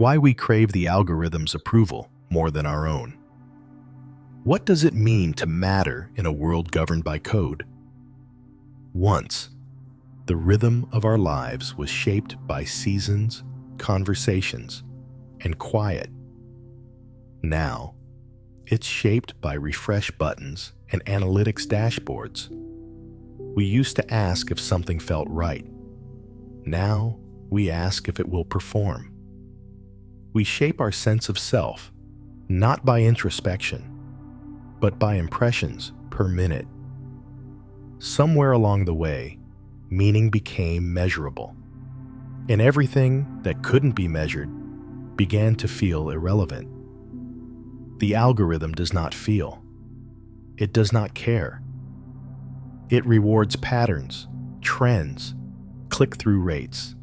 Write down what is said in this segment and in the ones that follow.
Why we crave the algorithm's approval more than our own. What does it mean to matter in a world governed by code? Once, the rhythm of our lives was shaped by seasons, conversations, and quiet. Now, it's shaped by refresh buttons and analytics dashboards. We used to ask if something felt right. Now, we ask if it will perform. We shape our sense of self, not by introspection, but by impressions per minute. Somewhere along the way, meaning became measurable, and everything that couldn't be measured began to feel irrelevant. The algorithm does not feel. It does not care. It rewards patterns, trends, click-through rates.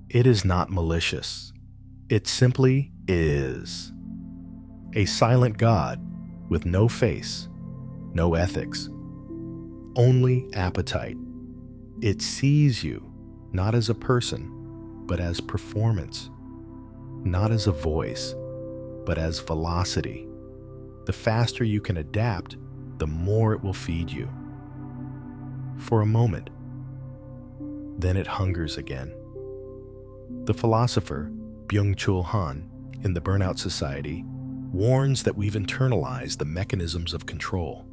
It is not malicious. It simply is. A silent God with no face, no ethics, only appetite. It sees you not as a person, but as performance, not as a voice, but as velocity. The faster you can adapt, the more it will feed you. For a moment, then it hungers again. The philosopher Byung-Chul Han in The Burnout Society warns that we've internalized the mechanisms of control.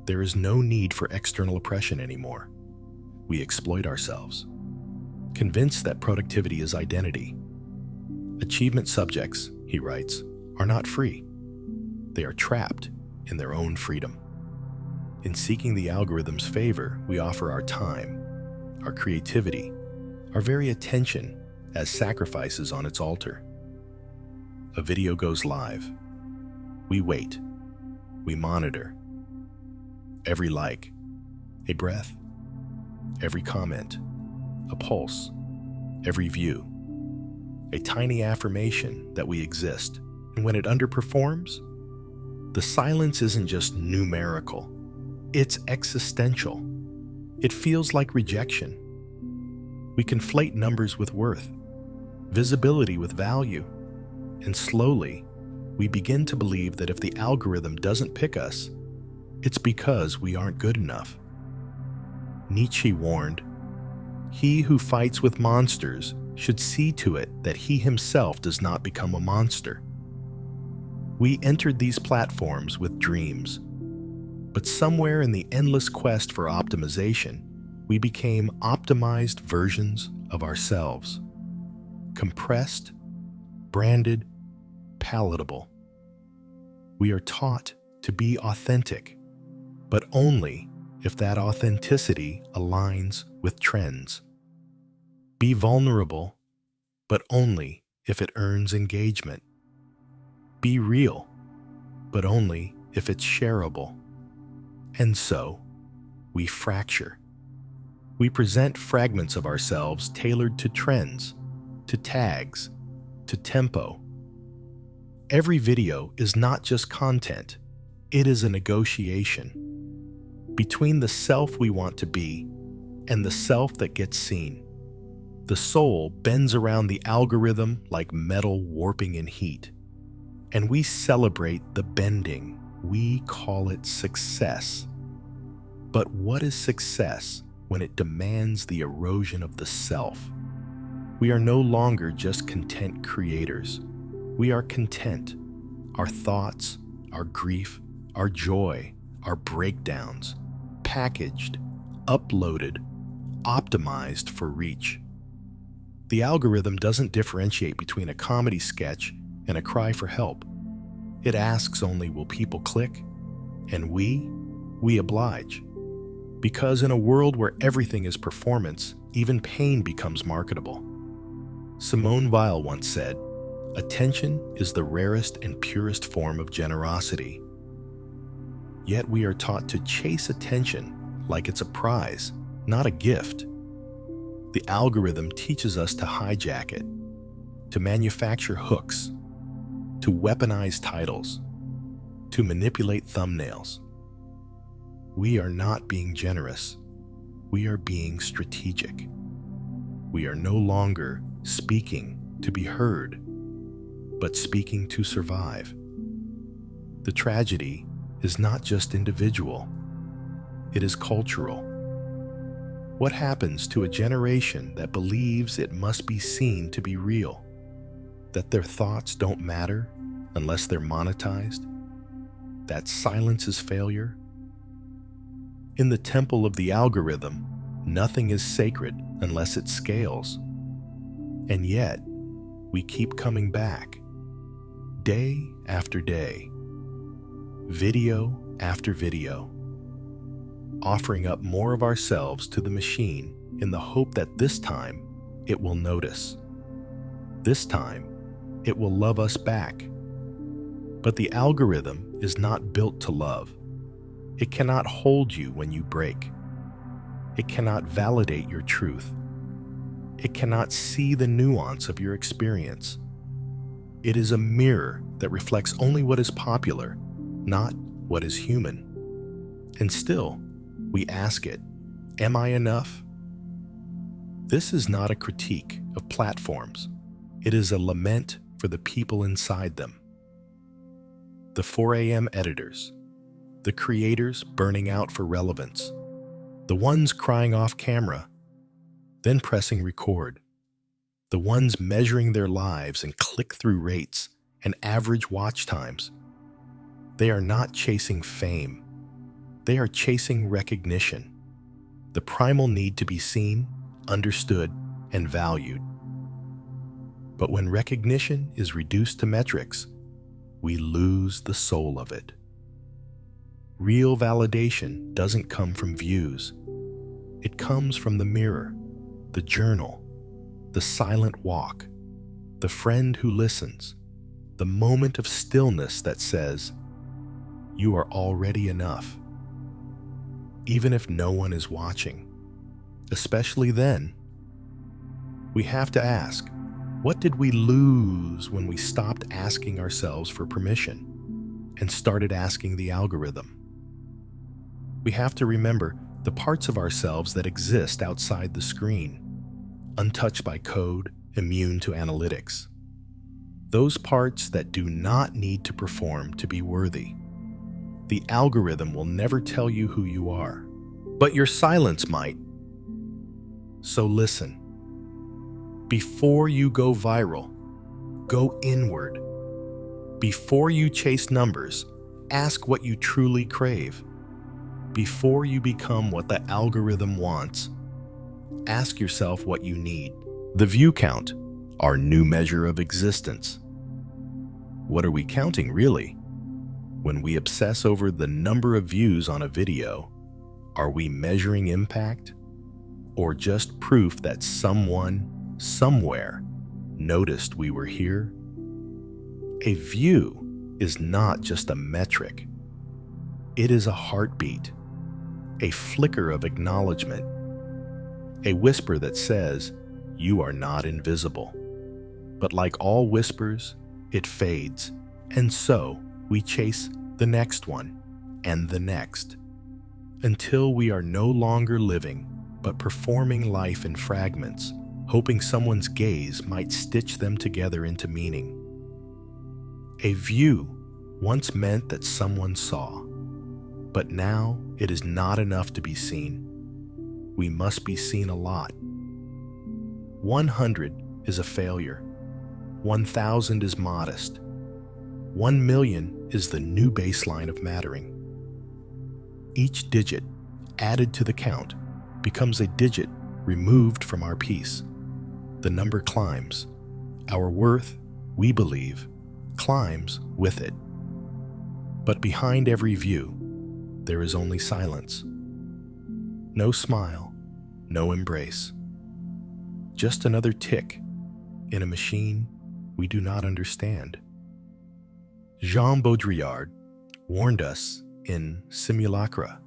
There is no need for external oppression anymore. We exploit ourselves, convinced that productivity is identity. Achievement subjects, he writes, are not free. They are trapped in their own freedom. In seeking the algorithm's favor, we offer our time, our creativity, our very attention as sacrifices on its altar. A video goes live. We wait. We monitor. Every like, a breath. Every comment, a pulse. Every view, a tiny affirmation that we exist. And when it underperforms, the silence isn't just numerical. It's existential. It feels like rejection. We conflate numbers with worth, visibility with value, and slowly, we begin to believe that if the algorithm doesn't pick us, it's because we aren't good enough. Nietzsche warned, "He who fights with monsters should see to it that he himself does not become a monster." We entered these platforms with dreams, but somewhere in the endless quest for optimization, we became optimized versions of ourselves. Compressed, branded, palatable. We are taught to be authentic, but only if that authenticity aligns with trends. Be vulnerable, but only if it earns engagement. Be real, but only if it's shareable. And so, we fracture. We present fragments of ourselves tailored to trends, to tags, to tempo. Every video is not just content, it is a negotiation between the self we want to be and the self that gets seen. The soul bends around the algorithm like metal warping in heat, and we celebrate the bending. We call it success. But what is success when it demands the erosion of the self? We are no longer just content creators. We are content. Our thoughts, our grief, our joy, our breakdowns, packaged, uploaded, optimized for reach. The algorithm doesn't differentiate between a comedy sketch and a cry for help. It asks only, will people click? And we oblige. Because in a world where everything is performance, even pain becomes marketable. Simone Weil once said, "Attention is the rarest and purest form of generosity." Yet we are taught to chase attention like it's a prize, not a gift. The algorithm teaches us to hijack it, to manufacture hooks, to weaponize titles, to manipulate thumbnails. We are not being generous. We are being strategic. We are no longer speaking to be heard. but speaking to survive. The tragedy is not just individual, it is cultural. What happens to a generation that believes it must be seen to be real? That their thoughts don't matter unless they're monetized? That silence is failure? In the temple of the algorithm, nothing is sacred unless it scales. And yet, we keep coming back, day after day, video after video, offering up more of ourselves to the machine in the hope that this time it will notice. This time, it will love us back. But the algorithm is not built to love. It cannot hold you when you break. It cannot validate your truth. It cannot see the nuance of your experience. It is a mirror that reflects only what is popular, not what is human. And still, we ask it, am I enough? This is not a critique of platforms. It is a lament for the people inside them. The 4 a.m. editors, the creators burning out for relevance, the ones crying off camera, then pressing record, the ones measuring their lives in click-through rates and average watch times. They are not chasing fame. They are chasing recognition, the primal need to be seen, understood, and valued. But when recognition is reduced to metrics, we lose the soul of it. Real validation doesn't come from views. It comes from the mirror, the journal, the silent walk, the friend who listens, the moment of stillness that says, "You are already enough." Even if no one is watching, especially then, we have to ask, what did we lose when we stopped asking ourselves for permission and started asking the algorithm? We have to remember the parts of ourselves that exist outside the screen, untouched by code, immune to analytics. Those parts that do not need to perform to be worthy. The algorithm will never tell you who you are, but your silence might. So listen. Before you go viral, go inward. Before you chase numbers, ask what you truly crave. Before you become what the algorithm wants, ask yourself what you need. The view count, our new measure of existence. What are we counting really? When we obsess over the number of views on a video, are we measuring impact? Or just proof that someone, somewhere, noticed we were here? A view is not just a metric. It is a heartbeat, a flicker of acknowledgement, a whisper that says, you are not invisible. But like all whispers, it fades, and so we chase the next one and the next, until we are no longer living, but performing life in fragments, hoping someone's gaze might stitch them together into meaning. A view once meant that someone saw, but now it is not enough to be seen. We must be seen a lot. 100 is a failure. 1,000 is modest. 1 million is the new baseline of mattering. Each digit added to the count becomes a digit removed from our peace. The number climbs. Our worth, we believe, climbs with it. But behind every view, there is only silence. No smile, no embrace. Just another tick in a machine we do not understand. Jean Baudrillard warned us in Simulacra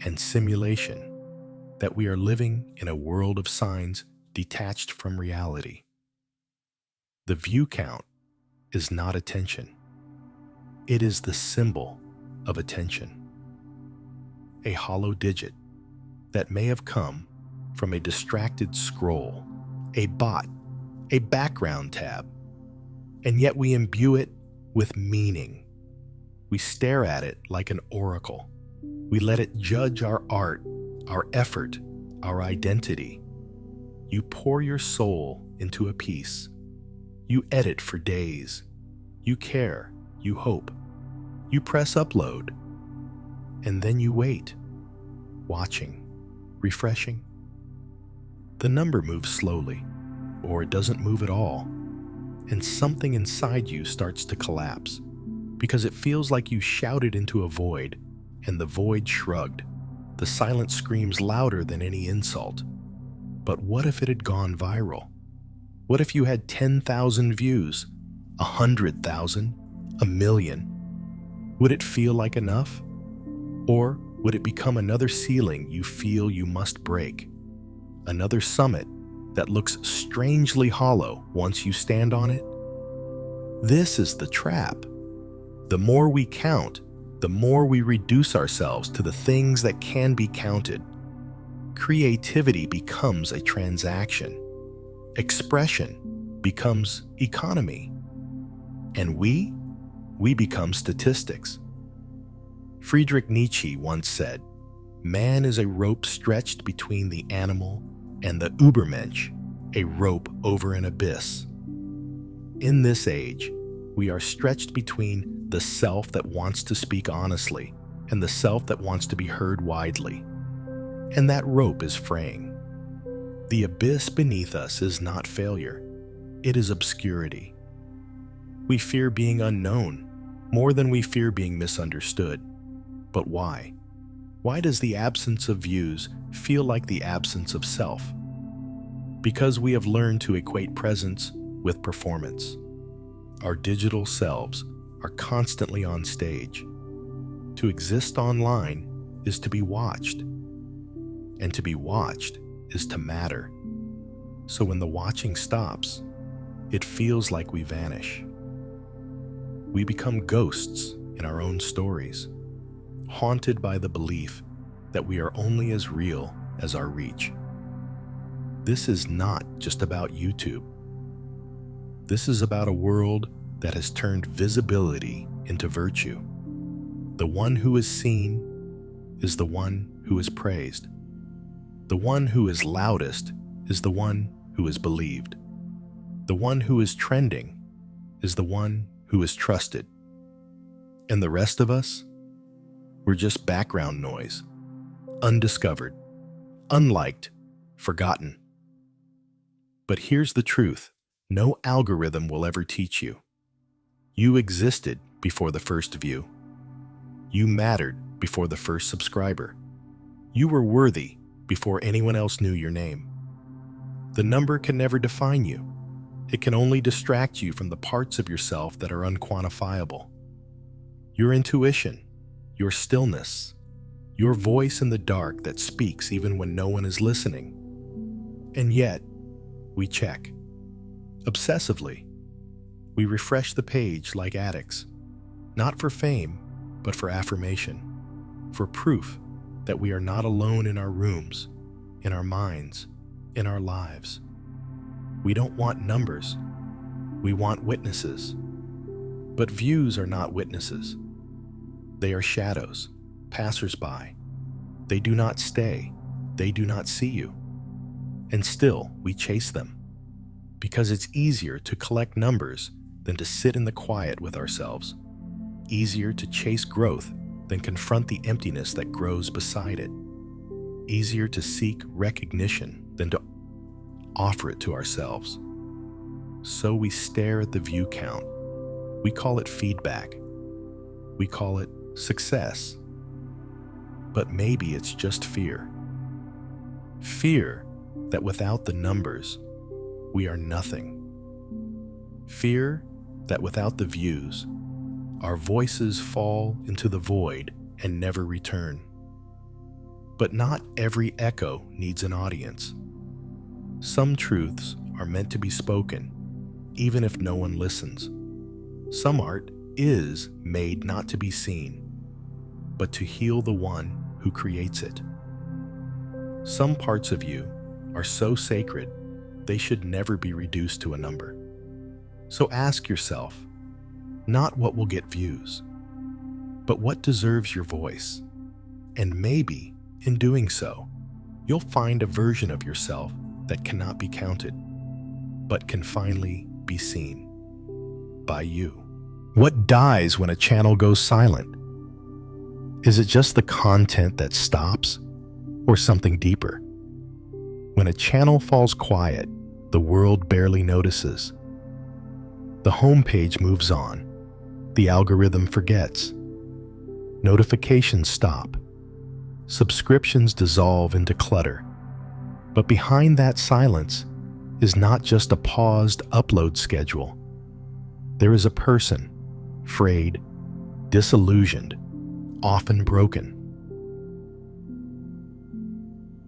and Simulation that we are living in a world of signs detached from reality. The view count is not attention. It is the symbol of attention. A hollow digit that may have come from a distracted scroll, a bot, a background tab, And yet we imbue it with meaning. We stare at it like an oracle. We let it judge our art, our effort, our identity. You pour your soul into a piece. You edit for days. You care. You hope. You press upload. And then you wait, watching, refreshing. The number moves slowly, or it doesn't move at all, and something inside you starts to collapse because it feels like you shouted into a void, and the void shrugged. The silence screams louder than any insult. But what if it had gone viral? What if you had 10,000 views, 100,000, a million? Would it feel like enough? Or would it become another ceiling you feel you must break? Another summit that looks strangely hollow once you stand on it? This is the trap. The more we count, the more we reduce ourselves to the things that can be counted. Creativity becomes a transaction. Expression becomes economy. And we become statistics. Friedrich Nietzsche once said, "Man is a rope stretched between the animal and the Übermensch, a rope over an abyss." In this age, we are stretched between the self that wants to speak honestly and the self that wants to be heard widely. And that rope is fraying. The abyss beneath us is not failure. It is obscurity. We fear being unknown more than we fear being misunderstood. But why? Why does the absence of views feel like the absence of self? Because we have learned to equate presence with performance. Our digital selves are constantly on stage. To exist online is to be watched. And to be watched is to matter. So when the watching stops, it feels like we vanish. We become ghosts in our own stories, haunted by the belief that we are only as real as our reach. This is not just about YouTube. This is about a world that has turned visibility into virtue. The one who is seen is the one who is praised. The one who is loudest is the one who is believed. The one who is trending is the one who is trusted. And the rest of us, we're just background noise, undiscovered, unliked, forgotten. But here's the truth. No algorithm will ever teach you. You existed before the first view. You mattered before the first subscriber. You were worthy before anyone else knew your name. The number can never define you. It can only distract you from the parts of yourself that are unquantifiable. Your intuition, your stillness, your voice in the dark that speaks even when no one is listening. And yet, we check. Obsessively. We refresh the page like addicts, not for fame, but for affirmation, for proof that we are not alone in our rooms, in our minds, in our lives. We don't want numbers. We want witnesses. But views are not witnesses. They are shadows, passers-by. They do not stay. They do not see you. And still, we chase them, because it's easier to collect numbers than to sit in the quiet with ourselves. Easier to chase growth than confront the emptiness that grows beside it. Easier to seek recognition than to offer it to ourselves. So we stare at the view count. We call it feedback. We call it success. But maybe it's just fear. Fear that without the numbers, we are nothing. Fear that without the views, our voices fall into the void and never return. But not every echo needs an audience. Some truths are meant to be spoken, even if no one listens. Some art is made not to be seen, but to heal the one who creates it. Some parts of you are so sacred, they should never be reduced to a number. So ask yourself, not what will get views, but what deserves your voice. And maybe, in doing so, you'll find a version of yourself that cannot be counted, but can finally be seen by you. What dies when a channel goes silent? Is it just the content that stops, or something deeper? When a channel falls quiet, the world barely notices. The homepage moves on. The algorithm forgets. Notifications stop. Subscriptions dissolve into clutter. But behind that silence is not just a paused upload schedule. There is a person, frayed, disillusioned, often broken.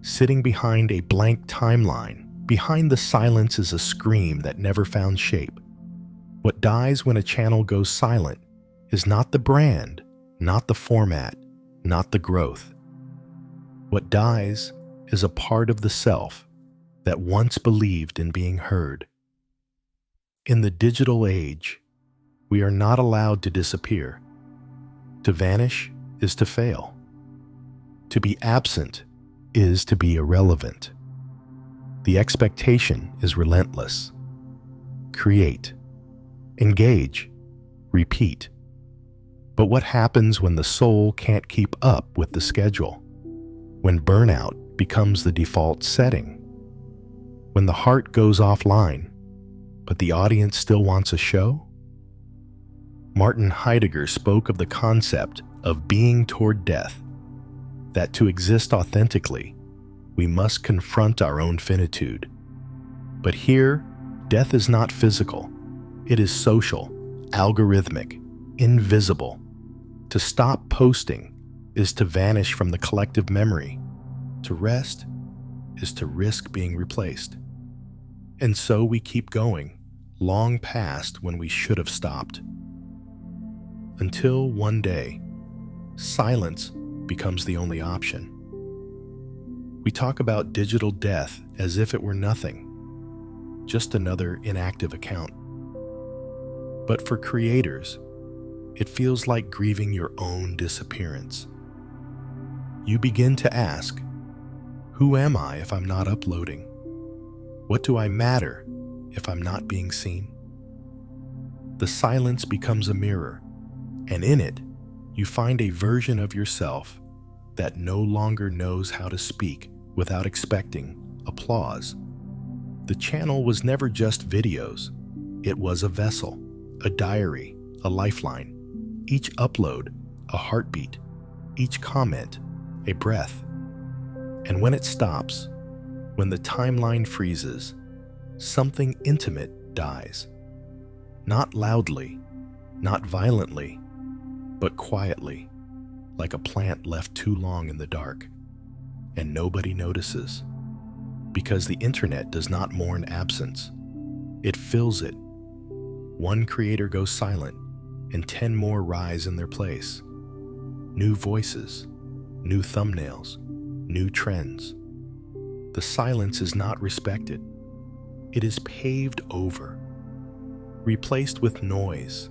Sitting behind a blank timeline, behind the silence is a scream that never found shape. What dies when a channel goes silent is not the brand, not the format, not the growth. What dies is a part of the self that once believed in being heard. In the digital age, we are not allowed to disappear. To vanish is to fail. To be absent is to be irrelevant. The expectation is relentless. Create, engage, repeat. But what happens when the soul can't keep up with the schedule? When burnout becomes the default setting? When the heart goes offline, but the audience still wants a show? Martin Heidegger spoke of the concept of being toward death, that to exist authentically, we must confront our own finitude. But here, death is not physical. It is social, algorithmic, invisible. To stop posting is to vanish from the collective memory. To rest is to risk being replaced. And so we keep going, long past when we should have stopped. Until one day, silence becomes the only option. We talk about digital death as if it were nothing, just another inactive account. But for creators, it feels like grieving your own disappearance. You begin to ask, who am I if I'm not uploading? What do I matter if I'm not being seen? The silence becomes a mirror, and in it, you find a version of yourself that no longer knows how to speak without expecting applause. The channel was never just videos. It was a vessel, a diary, a lifeline. Each upload, a heartbeat. Each comment, a breath. And when it stops, when the timeline freezes, something intimate dies. Not loudly, not violently, but quietly, like a plant left too long in the dark. And nobody notices, because the internet does not mourn absence. It fills it. One creator goes silent, and 10 more rise in their place. New voices, new thumbnails, new trends. The silence is not respected. It is paved over, replaced with noise,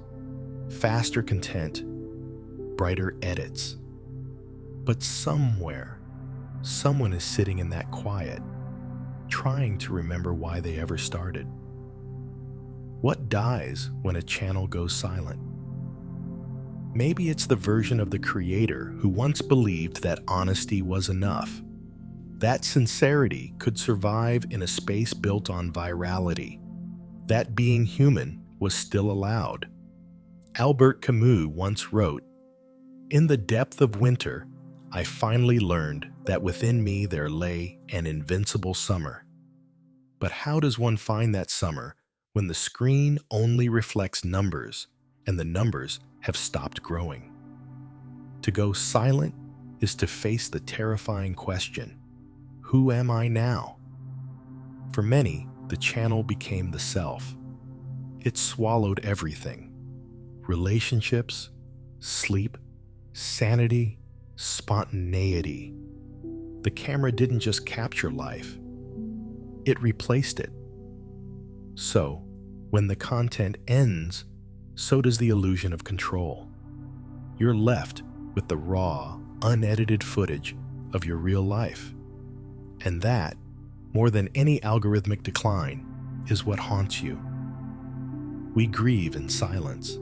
faster content, brighter edits. But somewhere, someone is sitting in that quiet, trying to remember why they ever started. What dies when a channel goes silent? Maybe it's the version of the creator who once believed that honesty was enough. That sincerity could survive in a space built on virality. That being human was still allowed. Albert Camus once wrote, "In the depth of winter, I finally learned that within me there lay an invincible summer." But how does one find that summer when the screen only reflects numbers and the numbers have stopped growing? To go silent is to face the terrifying question, who am I now? For many, the channel became the self. It swallowed everything. Relationships, sleep, sanity, spontaneity. The camera didn't just capture life, it replaced it. So, When the content ends, so does the illusion of control. You're left with the raw, unedited footage of your real life. And that, more than any algorithmic decline, is what haunts you. We grieve in silence.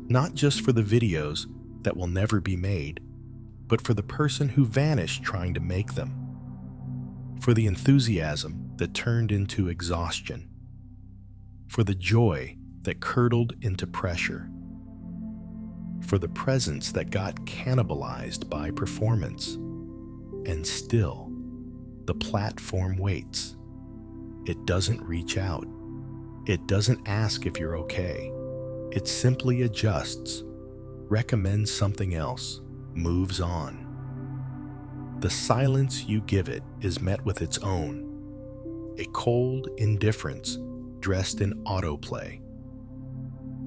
Not just for the videos that will never be made, but for the person who vanished trying to make them. For the enthusiasm that turned into exhaustion. For the joy that curdled into pressure. For the presence that got cannibalized by performance. And still, the platform waits. It doesn't reach out. It doesn't ask if you're okay. It simply adjusts, recommends something else, moves on. The silence you give it is met with its own, a cold indifference dressed in autoplay.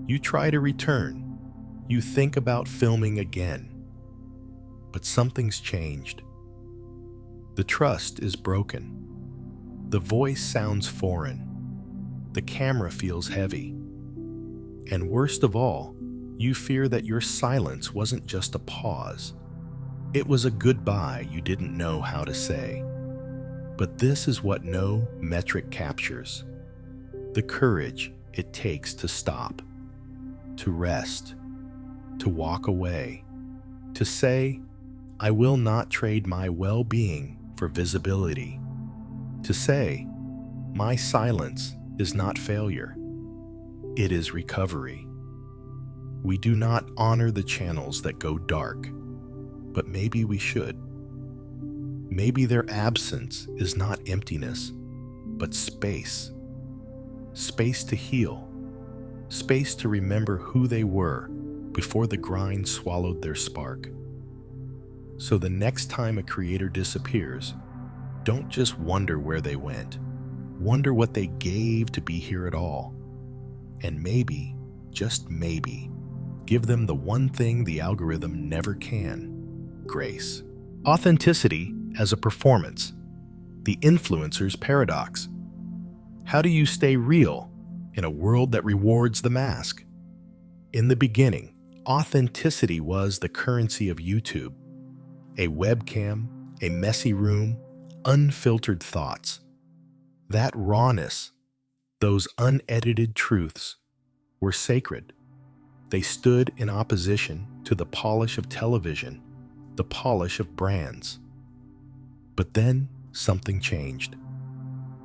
You try to return, you think about filming again, but something's changed. The trust is broken. The voice sounds foreign. The camera feels heavy. And worst of all, you fear that your silence wasn't just a pause. It was a goodbye you didn't know how to say. But this is what no metric captures. The courage it takes to stop, to rest, to walk away, to say, I will not trade my well-being for visibility, to say, my silence is not failure. It is recovery. We do not honor the channels that go dark, but maybe we should. Maybe their absence is not emptiness, but space. Space to heal. Space to remember who they were before the grind swallowed their spark. So the next time a creator disappears, don't just wonder where they went. Wonder what they gave to be here at all. And maybe, just maybe, give them the one thing the algorithm never can: grace. Authenticity as a performance. The influencer's paradox. How do you stay real in a world that rewards the mask? In the beginning, authenticity was the currency of YouTube. A webcam, a messy room, unfiltered thoughts. That rawness, those unedited truths, were sacred. They stood in opposition to the polish of television, the polish of brands. But then something changed.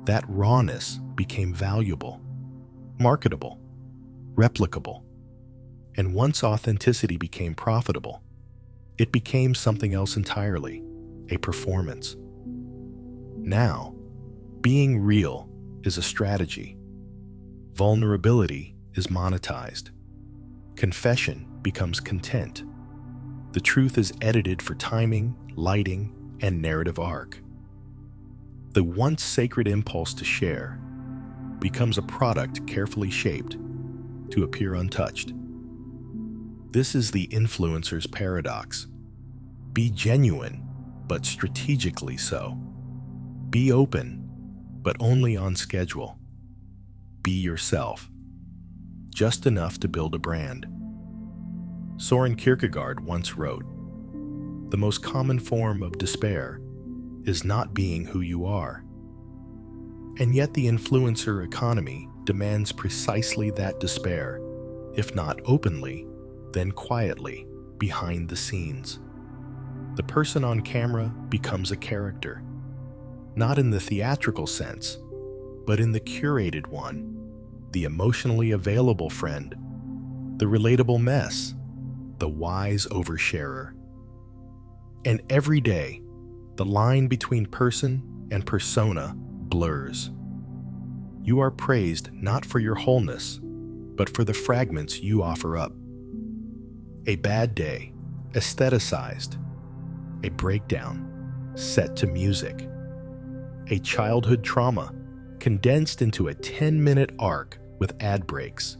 That rawness became valuable, marketable, replicable. And once authenticity became profitable, it became something else entirely, a performance. Now, being real is a strategy. Vulnerability is monetized. Confession becomes content. The truth is edited for timing, lighting, and narrative arc. The once sacred impulse to share becomes a product carefully shaped to appear untouched. This is the influencer's paradox. Be genuine, but strategically so. Be open, but only on schedule. Be yourself, just enough to build a brand. Soren Kierkegaard once wrote, "The most common form of despair is not being who you are." And yet the influencer economy demands precisely that despair, if not openly, then quietly, behind the scenes. The person on camera becomes a character, not in the theatrical sense, but in the curated one, the emotionally available friend, the relatable mess, the wise oversharer. And every day, the line between person and persona blurs. You are praised not for your wholeness, but for the fragments you offer up. A bad day, aestheticized. A breakdown, set to music. A childhood trauma, condensed into a 10-minute arc with ad breaks.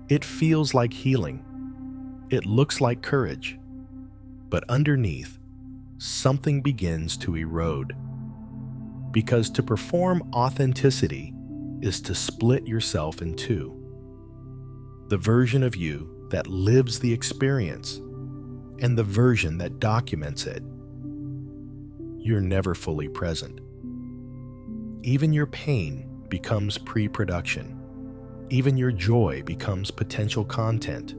It feels like healing. It looks like courage. But underneath, something begins to erode. Because to perform authenticity is to split yourself in two. The version of you that lives the experience and the version that documents it. You're never fully present. Even your pain becomes pre-production. Even your joy becomes potential content.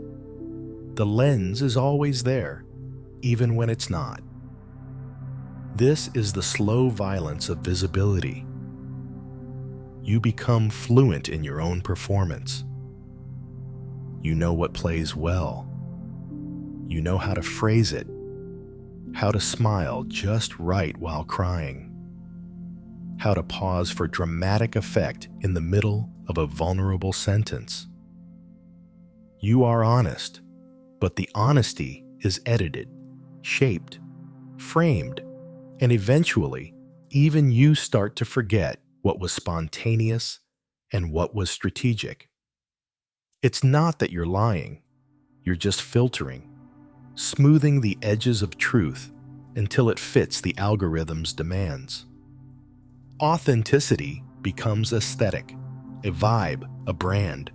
The lens is always there, even when it's not. This is the slow violence of visibility. You become fluent in your own performance. You know what plays well. You know how to phrase it, how to smile just right while crying, how to pause for dramatic effect in the middle of a vulnerable sentence. You are honest, but the honesty is edited, shaped, framed, and eventually, even you start to forget what was spontaneous and what was strategic. It's not that you're lying, you're just filtering, smoothing the edges of truth until it fits the algorithm's demands. Authenticity becomes aesthetic, a vibe, a brand,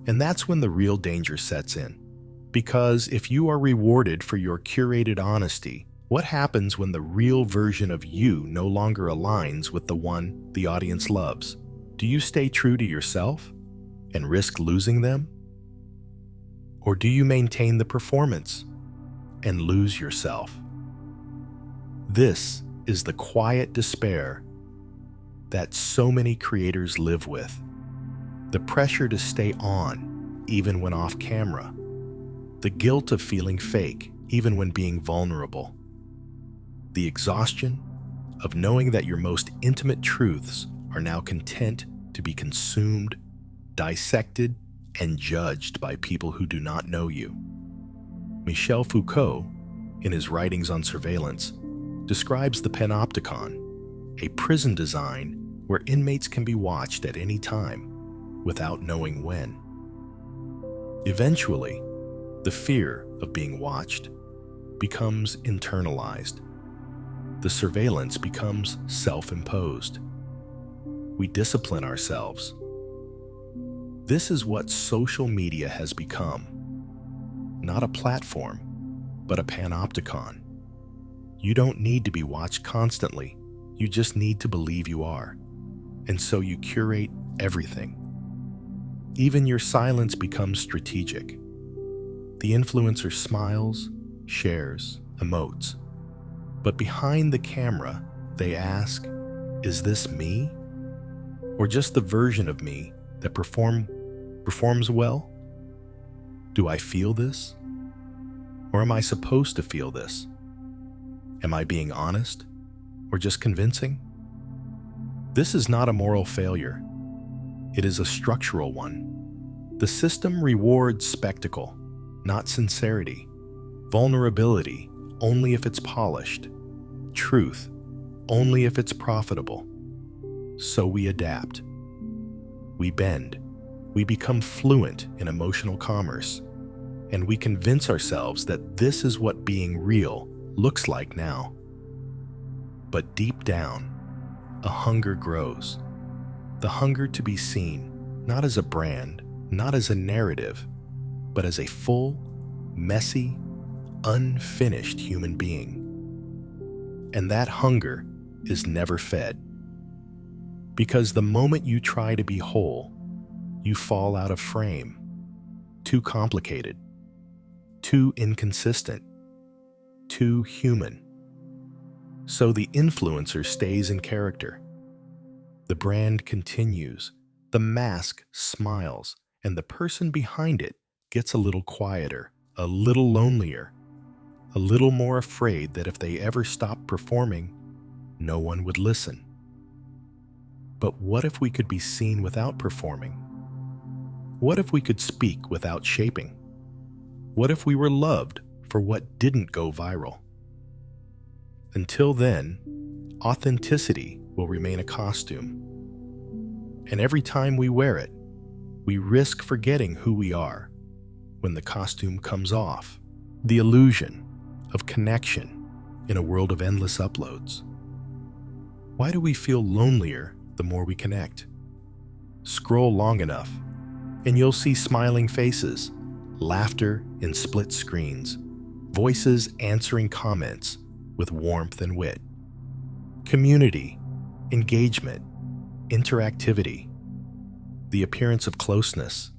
and that's when the real danger sets in. Because if you are rewarded for your curated honesty, what happens when the real version of you no longer aligns with the one the audience loves? Do you stay true to yourself and risk losing them? Or do you maintain the performance and lose yourself? This is the quiet despair that so many creators live with. The pressure to stay on, even when off camera. The guilt of feeling fake, even when being vulnerable. The exhaustion of knowing that your most intimate truths are now content to be consumed, dissected, and judged by people who do not know you. Michel Foucault, in his writings on surveillance, describes the panopticon, a prison design where inmates can be watched at any time without knowing when. Eventually, the fear of being watched becomes internalized. The surveillance becomes self-imposed. We discipline ourselves. This is what social media has become. Not a platform, but a panopticon. You don't need to be watched constantly. You just need to believe you are. And so you curate everything. Even your silence becomes strategic. The influencer smiles, shares, emotes. But behind the camera, they ask, is this me? Or just the version of me that performs well? Do I feel this? Or am I supposed to feel this? Am I being honest? Or just convincing? This is not a moral failure. It is a structural one. The system rewards spectacle, not sincerity. Vulnerability, only if it's polished. Truth, only if it's profitable. So we adapt. We bend. We become fluent in emotional commerce. And we convince ourselves that this is what being real looks like now. But deep down, a hunger grows. The hunger to be seen, not as a brand, not as a narrative, but as a full, messy, unfinished human being. And that hunger is never fed. Because the moment you try to be whole, you fall out of frame. Too complicated. Too inconsistent. Too human. So the influencer stays in character. The brand continues. The mask smiles, and the person behind it gets a little quieter, a little lonelier, a little more afraid that if they ever stopped performing, no one would listen. But what if we could be seen without performing? What if we could speak without shaping? What if we were loved for what didn't go viral? Until then, authenticity will remain a costume. And every time we wear it, we risk forgetting who we are when the costume comes off. The illusion of connection in a world of endless uploads. Why do we feel lonelier the more we connect? Scroll long enough, and you'll see smiling faces, laughter in split screens, voices answering comments with warmth and wit, community, engagement, interactivity, the appearance of closeness.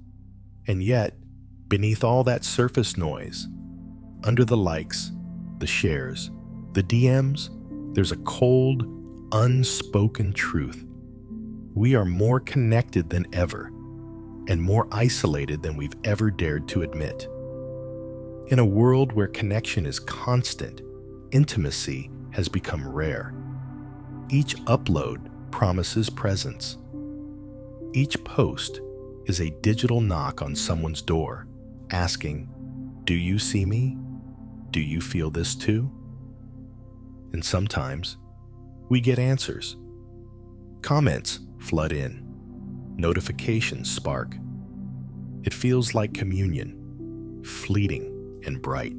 And yet, beneath all that surface noise, under the likes, the shares, the DMs, there's a cold, unspoken truth. We are more connected than ever, and more isolated than we've ever dared to admit. In a world where connection is constant, intimacy has become rare. Each upload promises presence. Each post is a digital knock on someone's door, asking, "Do you see me? Do you feel this too?" And sometimes we get answers. Comments flood in. Notifications spark. It feels like communion, fleeting and bright.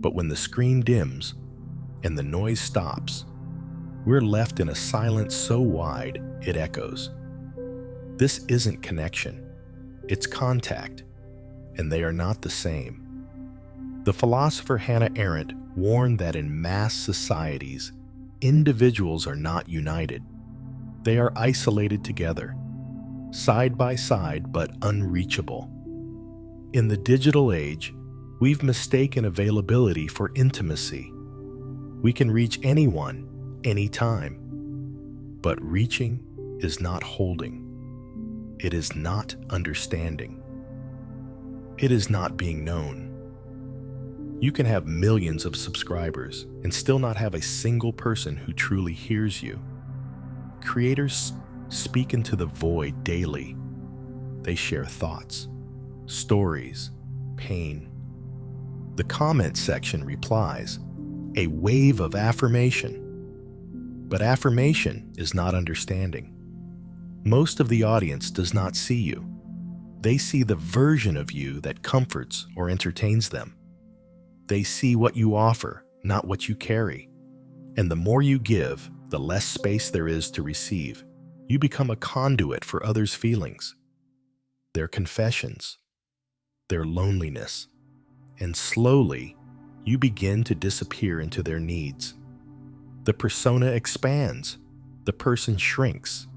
But when the screen dims and the noise stops, we're left in a silence so wide it echoes. This isn't connection, it's contact, and they are not the same. The philosopher Hannah Arendt warned that in mass societies, individuals are not united. They are isolated together, side by side but unreachable. In the digital age, we've mistaken availability for intimacy. We can reach anyone, anytime. But reaching is not holding. It is not understanding. It is not being known. You can have millions of subscribers and still not have a single person who truly hears you. Creators speak into the void daily. They share thoughts, stories, pain. The comment section replies, a wave of affirmation. But affirmation is not understanding. Most of the audience does not see you. They see the version of you that comforts or entertains them. They see what you offer, not what you carry. And the more you give, the less space there is to receive. You become a conduit for others' feelings, their confessions, their loneliness, and slowly, you begin to disappear into their needs. The persona expands, the person shrinks.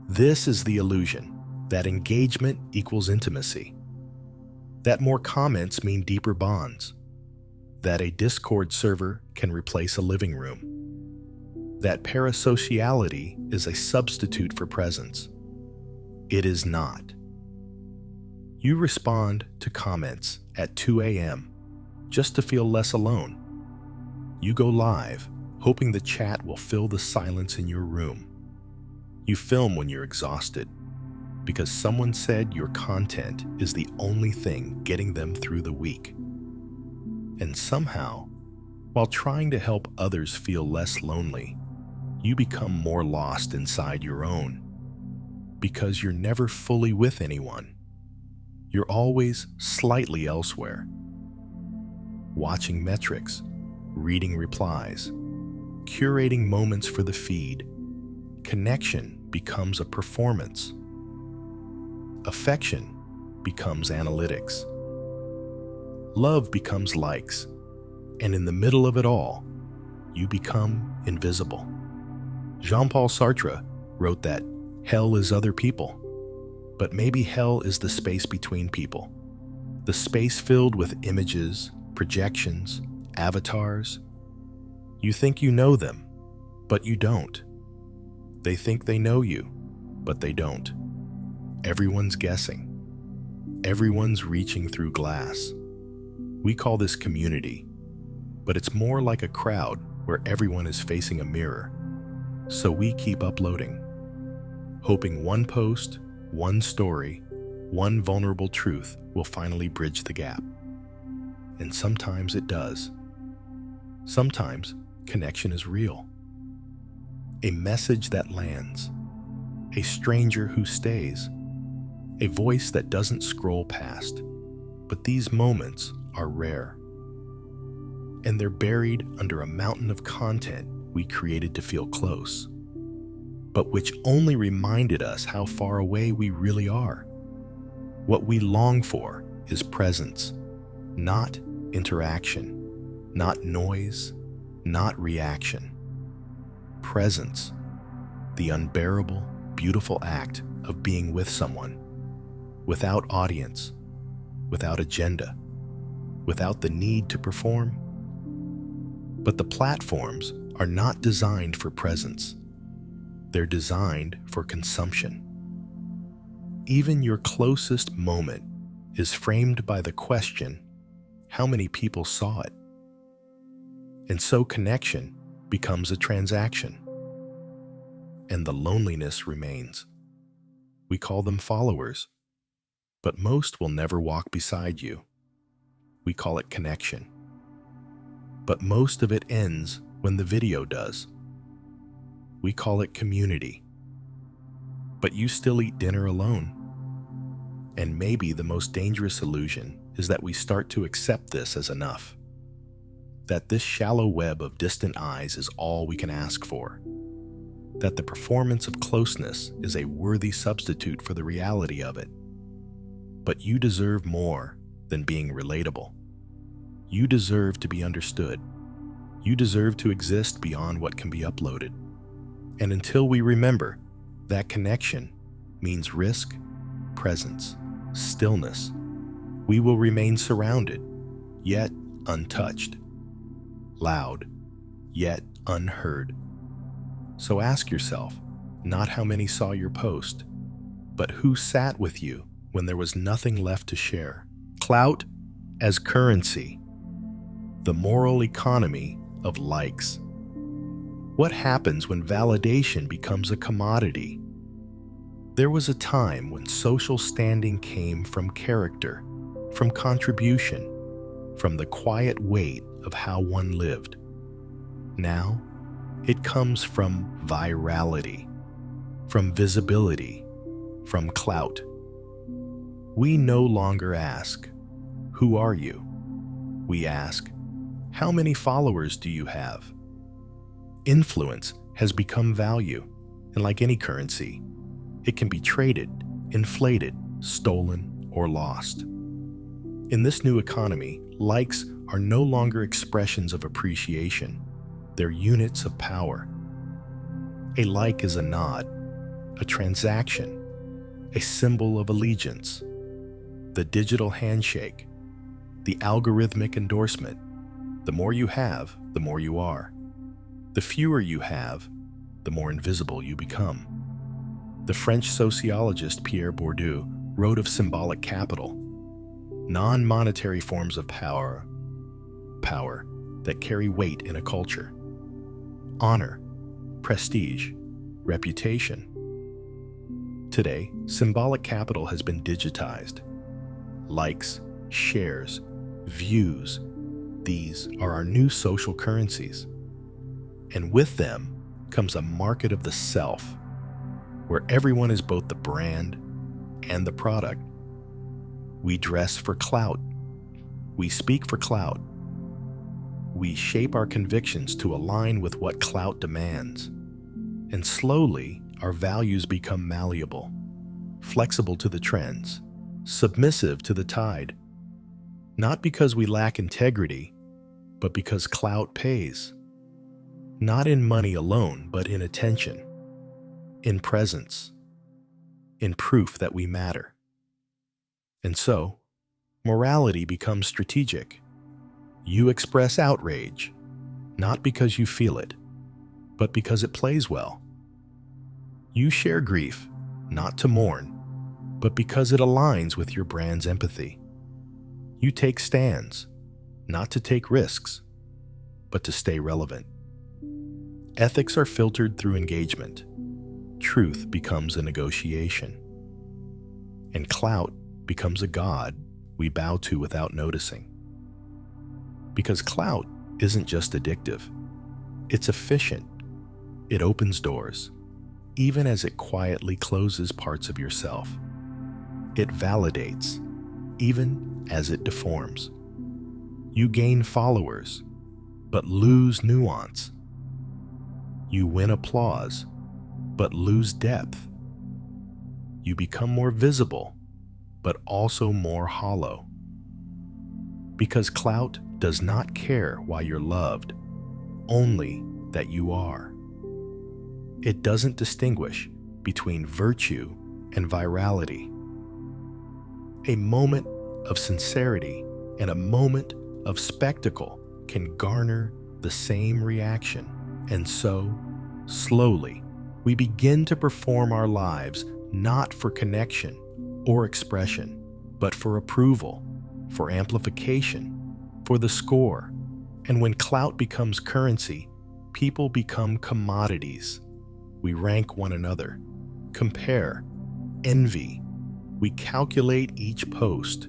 This is the illusion that engagement equals intimacy, that more comments mean deeper bonds, that a Discord server can replace a living room, that parasociality is a substitute for presence. It is not. You respond to comments at 2 a.m. just to feel less alone. You go live, hoping the chat will fill the silence in your room. You film when you're exhausted, because someone said your content is the only thing getting them through the week. And somehow, while trying to help others feel less lonely, you become more lost inside your own, because you're never fully with anyone. You're always slightly elsewhere. Watching metrics, reading replies, curating moments for the feed, connection becomes a performance. Affection becomes analytics. Love becomes likes. And in the middle of it all, you become invisible. Jean-Paul Sartre wrote that hell is other people, but maybe hell is the space between people. The space filled with images, projections, avatars. You think you know them, but you don't. They think they know you, but they don't. Everyone's guessing. Everyone's reaching through glass. We call this community, but it's more like a crowd where everyone is facing a mirror. So we keep uploading, hoping one post, one story, one vulnerable truth will finally bridge the gap. And sometimes it does. Sometimes connection is real. A message that lands, a stranger who stays, a voice that doesn't scroll past. But these moments are rare. And they're buried under a mountain of content we created to feel close. but which only reminded us how far away we really are. What we long for is presence, not interaction, not noise, not reaction. Presence, the unbearable, beautiful act of being with someone, without audience, without agenda, without the need to perform. But the platforms are not designed for presence. They're designed for consumption. Even your closest moment is framed by the question, how many people saw it? And so connection becomes a transaction. And the loneliness remains. We call them followers, but most will never walk beside you. We call it connection. But most of it ends when the video does. We call it community. But you still eat dinner alone. And maybe the most dangerous illusion is that we start to accept this as enough. That this shallow web of distant eyes is all we can ask for. That the performance of closeness is a worthy substitute for the reality of it. But you deserve more than being relatable. You deserve to be understood. You deserve to exist beyond what can be uploaded. And until we remember that connection means risk, presence, stillness, we will remain surrounded, yet untouched, loud, yet unheard. So ask yourself, not how many saw your post, but who sat with you when there was nothing left to share. Clout as currency, the moral economy of likes. What happens when validation becomes a commodity? There was a time when social standing came from character, from contribution, from the quiet weight of how one lived. Now, it comes from virality, from visibility, from clout. We no longer ask, "Who are you?" We ask, "How many followers do you have?" Influence has become value, and like any currency, it can be traded, inflated, stolen, or lost. In this new economy, likes are no longer expressions of appreciation. They're units of power. A like is a nod, a transaction, a symbol of allegiance, the digital handshake, the algorithmic endorsement. The more you have, the more you are. The fewer you have, the more invisible you become. The French sociologist Pierre Bourdieu wrote of symbolic capital, non-monetary forms of power that carry weight in a culture. Honor, prestige, reputation. Today, symbolic capital has been digitized. Likes, shares, views, these are our new social currencies. And with them comes a market of the self, where everyone is both the brand and the product. We dress for clout. We speak for clout. We shape our convictions to align with what clout demands. And slowly, our values become malleable, flexible to the trends, submissive to the tide. Not because we lack integrity, but because clout pays. Not in money alone, but in attention, in presence, in proof that we matter. And so, morality becomes strategic. You express outrage, not because you feel it, but because it plays well. You share grief, not to mourn, but because it aligns with your brand's empathy. You take stands, not to take risks, but to stay relevant. Ethics are filtered through engagement. Truth becomes a negotiation. And clout becomes a god we bow to without noticing. Because clout isn't just addictive. It's efficient. It opens doors, even as it quietly closes parts of yourself. It validates, even as it deforms. You gain followers, but lose nuance. You win applause, but lose depth. You become more visible, but also more hollow. Because clout does not care why you're loved, only that you are. It doesn't distinguish between virtue and virality. A moment of sincerity and a moment of spectacle can garner the same reaction. And so, slowly, we begin to perform our lives not for connection or expression, but for approval, for amplification, for the score. And when clout becomes currency, people become commodities. We rank one another, compare, envy. We calculate each post.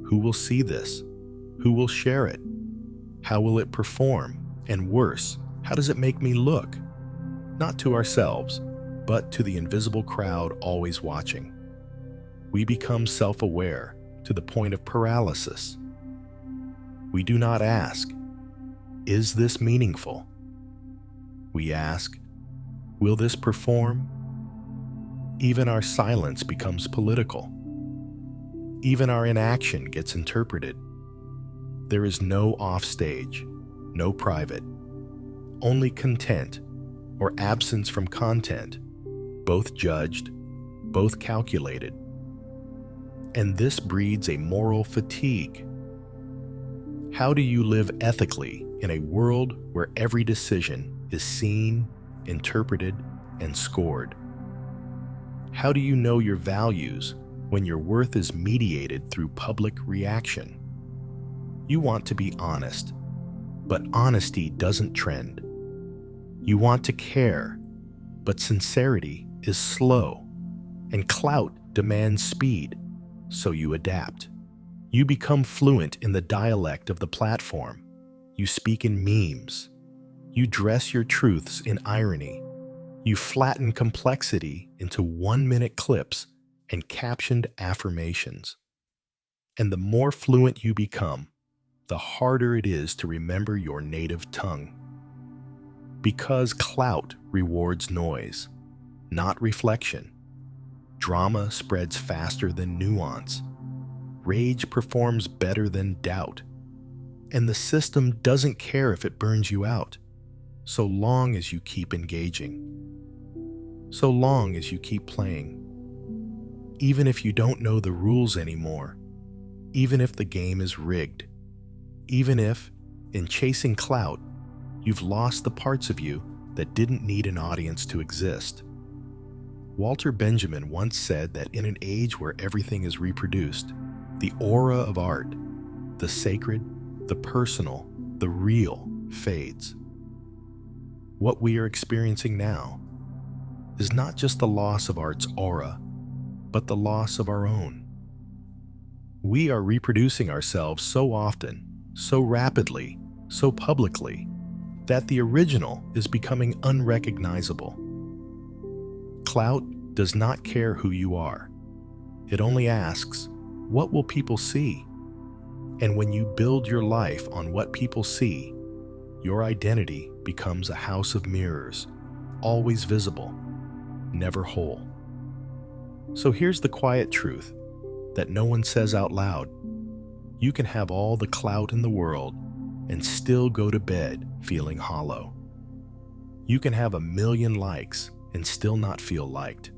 Who will see this? Who will share it? How will it perform? And worse, how does it make me look? Not to ourselves, but to the invisible crowd always watching. We become self-aware to the point of paralysis. We do not ask, is this meaningful? We ask, will this perform? Even our silence becomes political. Even our inaction gets interpreted. There is no offstage, no private, only content or absence from content, both judged, both calculated. And this breeds a moral fatigue. How do you live ethically in a world where every decision is seen, interpreted, and scored? How do you know your values when your worth is mediated through public reaction? You want to be honest, but honesty doesn't trend. You want to care, but sincerity is slow, and clout demands speed, so you adapt. You become fluent in the dialect of the platform. You speak in memes. You dress your truths in irony. You flatten complexity into 1-minute clips and captioned affirmations. And the more fluent you become, the harder it is to remember your native tongue. Because clout rewards noise, not reflection. Drama spreads faster than nuance. Rage performs better than doubt. And the system doesn't care if it burns you out, so long as you keep engaging. So long as you keep playing. Even if you don't know the rules anymore. Even if the game is rigged. Even if, in chasing clout, you've lost the parts of you that didn't need an audience to exist. Walter Benjamin once said that in an age where everything is reproduced, the aura of art, the sacred, the personal, the real, fades. What we are experiencing now is not just the loss of art's aura, but the loss of our own. We are reproducing ourselves so often, so rapidly, so publicly, that the original is becoming unrecognizable. Clout does not care who you are. It only asks, what will people see? And when you build your life on what people see, your identity becomes a house of mirrors, always visible, never whole. So here's the quiet truth that no one says out loud. You can have all the clout in the world and still go to bed feeling hollow. You can have 1 million likes and still not feel liked.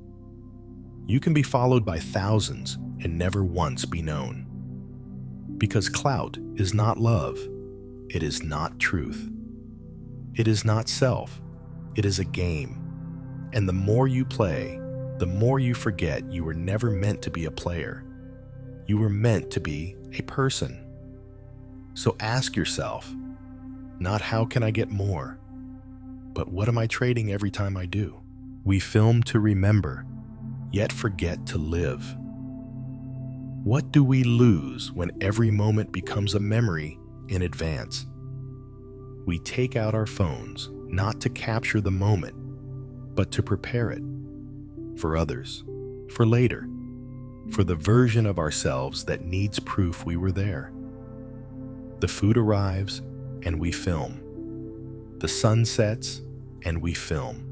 You can be followed by thousands and never once be known. Because clout is not love. It is not truth. It is not self. It is a game. And the more you play, the more you forget you were never meant to be a player. You were meant to be a person. So ask yourself, not how can I get more, but what am I trading every time I do? We film to remember, yet forget to live. What do we lose when every moment becomes a memory in advance? We take out our phones not to capture the moment, but to prepare it for others, for later, for the version of ourselves that needs proof we were there. The food arrives and we film. The sun sets and we film.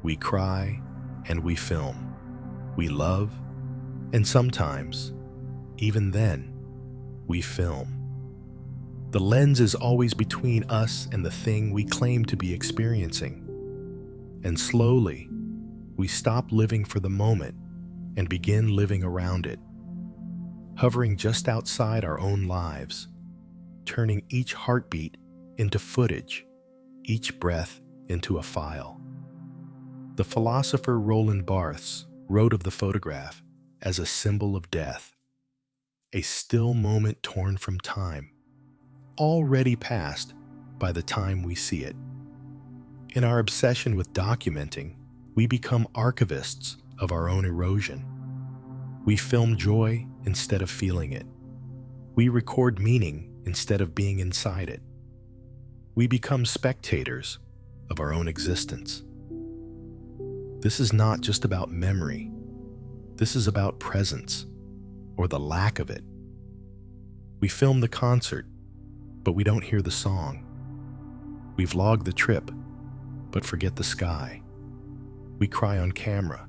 We cry and we film. We love, and sometimes, even then, we film. The lens is always between us and the thing we claim to be experiencing. And slowly, we stop living for the moment and begin living around it, hovering just outside our own lives, turning each heartbeat into footage, each breath into a file. The philosopher Roland Barthes wrote of the photograph as a symbol of death, a still moment torn from time, already past by the time we see it. In our obsession with documenting, we become archivists of our own erosion. We film joy instead of feeling it. We record meaning instead of being inside it. We become spectators of our own existence. This is not just about memory. This is about presence, or the lack of it. We film the concert, but we don't hear the song. We vlog the trip, but forget the sky. We cry on camera,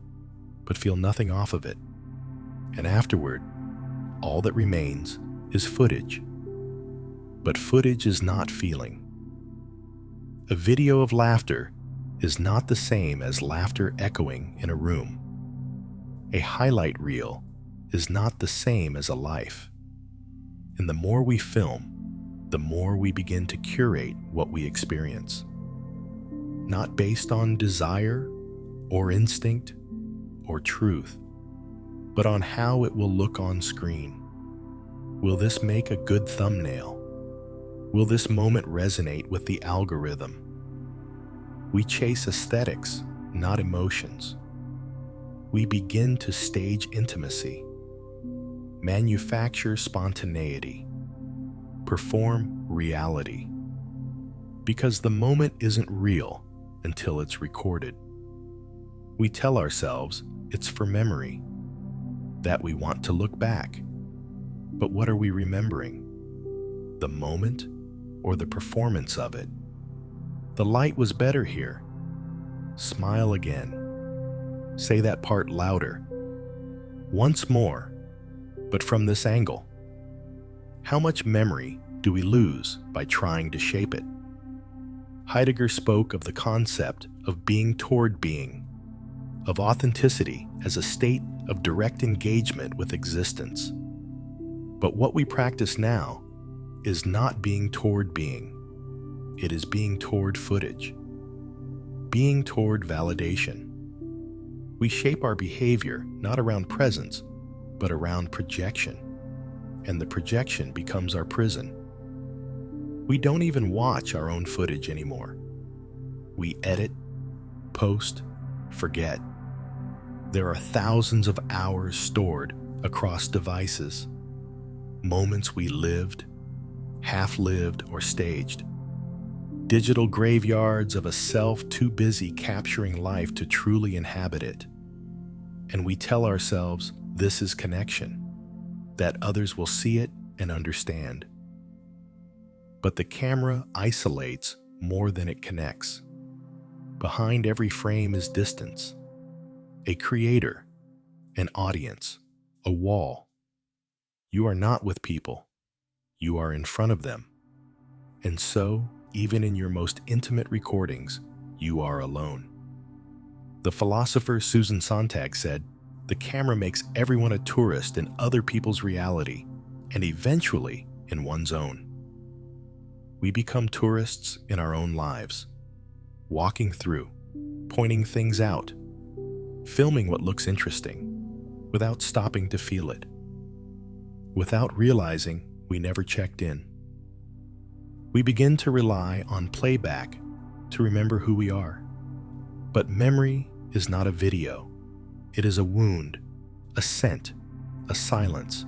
but feel nothing off of it. And afterward, all that remains is footage. But footage is not feeling. A video of laughter is not the same as laughter echoing in a room. A highlight reel is not the same as a life. And the more we film, the more we begin to curate what we experience. Not based on desire or instinct or truth, but on how it will look on screen. Will this make a good thumbnail? Will this moment resonate with the algorithm? We chase aesthetics, not emotions. We begin to stage intimacy, manufacture spontaneity, perform reality. Because the moment isn't real until it's recorded. We tell ourselves it's for memory, that we want to look back. But what are we remembering? The moment or the performance of it? The light was better here. Smile again. Say that part louder. Once more, but from this angle. How much memory do we lose by trying to shape it? Heidegger spoke of the concept of being toward being, of authenticity as a state of direct engagement with existence. But what we practice now is not being toward being. It is being toward footage, being toward validation. We shape our behavior not around presence, but around projection, and the projection becomes our prison. We don't even watch our own footage anymore. We edit, post, forget. There are thousands of hours stored across devices, moments we lived, half-lived, or staged. Digital graveyards of a self too busy capturing life to truly inhabit it. And we tell ourselves this is connection, that others will see it and understand. But the camera isolates more than it connects. Behind every frame is distance, a creator, an audience, a wall. You are not with people. You are in front of them. And so, even in your most intimate recordings, you are alone. The philosopher Susan Sontag said, "The camera makes everyone a tourist in other people's reality, and eventually in one's own." We become tourists in our own lives, walking through, pointing things out, filming what looks interesting, without stopping to feel it, without realizing we never checked in. We begin to rely on playback to remember who we are. But memory is not a video. It is a wound, a scent, a silence.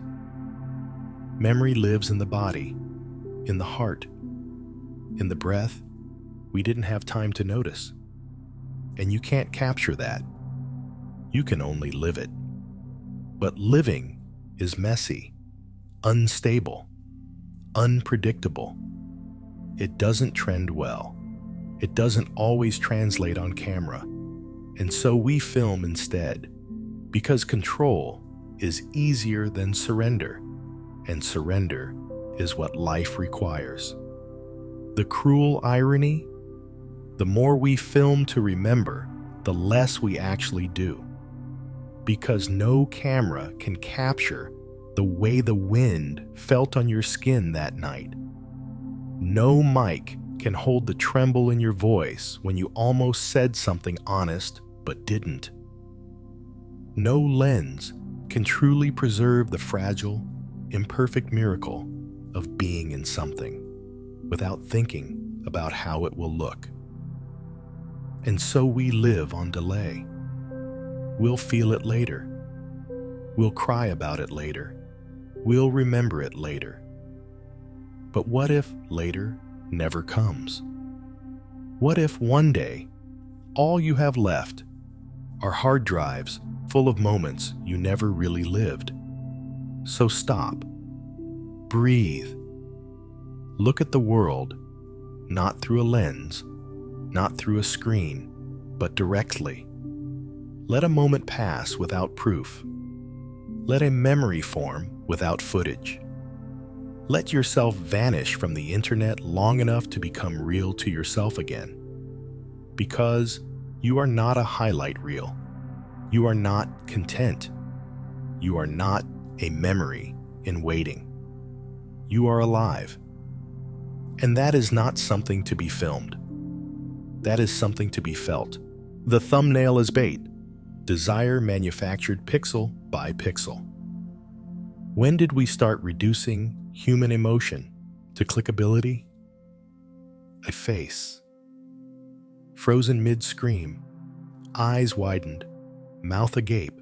Memory lives in the body, in the heart, in the breath we didn't have time to notice. And you can't capture that. You can only live it. But living is messy, unstable, unpredictable. It doesn't trend well. It doesn't always translate on camera. And so we film instead, because control is easier than surrender, and surrender is what life requires. The cruel irony? The more we film to remember, the less we actually do. Because no camera can capture the way the wind felt on your skin that night. No mic can hold the tremble in your voice when you almost said something honest but didn't. No lens can truly preserve the fragile, imperfect miracle of being in something without thinking about how it will look. And so we live on delay. We'll feel it later. We'll cry about it later. We'll remember it later. But what if later never comes? What if one day all you have left are hard drives full of moments you never really lived? So stop. Breathe. Look at the world, not through a lens, not through a screen, but directly. Let a moment pass without proof. Let a memory form without footage. Let yourself vanish from the internet long enough to become real to yourself again. Because you are not a highlight reel. You are not content. You are not a memory in waiting. You are alive. And that is not something to be filmed. That is something to be felt. The thumbnail is bait. Desire manufactured pixel by pixel. When did we start reducing human emotion to clickability? A face. Frozen mid-scream, eyes widened, mouth agape,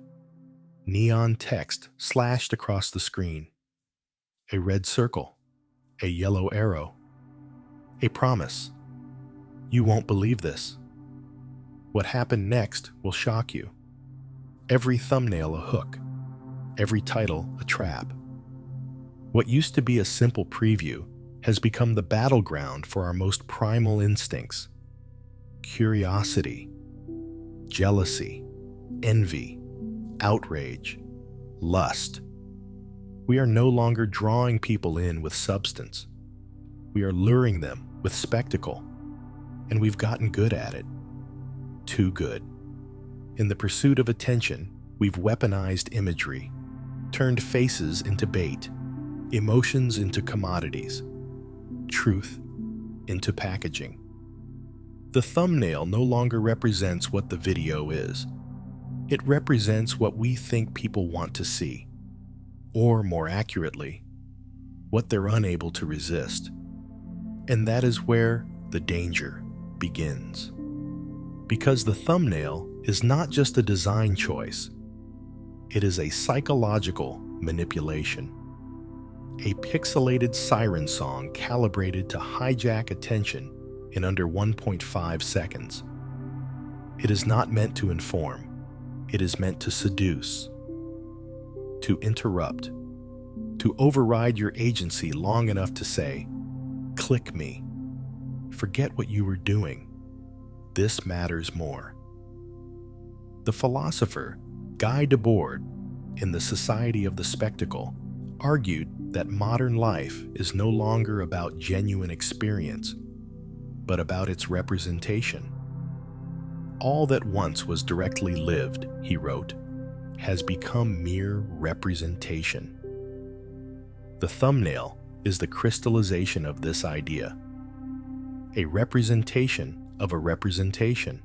neon text slashed across the screen. A red circle, a yellow arrow, a promise. You won't believe this. What happened next will shock you. Every thumbnail a hook, every title a trap. What used to be a simple preview has become the battleground for our most primal instincts. Curiosity, jealousy, envy, outrage, lust. We are no longer drawing people in with substance. We are luring them with spectacle, and we've gotten good at it. Too good. In the pursuit of attention, we've weaponized imagery, turned faces into bait, emotions into commodities, truth into packaging. The thumbnail no longer represents what the video is. It represents what we think people want to see, or more accurately, what they're unable to resist. And that is where the danger begins. Because the thumbnail is not just a design choice, it is a psychological manipulation. A pixelated siren song calibrated to hijack attention in under 1.5 seconds. It is not meant to inform, it is meant to seduce, to interrupt, to override your agency long enough to say, "Click me. Forget what you were doing. This matters more." The philosopher Guy Debord, in The Society of the Spectacle, argued that modern life is no longer about genuine experience, but about its representation. All that once was directly lived, he wrote, has become mere representation. The thumbnail is the crystallization of this idea. A representation of a representation.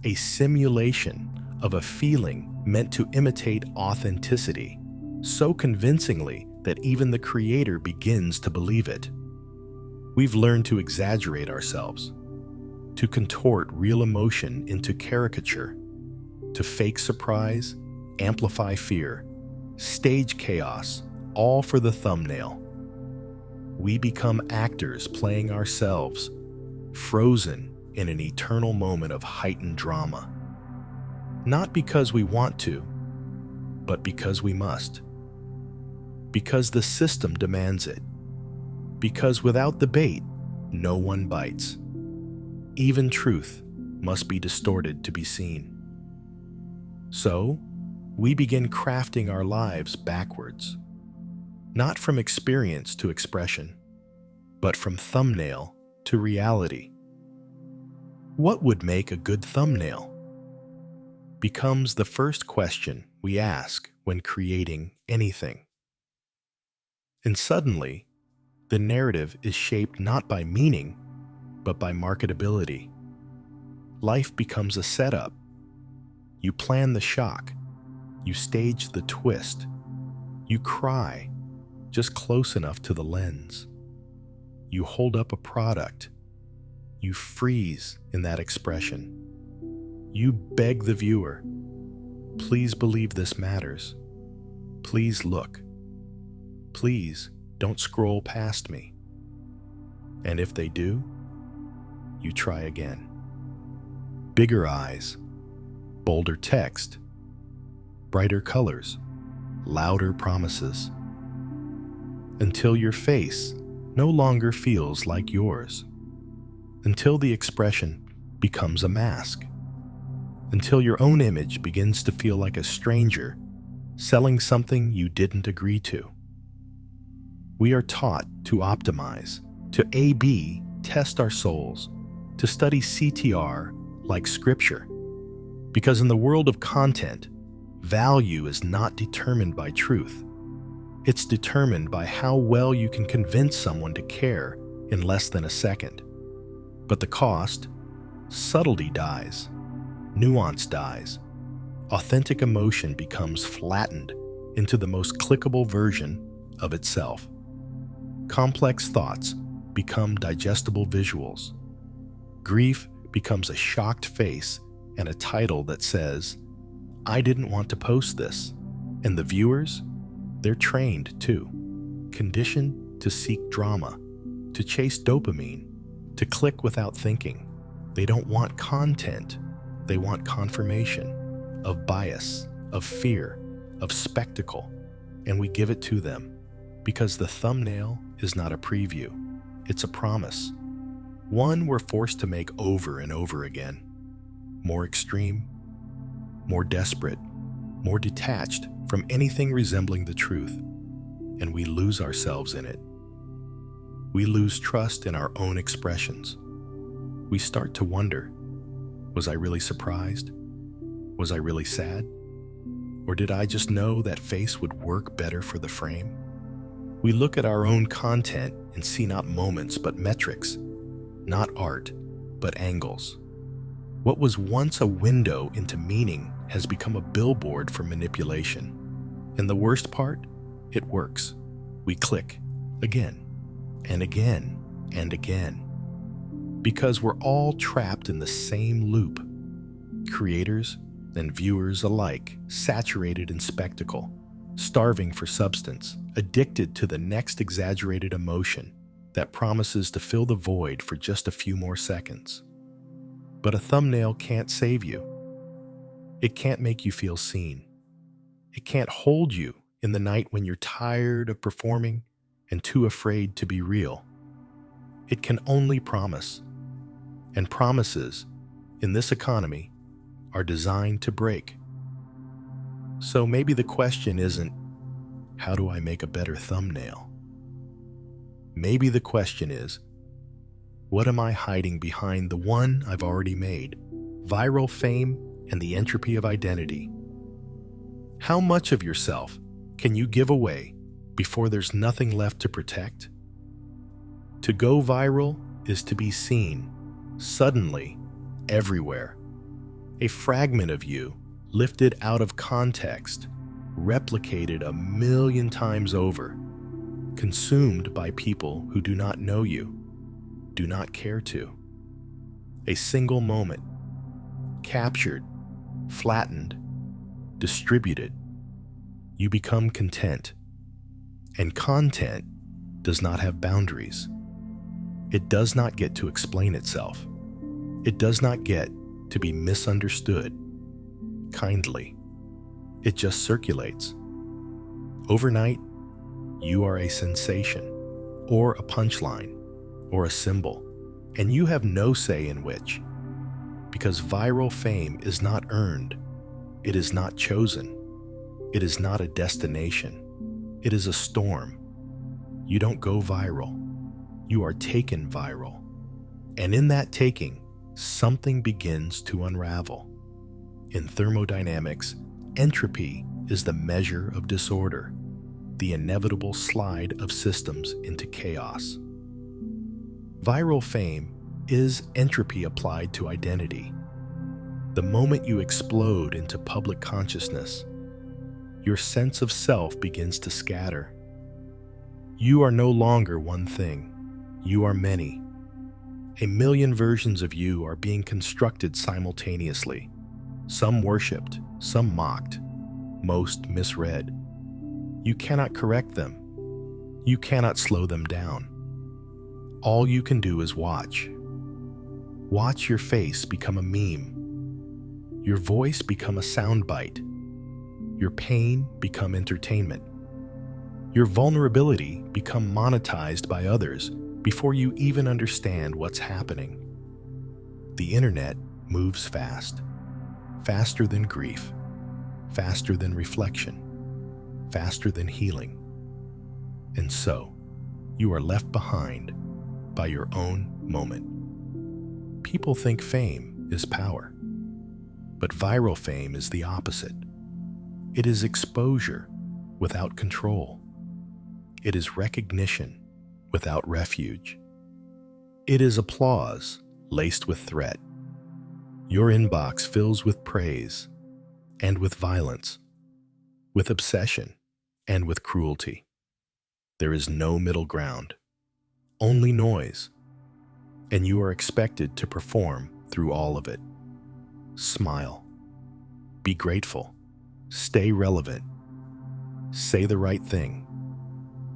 A simulation of a feeling meant to imitate authenticity, so convincingly that even the creator begins to believe it. We've learned to exaggerate ourselves, to contort real emotion into caricature, to fake surprise, amplify fear, stage chaos, all for the thumbnail. We become actors playing ourselves, frozen in an eternal moment of heightened drama. Not because we want to, but because we must. Because the system demands it. Because without the bait, no one bites. Even truth, must be distorted to be seen. So, we begin crafting our lives backwards, not from experience to expression, but from thumbnail to reality. What would make a good thumbnail? Becomes the first question we ask when creating anything. And suddenly, the narrative is shaped not by meaning, but by marketability. Life becomes a setup. You plan the shock. You stage the twist. You cry, just close enough to the lens. You hold up a product. You freeze in that expression. You beg the viewer, please believe this matters. Please look. Please don't scroll past me. And if they do, you try again. Bigger eyes, bolder text, brighter colors, louder promises, until your face no longer feels like yours, until the expression becomes a mask, until your own image begins to feel like a stranger selling something you didn't agree to. We are taught to optimize, to A/B test our souls, to study CTR like scripture, because in the world of content, value is not determined by truth. It's determined by how well you can convince someone to care in less than a second. But the cost? Subtlety dies. Nuance dies. Authentic emotion becomes flattened into the most clickable version of itself. Complex thoughts become digestible visuals. Grief becomes a shocked face and a title that says, "I didn't want to post this." And the viewers? They're trained too, conditioned to seek drama, to chase dopamine, to click without thinking. They don't want content, they want confirmation of bias, of fear, of spectacle, and we give it to them because the thumbnail is not a preview, it's a promise. One we're forced to make over and over again. More extreme, more desperate, more detached from anything resembling the truth, and we lose ourselves in it. We lose trust in our own expressions. We start to wonder, was I really surprised? Was I really sad? Or did I just know that face would work better for the frame? We look at our own content and see not moments but metrics, not art but angles. What was once a window into meaning has become a billboard for manipulation. And the worst part? It works. We click again and again and again. Because we're all trapped in the same loop. Creators and viewers alike, saturated in spectacle, starving for substance, addicted to the next exaggerated emotion that promises to fill the void for just a few more seconds. But a thumbnail can't save you. It can't make you feel seen. It can't hold you in the night when you're tired of performing and too afraid to be real. It can only promise. And promises, in this economy, are designed to break. So maybe the question isn't, how do I make a better thumbnail? Maybe the question is, what am I hiding behind the one I've already made? Viral fame and the entropy of identity. How much of yourself can you give away before there's nothing left to protect? To go viral is to be seen, suddenly, everywhere. A fragment of you, lifted out of context, replicated 1,000,000 times over, consumed by people who do not know you, do not care to. A single moment, captured, flattened, distributed. You become content. And content does not have boundaries. It does not get to explain itself. It does not get to be misunderstood kindly. It just circulates. Overnight, you are a sensation, or a punchline, or a symbol, and you have no say in which. Because viral fame is not earned. It is not chosen. It is not a destination. It is a storm. You don't go viral. You are taken viral. And in that taking, something begins to unravel. In thermodynamics, entropy is the measure of disorder, the inevitable slide of systems into chaos. Viral fame is entropy applied to identity. The moment you explode into public consciousness, your sense of self begins to scatter. You are no longer one thing. You are many. A million versions of you are being constructed simultaneously. Some worshipped, some mocked, most misread. You cannot correct them. You cannot slow them down. All you can do is watch. Watch your face become a meme. Your voice become a soundbite. Your pain become entertainment. Your vulnerability become monetized by others before you even understand what's happening. The internet moves fast. Faster than grief. Faster than reflection. Faster than healing. And so, you are left behind by your own moment. People think fame is power. But viral fame is the opposite. It is exposure without control. It is recognition without refuge. It is applause laced with threat. Your inbox fills with praise and with violence, with obsession and with cruelty. There is no middle ground, only noise, and you are expected to perform through all of it. Smile. Be grateful. Stay relevant. Say the right thing.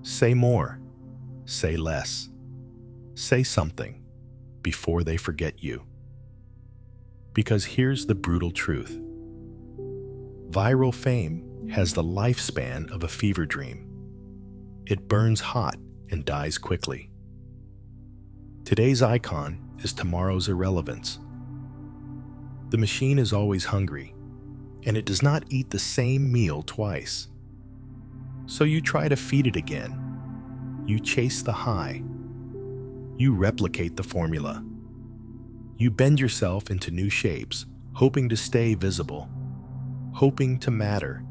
Say more. Say less. Say something before they forget you. Because here's the brutal truth. Viral fame has the lifespan of a fever dream. It burns hot and dies quickly. Today's icon is tomorrow's irrelevance. The machine is always hungry, and it does not eat the same meal twice. So you try to feed it again. You chase the high. You replicate the formula. You bend yourself into new shapes, hoping to stay visible, hoping to matter.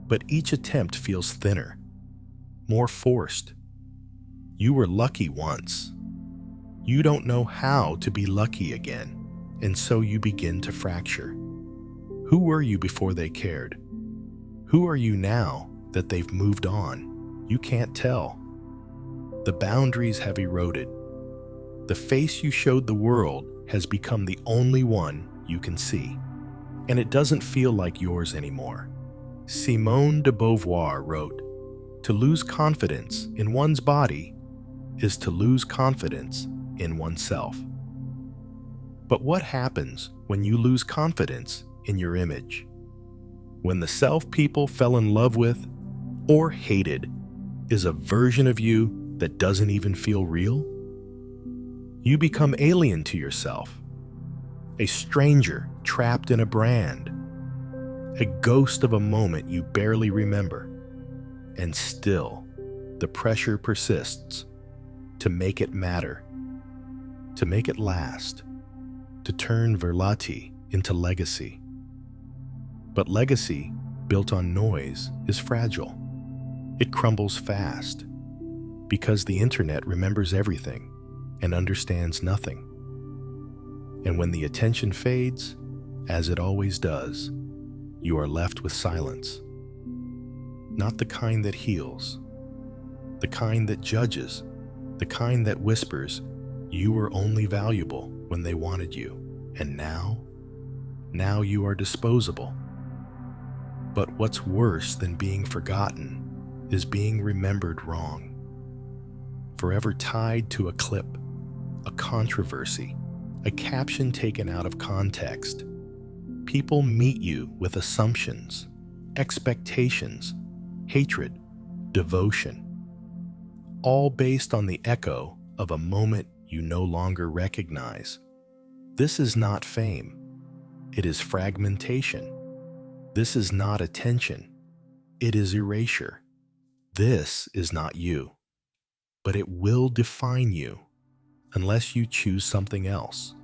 But each attempt feels thinner, more forced. You were lucky once. You don't know how to be lucky again. And so you begin to fracture. Who were you before they cared? Who are you now that they've moved on? You can't tell. The boundaries have eroded. The face you showed the world has become the only one you can see. And it doesn't feel like yours anymore. Simone de Beauvoir wrote, "To lose confidence in one's body is to lose confidence in oneself." But what happens when you lose confidence in your image? When the self people fell in love with or hated is a version of you that doesn't even feel real? You become alien to yourself, a stranger trapped in a brand, a ghost of a moment you barely remember. And still, the pressure persists to make it matter, to make it last, to turn virality into legacy. But legacy built on noise is fragile. It crumbles fast because the internet remembers everything and understands nothing. And when the attention fades, as it always does, you are left with silence. Not the kind that heals, the kind that judges, the kind that whispers, you were only valuable when they wanted you, and now you are disposable. But what's worse than being forgotten is being remembered wrong. Forever tied to a clip, a controversy, a caption taken out of context. People meet you with assumptions, expectations, hatred, devotion, all based on the echo of a moment you no longer recognize. This is not fame. It is fragmentation. This is not attention. It is erasure. This is not you, but it will define you unless you choose something else.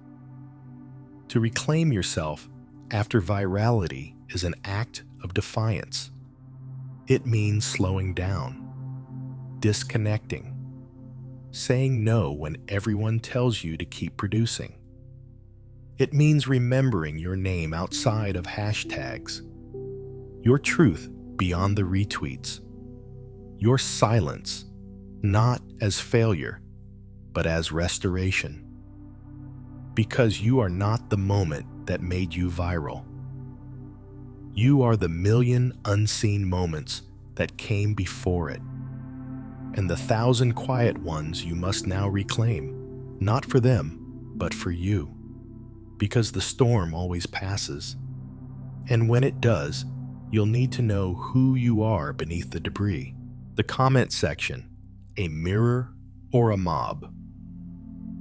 To reclaim yourself after virality is an act of defiance. It means slowing down, disconnecting, saying no when everyone tells you to keep producing. It means remembering your name outside of hashtags, your truth beyond the retweets, your silence not as failure, but as restoration. Because you are not the moment that made you viral. You are the million unseen moments that came before it, and the 1,000 quiet ones you must now reclaim, not for them, but for you. Because the storm always passes, and when it does, you'll need to know who you are beneath the debris. The comment section, a mirror or a mob?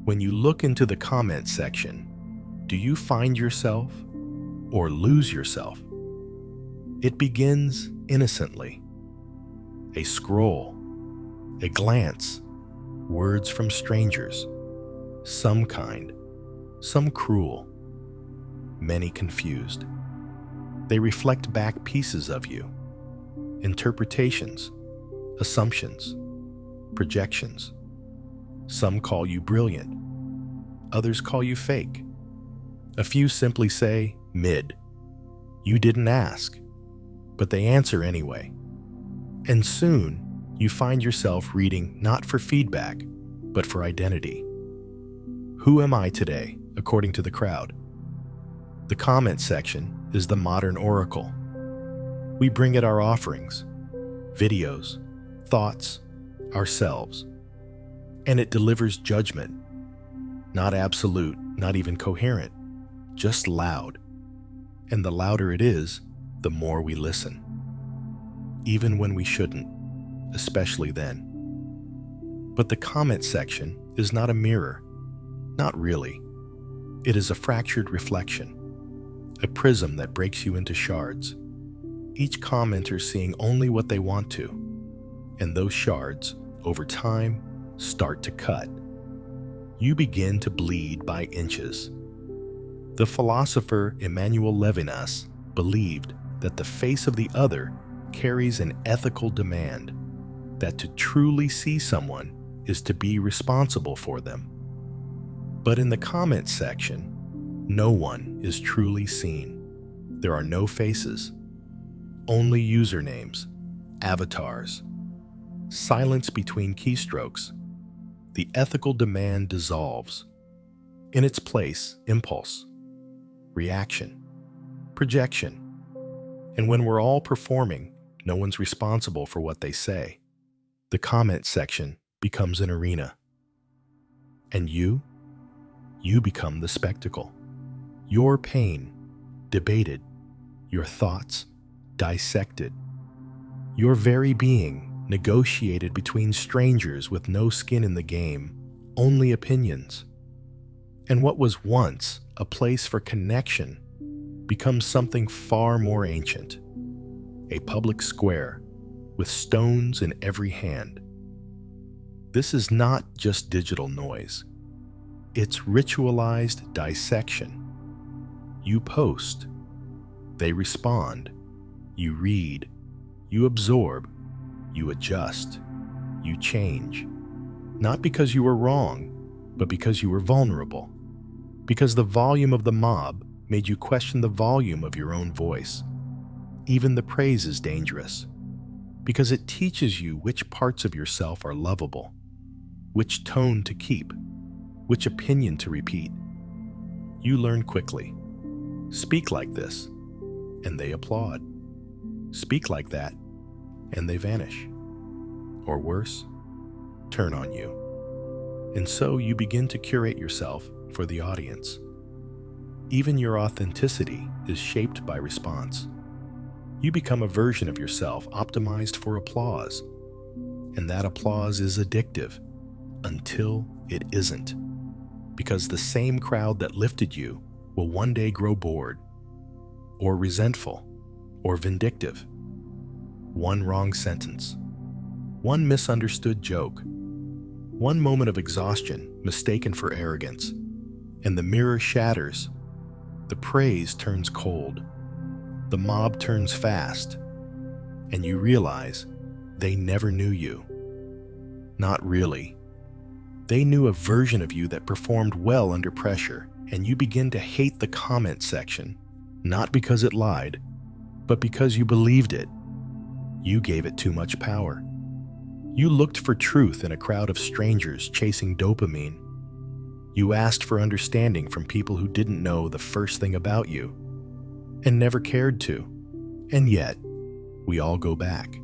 When you look into the comment section, do you find yourself or lose yourself? It begins innocently. A scroll, a glance, words from strangers, some kind, some cruel, many confused. They reflect back pieces of you, interpretations, assumptions, projections. Some call you brilliant, others call you fake. A few simply say, mid. You didn't ask, but they answer anyway. And soon, you find yourself reading not for feedback, but for identity. Who am I today, according to the crowd? The comment section is the modern oracle. We bring it our offerings, videos, thoughts, ourselves. And it delivers judgment. Not absolute, not even coherent, just loud. And the louder it is, the more we listen. Even when we shouldn't, especially then. But the comment section is not a mirror. Not really. It is a fractured reflection, a prism that breaks you into shards. Each commenter seeing only what they want to, and those shards, over time, start to cut. You begin to bleed by inches. The philosopher Emmanuel Levinas believed that the face of the other carries an ethical demand, that to truly see someone is to be responsible for them. But in the comment section, no one is truly seen. There are no faces, only usernames, avatars, silence between keystrokes. The ethical demand dissolves. In its place, impulse, reaction, projection. And when we're all performing, no one's responsible for what they say. The comment section becomes an arena. And you become the spectacle. Your pain, debated. Your thoughts, dissected. Your very being, negotiated between strangers with no skin in the game, only opinions. And what was once a place for connection becomes something far more ancient. A public square with stones in every hand. This is not just digital noise. It's ritualized dissection. You post, they respond, you read, you absorb, you adjust, you change. Not because you were wrong, but because you were vulnerable. Because the volume of the mob made you question the volume of your own voice. Even the praise is dangerous, because it teaches you which parts of yourself are lovable, which tone to keep, which opinion to repeat. You learn quickly. Speak like this, and they applaud. Speak like that, and they vanish. Or worse, turn on you. And so you begin to curate yourself for the audience. Even your authenticity is shaped by response. You become a version of yourself optimized for applause. And that applause is addictive until it isn't. because the same crowd that lifted you will one day grow bored, or resentful, or vindictive. One wrong sentence, one misunderstood joke, one moment of exhaustion mistaken for arrogance, and the mirror shatters. The praise turns cold, the mob turns fast, and you realize they never knew you. Not really. They knew a version of you that performed well under pressure, and you begin to hate the comment section, not because it lied, but because you believed it. You gave it too much power. You looked for truth in a crowd of strangers chasing dopamine. You asked for understanding from people who didn't know the first thing about you, and never cared to. And yet, we all go back,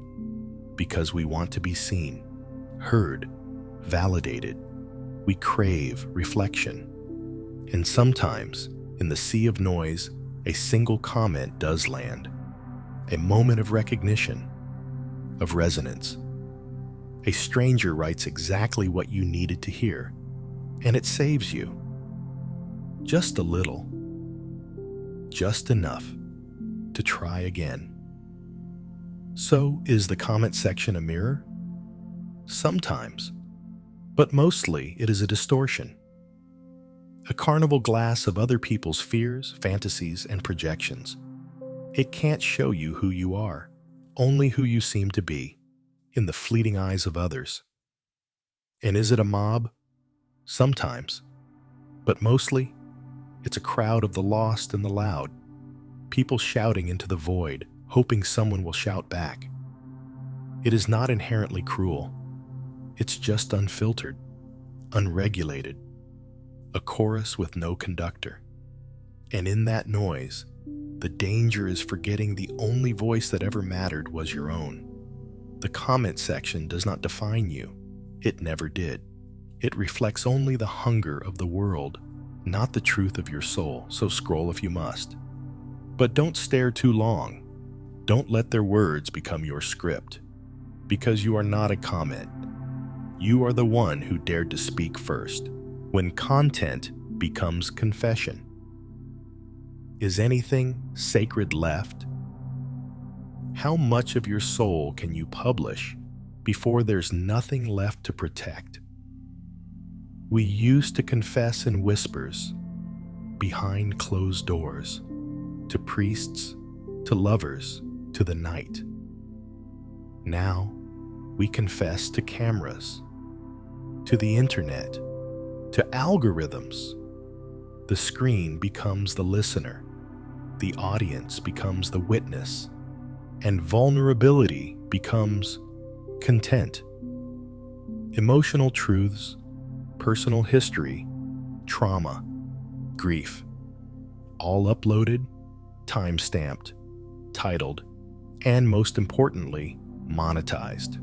because we want to be seen, heard, validated. We crave reflection. And sometimes, in the sea of noise, a single comment does land. A moment of recognition, of resonance. A stranger writes exactly what you needed to hear, and it saves you. Just a little. Just enough to try again. So, is the comment section a mirror? Sometimes. But mostly it is a distortion. A carnival glass of other people's fears, fantasies, and projections. It can't show you who you are, only who you seem to be, in the fleeting eyes of others. And is it a mob? Sometimes. But mostly, it's a crowd of the lost and the loud. People shouting into the void, hoping someone will shout back. It is not inherently cruel. It's just unfiltered, unregulated, a chorus with no conductor. And in that noise, the danger is forgetting the only voice that ever mattered was your own. The comment section does not define you. It never did. It reflects only the hunger of the world, not the truth of your soul, so scroll if you must. But don't stare too long. Don't let their words become your script, because you are not a comment. You are the one who dared to speak first, when content becomes confession. Is anything sacred left? How much of your soul can you publish before there's nothing left to protect? We used to confess in whispers, behind closed doors, to priests, to lovers, to the night. Now, we confess to cameras, to the internet, to algorithms. The screen becomes the listener, the audience becomes the witness, and vulnerability becomes content. Emotional truths, personal history, trauma, grief, all uploaded, time-stamped, titled, and most importantly, monetized.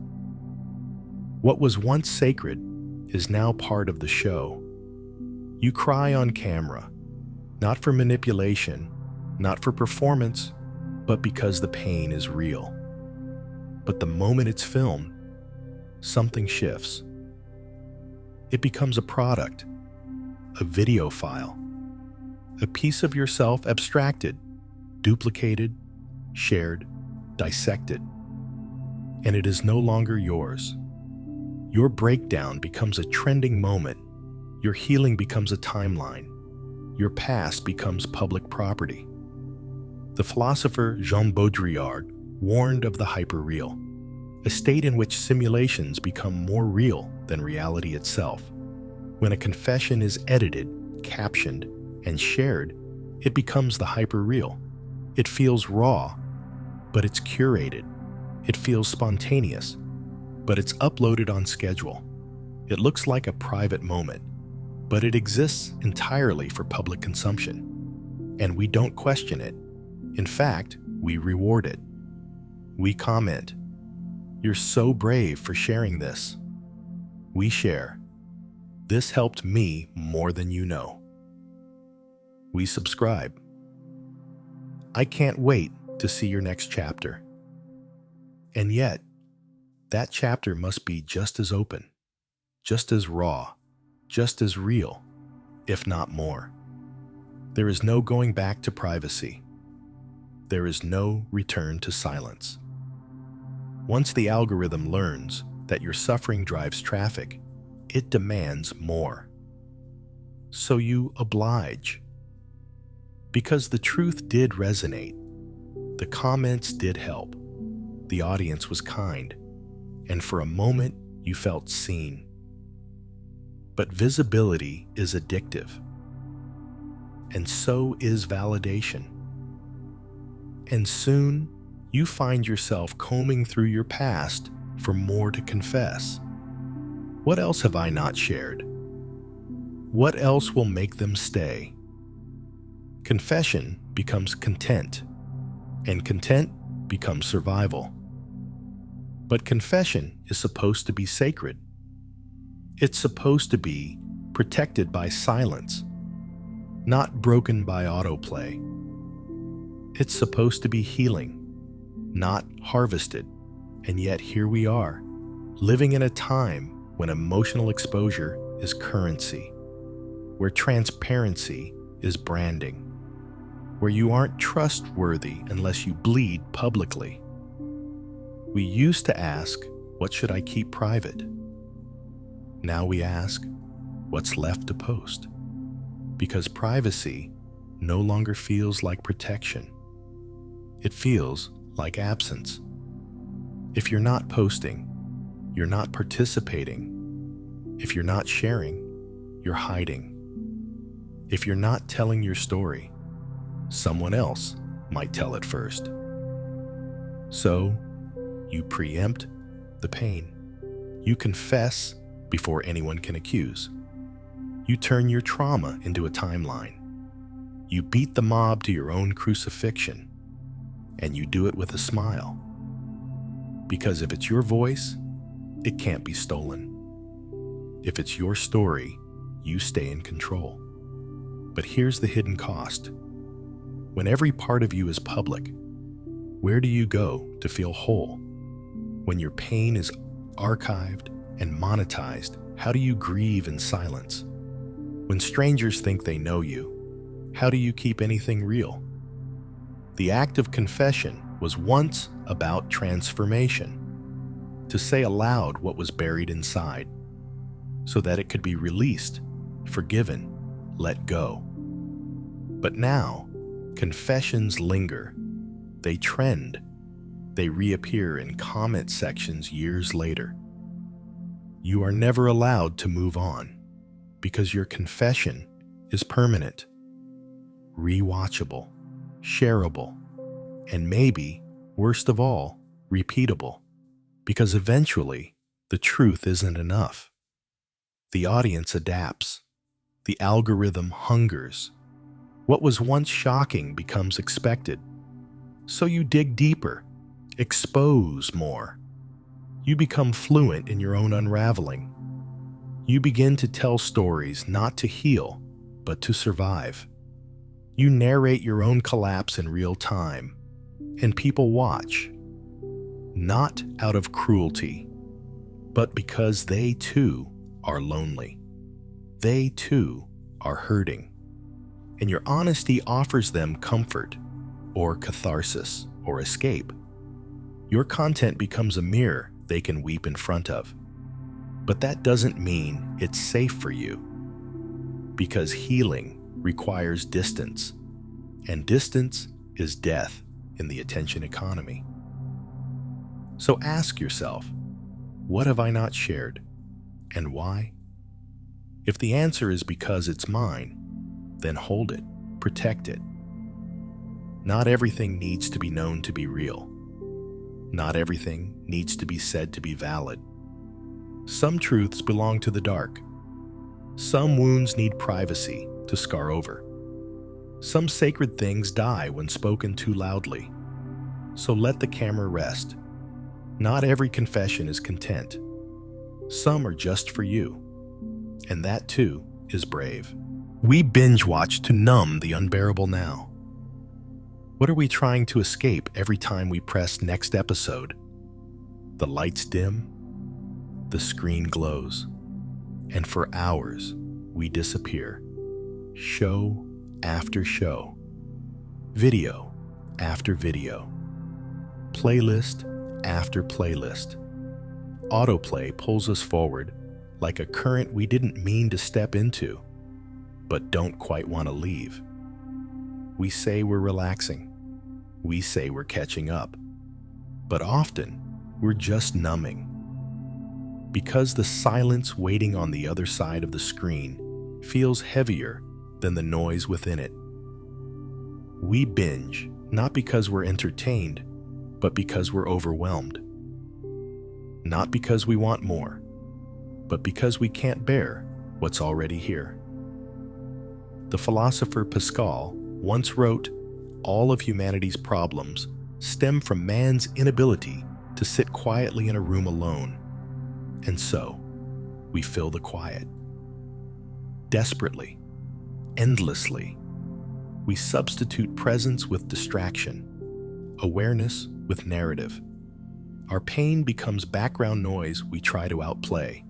What was once sacred is now part of the show. You cry on camera, not for manipulation, not for performance, but because the pain is real. But the moment it's filmed, something shifts. It becomes a product, a video file, a piece of yourself abstracted, duplicated, shared, dissected, and it is no longer yours. Your breakdown becomes a trending moment. Your healing becomes a timeline. Your past becomes public property. The philosopher Jean Baudrillard warned of the hyperreal, a state in which simulations become more real than reality itself. When a confession is edited, captioned, and shared, it becomes the hyperreal. It feels raw, but it's curated. It feels spontaneous, but it's uploaded on schedule. It looks like a private moment, but it exists entirely for public consumption. And we don't question it. In fact, we reward it. We comment, "You're so brave for sharing this." We share, "This helped me more than you know." We subscribe, "I can't wait to see your next chapter." And yet, that chapter must be just as open, just as raw, just as real, if not more. There is no going back to privacy. There is no return to silence. Once the algorithm learns that your suffering drives traffic, it demands more. So you oblige. Because the truth did resonate. The comments did help. The audience was kind. And for a moment, you felt seen. But visibility is addictive. And so is validation. And soon, you find yourself combing through your past for more to confess. What else have I not shared? What else will make them stay? Confession becomes content, and content becomes survival. But confession is supposed to be sacred. It's supposed to be protected by silence, not broken by autoplay. It's supposed to be healing, not harvested. And yet here we are, living in a time when emotional exposure is currency, where transparency is branding, where you aren't trustworthy unless you bleed publicly. We used to ask, what should I keep private? Now we ask, what's left to post? Because privacy no longer feels like protection. It feels like absence. If you're not posting, you're not participating. If you're not sharing, you're hiding. If you're not telling your story, someone else might tell it first. So, you preempt the pain. You confess before anyone can accuse. You turn your trauma into a timeline. You beat the mob to your own crucifixion, and you do it with a smile. Because if it's your voice, it can't be stolen. If it's your story, you stay in control. But here's the hidden cost. When every part of you is public, where do you go to feel whole? When your pain is archived and monetized, how do you grieve in silence? When strangers think they know you, how do you keep anything real? The act of confession was once about transformation, to say aloud what was buried inside, so that it could be released, forgiven, let go. But now, confessions linger. They trend. They reappear in comment sections years later. You are never allowed to move on, because your confession is permanent, rewatchable, shareable, and maybe, worst of all, repeatable, because eventually the truth isn't enough. The audience adapts. The algorithm hungers. What was once shocking becomes expected. So you dig deeper, expose more. You become fluent in your own unraveling. You begin to tell stories not to heal, but to survive. You narrate your own collapse in real time, and people watch, not out of cruelty, but because they too are lonely. They too are hurting. And your honesty offers them comfort, or catharsis, or escape. Your content becomes a mirror they can weep in front of. But that doesn't mean it's safe for you, because healing requires distance, and distance is death in the attention economy. So ask yourself, what have I not shared, and why? If the answer is because it's mine, then hold it, protect it. Not everything needs to be known to be real. Not everything needs to be said to be valid. Some truths belong to the dark. Some wounds need privacy to scar over. Some sacred things die when spoken too loudly. So let the camera rest. Not every confession is content. Some are just for you. And that too is brave. We binge-watch to numb the unbearable now. What are we trying to escape every time we press next episode? The lights dim, the screen glows, and for hours we disappear. show after show, video after video, playlist after playlist. Autoplay pulls us forward like a current we didn't mean to step into, but don't quite want to leave. We say we're relaxing. We say we're catching up. But often, we're just numbing. Because the silence waiting on the other side of the screen feels heavier than the noise within it. We binge not because we're entertained, but because we're overwhelmed. Not because we want more, but because we can't bear what's already here. The philosopher Pascal once wrote, "All of humanity's problems stem from man's inability to sit quietly in a room alone." And so, we fill the quiet. Desperately, endlessly, we substitute presence with distraction, awareness with narrative. Our pain becomes background noise we try to outplay.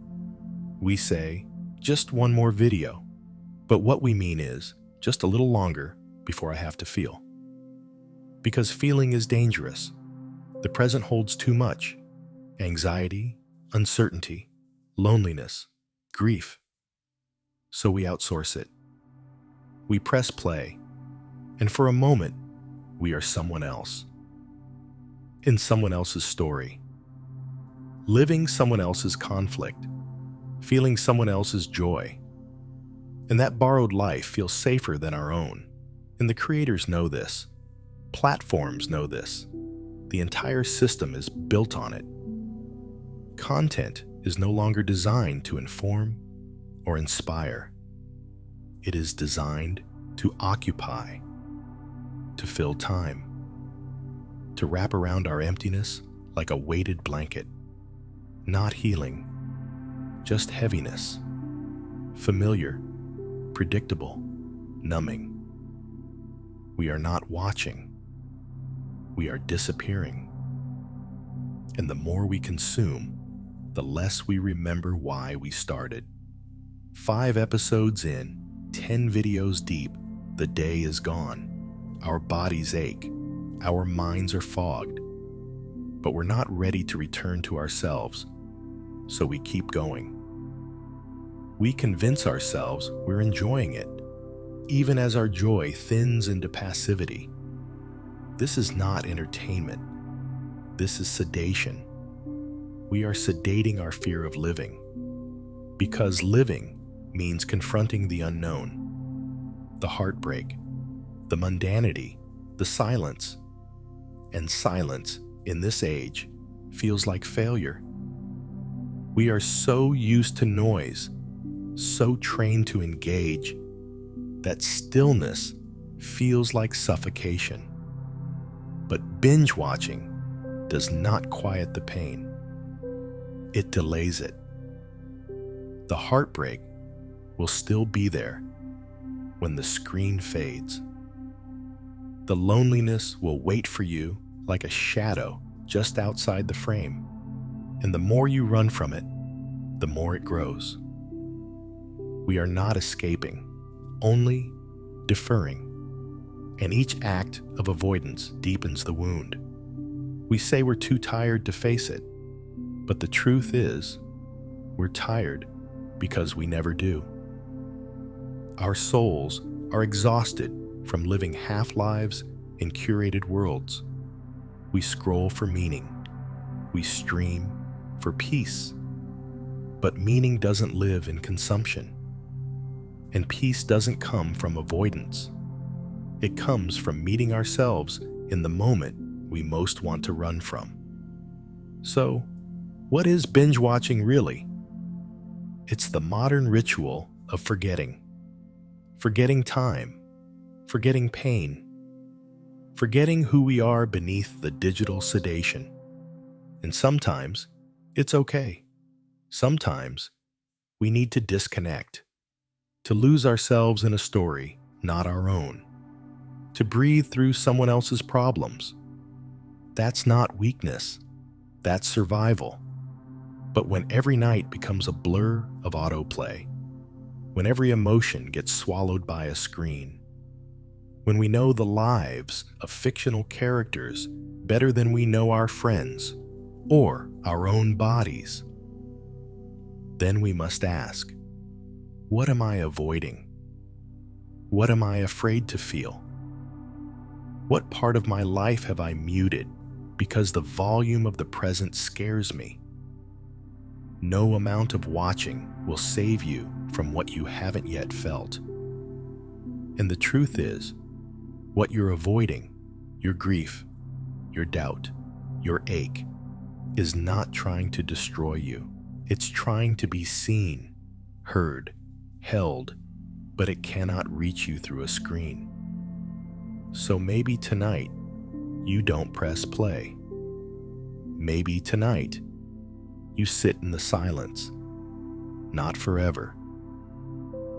We say, just one more video, but what we mean is, just a little longer before I have to feel. Because feeling is dangerous. The present holds too much. Anxiety, uncertainty, loneliness, grief. So we outsource it. We press play, and for a moment, we are someone else. In someone else's story. Living someone else's conflict. Feeling someone else's joy. And that borrowed life feels safer than our own. And the creators know this. Platforms know this. The entire system is built on it. Content is no longer designed to inform or inspire. It is designed to occupy, to fill time, to wrap around our emptiness like a weighted blanket. Not healing, just heaviness. Familiar, predictable, numbing. We are not watching. We are disappearing. And the more we consume, the less we remember why we started. 5 episodes in, 10 videos deep, the day is gone. Our bodies ache. Our minds are fogged. But we're not ready to return to ourselves, so we keep going. We convince ourselves we're enjoying it, even as our joy thins into passivity. This is not entertainment. This is sedation. We are sedating our fear of living. Because living means confronting the unknown, the heartbreak, the mundanity, the silence. And silence, in this age, feels like failure. We are so used to noise, so trained to engage, that stillness feels like suffocation. But binge watching does not quiet the pain. It delays it. The heartbreak will still be there when the screen fades. The loneliness will wait for you like a shadow just outside the frame. And the more you run from it, the more it grows. We are not escaping, only deferring. And each act of avoidance deepens the wound. We say we're too tired to face it, but the truth is, we're tired because we never do. Our souls are exhausted from living half-lives in curated worlds. We scroll for meaning. We stream for peace. But meaning doesn't live in consumption. And peace doesn't come from avoidance. It comes from meeting ourselves in the moment we most want to run from. So, what is binge watching really? It's the modern ritual of forgetting. Forgetting time. Forgetting pain. Forgetting who we are beneath the digital sedation. And sometimes, it's okay. Sometimes, we need to disconnect. To lose ourselves in a story, not our own. To breathe through someone else's problems. That's not weakness. That's survival. But when every night becomes a blur of autoplay, when every emotion gets swallowed by a screen, when we know the lives of fictional characters better than we know our friends or our own bodies, then we must ask, what am I avoiding? What am I afraid to feel? What part of my life have I muted because the volume of the present scares me? No amount of watching will save you from what you haven't yet felt. And the truth is, what you're avoiding, your grief, your doubt, your ache, is not trying to destroy you. It's trying to be seen, heard, held, but it cannot reach you through a screen. So maybe tonight, you don't press play. Maybe tonight, you sit in the silence. Not forever.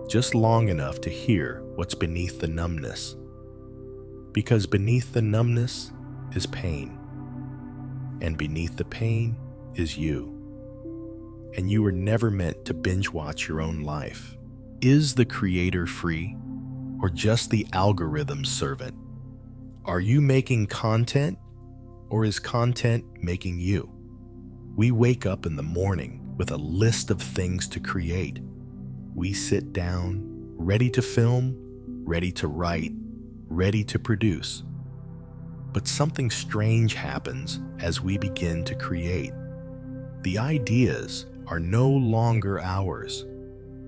Just long enough to hear what's beneath the numbness. Because beneath the numbness is pain. And beneath the pain is you. And you were never meant to binge watch your own life. Is the creator free, or just the algorithm's servant? Are you making content, or is content making you? We wake up in the morning with a list of things to create. We sit down, ready to film, ready to write, ready to produce. But something strange happens as we begin to create. The ideas are no longer ours.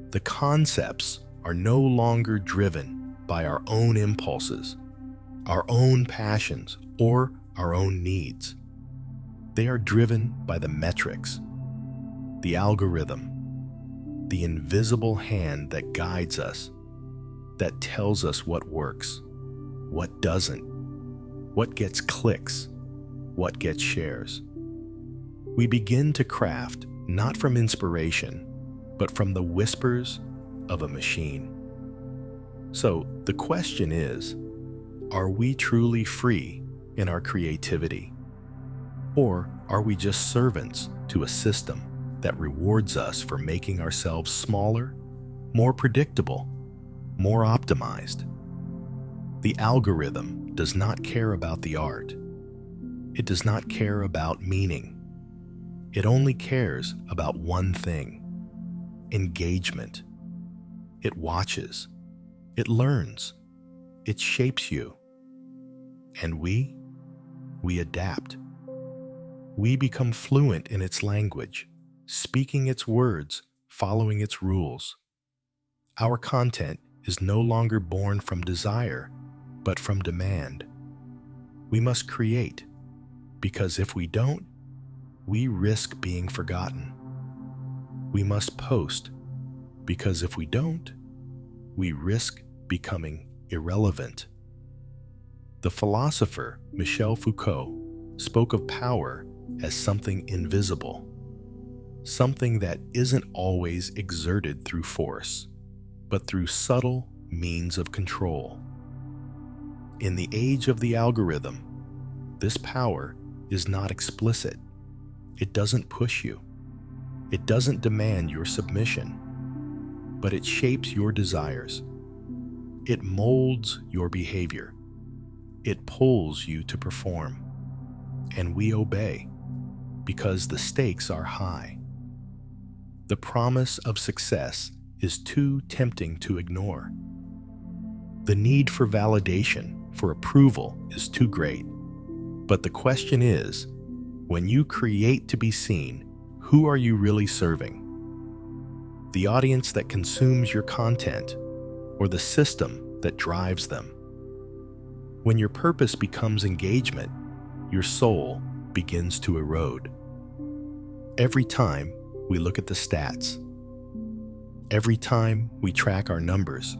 The concepts are no longer driven by our own impulses, our own passions, or our own needs. They are driven by the metrics, the algorithm, the invisible hand that guides us, that tells us what works, what doesn't, what gets clicks, what gets shares. We begin to craft not from inspiration, but from the whispers of a machine. So the question is, are we truly free in our creativity? Or are we just servants to a system that rewards us for making ourselves smaller, more predictable, more optimized? The algorithm does not care about the art. It does not care about meaning. It only cares about one thing: engagement. It watches. It learns. It shapes you. And we adapt. We become fluent in its language, speaking its words, following its rules. Our content is no longer born from desire, but from demand. We must create, because if we don't, we risk being forgotten. We must post, because if we don't, we risk becoming irrelevant. The philosopher Michel Foucault spoke of power as something invisible, something that isn't always exerted through force, but through subtle means of control. In the age of the algorithm, this power is not explicit. It doesn't push you. It doesn't demand your submission, but it shapes your desires. It molds your behavior. It pulls you to perform. And we obey because the stakes are high. The promise of success is too tempting to ignore. The need for validation, for approval, is too great. But the question is, when you create to be seen, who are you really serving? The audience that consumes your content, or the system that drives them? When your purpose becomes engagement, your soul begins to erode. Every time we look at the stats, every time we track our numbers,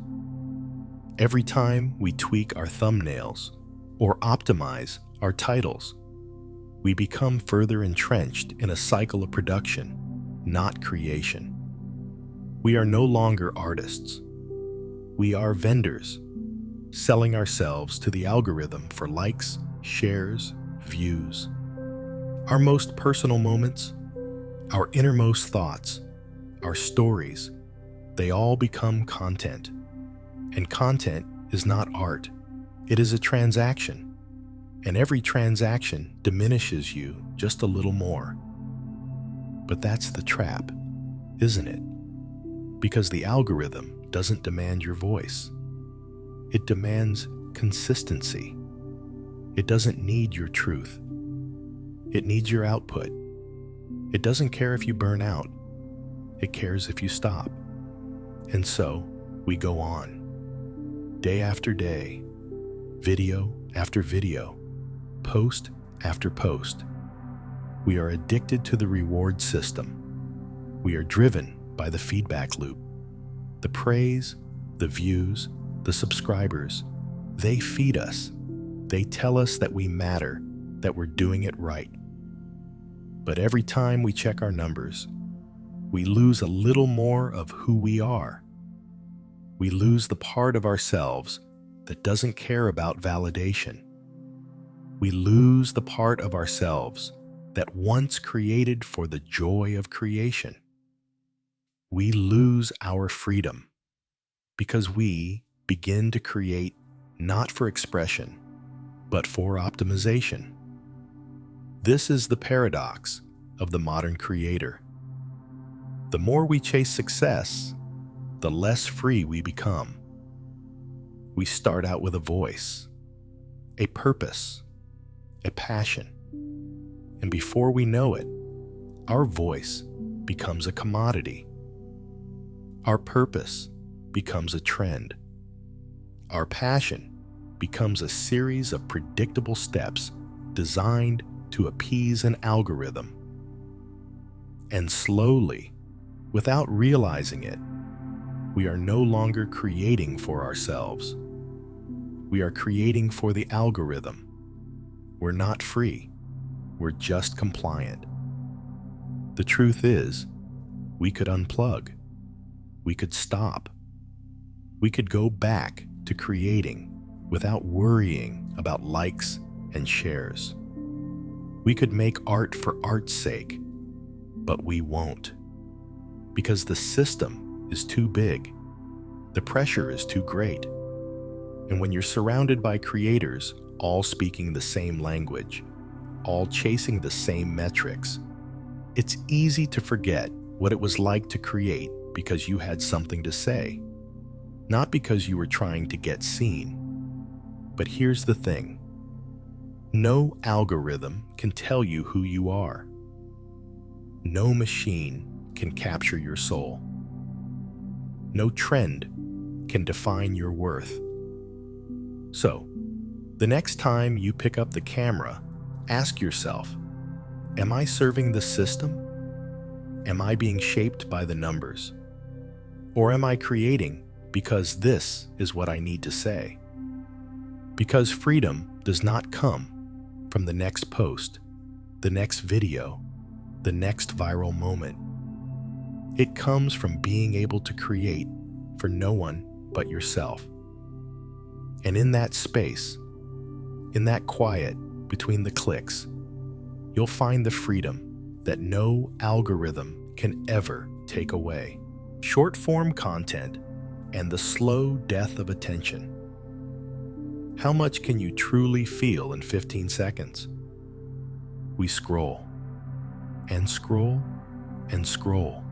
every time we tweak our thumbnails or optimize our titles, we become further entrenched in a cycle of production, not creation. We are no longer artists. We are vendors, selling ourselves to the algorithm for likes, shares, views. Our most personal moments, our innermost thoughts, our stories, They all become content. And content is not art. It is a transaction. And every transaction diminishes you just a little more. But that's the trap, isn't it? Because the algorithm doesn't demand your voice. It demands consistency. It doesn't need your truth. It needs your output. It doesn't care if you burn out. It cares if you stop. And so we go on, day after day, video after video, post after post. We are addicted to the reward system. We are driven by the feedback loop. The praise, the views, the subscribers, they feed us. They tell us that we matter, that we're doing it right. But every time we check our numbers, we lose a little more of who we are. We lose the part of ourselves that doesn't care about validation. We lose the part of ourselves that once created for the joy of creation. We lose our freedom because we begin to create not for expression, but for optimization. This is the paradox of the modern creator. The more we chase success, the less free we become. We start out with a voice, a purpose, a passion. And before we know it, our voice becomes a commodity. Our purpose becomes a trend. Our passion becomes a series of predictable steps designed to appease an algorithm. And slowly, without realizing it, we are no longer creating for ourselves. We are creating for the algorithm. We're not free. We're just compliant. The truth is, we could unplug. We could stop. We could go back to creating without worrying about likes and shares. We could make art for art's sake, but we won't. Because the system is too big. The pressure is too great. And when you're surrounded by creators all speaking the same language, all chasing the same metrics, it's easy to forget what it was like to create because you had something to say, not because you were trying to get seen. But here's the thing. No algorithm can tell you who you are. No machine can capture your soul. No trend can define your worth. So, the next time you pick up the camera, ask yourself, am I serving the system? Am I being shaped by the numbers? Or am I creating because this is what I need to say? Because freedom does not come from the next post, the next video, the next viral moment. It comes from being able to create for no one but yourself. And in that space, in that quiet between the clicks, you'll find the freedom that no algorithm can ever take away. Short-form content and the slow death of attention. How much can you truly feel in 15 seconds? We scroll, and scroll, and scroll.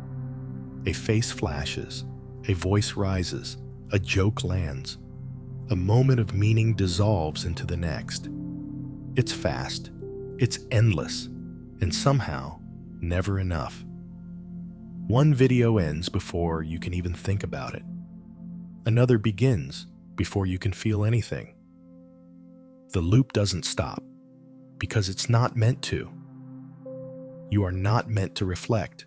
A face flashes, a voice rises, a joke lands. A moment of meaning dissolves into the next. It's fast, it's endless, and somehow never enough. One video ends before you can even think about it. Another begins before you can feel anything. The loop doesn't stop because it's not meant to. You are not meant to reflect.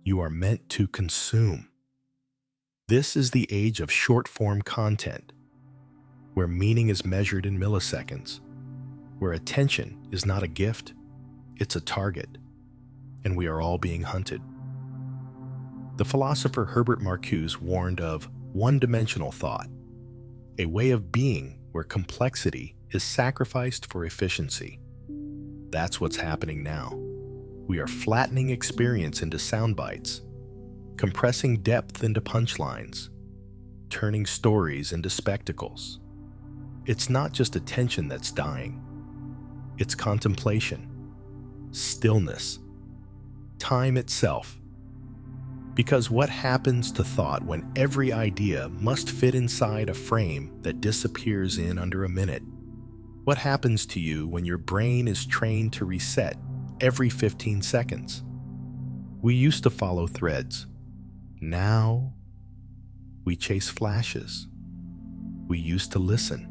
You are meant to consume. This is the age of short-form content, where meaning is measured in milliseconds, where attention is not a gift, it's a target, and we are all being hunted. The philosopher Herbert Marcuse warned of one-dimensional thought, a way of being where complexity is sacrificed for efficiency. That's what's happening now. We are flattening experience into sound bites. compressing depth into punchlines, turning stories into spectacles. It's not just attention that's dying. It's contemplation, stillness, time itself. Because what happens to thought when every idea must fit inside a frame that disappears in under a minute? What happens to you when your brain is trained to reset every 15 seconds? We used to follow threads. Now we chase flashes. We used to listen.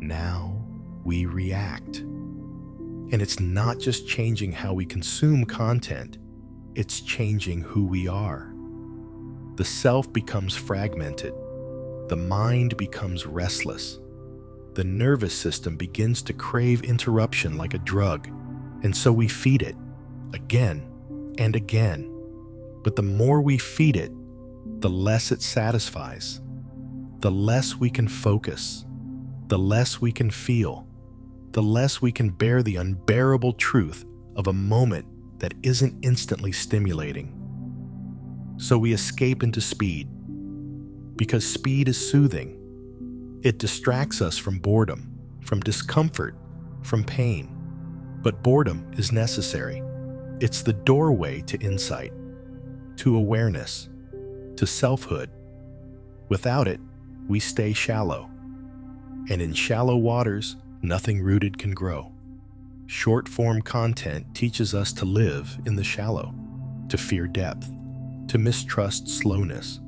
Now we react. And it's not just changing how we consume content, it's changing who we are. The self becomes fragmented. The mind becomes restless. The nervous system begins to crave interruption like a drug, and so we feed it again and again. But the more we feed it, the less it satisfies. The less we can focus, the less we can feel, the less we can bear the unbearable truth of a moment that isn't instantly stimulating. So we escape into speed, because speed is soothing. It distracts us from boredom, from discomfort, from pain. But boredom is necessary. It's the doorway to insight, to awareness, to selfhood. Without it, we stay shallow. And in shallow waters, nothing rooted can grow. Short-form content teaches us to live in the shallow, to fear depth, to mistrust slowness,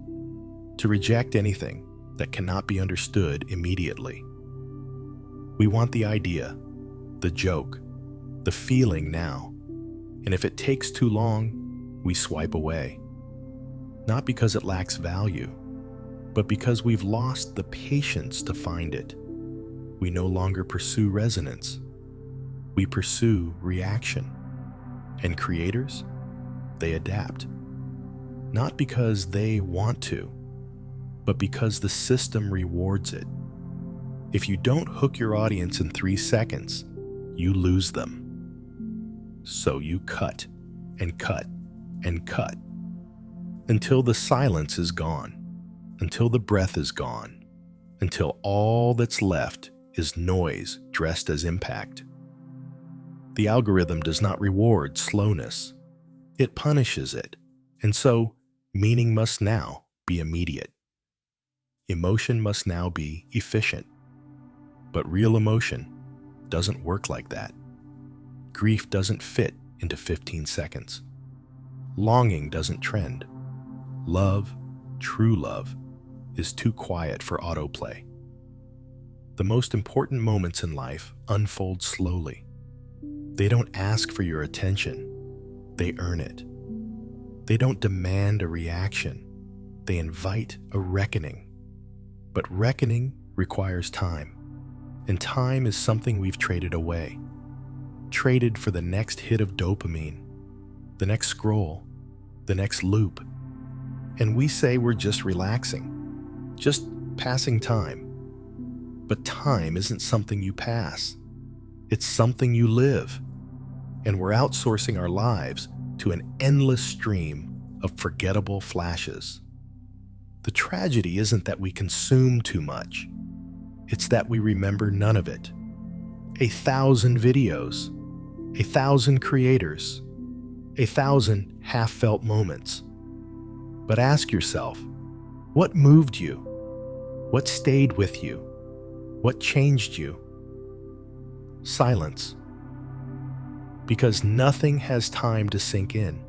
to reject anything that cannot be understood immediately. We want the idea, the joke, the feeling now, and if it takes too long, we swipe away. Not because it lacks value, but because we've lost the patience to find it. We no longer pursue resonance. We pursue reaction. And creators, they adapt. Not because they want to, but because the system rewards it. If you don't hook your audience in 3 seconds, you lose them. So you cut and cut and cut until the silence is gone, until the breath is gone, until all that's left is noise dressed as impact. The algorithm does not reward slowness. It punishes it, and so meaning must now be immediate. Emotion must now be efficient. But real emotion doesn't work like that. Grief doesn't fit into 15 seconds. Longing doesn't trend. Love, true love, is too quiet for autoplay. The most important moments in life unfold slowly. They don't ask for your attention. They earn it. They don't demand a reaction. They invite a reckoning. But reckoning requires time. And time is something we've traded away. Traded for the next hit of dopamine, the next scroll, the next loop. And we say we're just relaxing, just passing time. But time isn't something you pass. It's something you live. And we're outsourcing our lives to an endless stream of forgettable flashes. The tragedy isn't that we consume too much. It's that we remember none of it. 1,000 videos, 1,000 creators, 1,000 half-felt moments. But ask yourself, what moved you? What stayed with you? What changed you? Silence. Because nothing has time to sink in.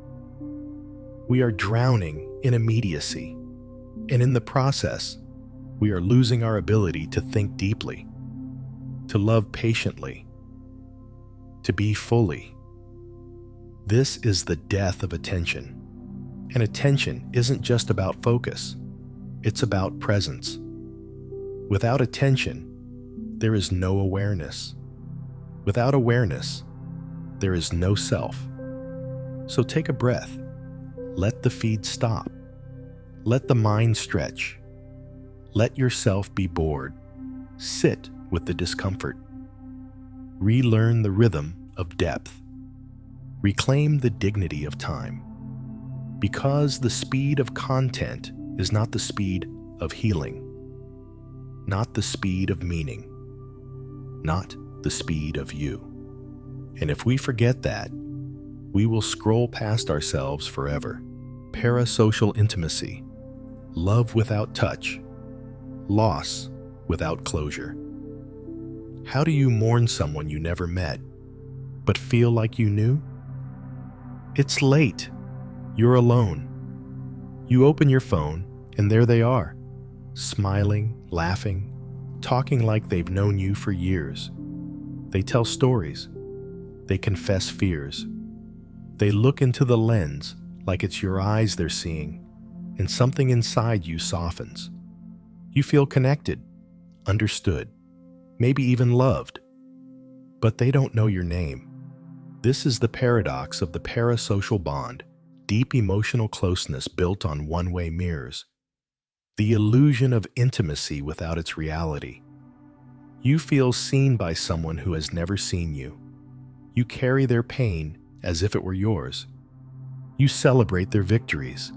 We are drowning in immediacy, and in the process, we are losing our ability to think deeply, to love patiently, to be fully. This is the death of attention. And attention isn't just about focus, it's about presence. Without attention, there is no awareness. Without awareness, there is no self. So take a breath. Let the feed stop. Let the mind stretch. Let yourself be bored. Sit with the discomfort. Relearn the rhythm of depth. Reclaim the dignity of time. Because the speed of content is not the speed of healing, not the speed of meaning, not the speed of you. And if we forget that, we will scroll past ourselves forever. Parasocial intimacy, love without touch, loss without closure. How do you mourn someone you never met, but feel like you knew? It's late. You're alone. You open your phone, and there they are, smiling, laughing, talking like they've known you for years. They tell stories. They confess fears. They look into the lens like it's your eyes they're seeing, and something inside you softens. You feel connected, understood, maybe even loved. But they don't know your name. This is the paradox of the parasocial bond, deep emotional closeness built on one-way mirrors. The illusion of intimacy without its reality. You feel seen by someone who has never seen you. You carry their pain as if it were yours. You celebrate their victories,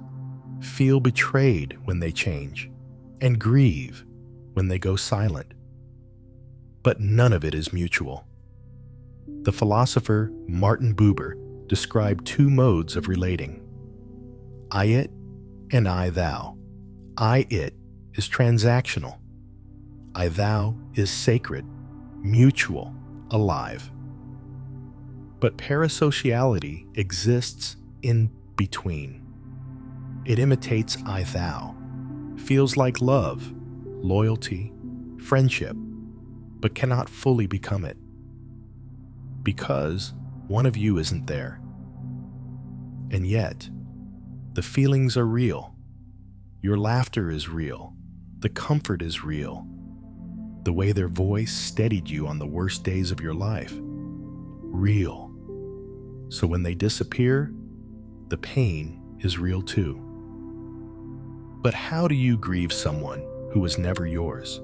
feel betrayed when they change, and grieve when they go silent. But none of it is mutual. The philosopher Martin Buber described two modes of relating: I-it and I-thou. I-it is transactional. I-thou is sacred, mutual, alive. But parasociality exists in between. It imitates I-thou, feels like love, loyalty, friendship, but cannot fully become it. Because one of you isn't there. And yet, the feelings are real. Your laughter is real. The comfort is real. The way their voice steadied you on the worst days of your life. Real. So when they disappear, the pain is real too. But how do you grieve someone who was never yours?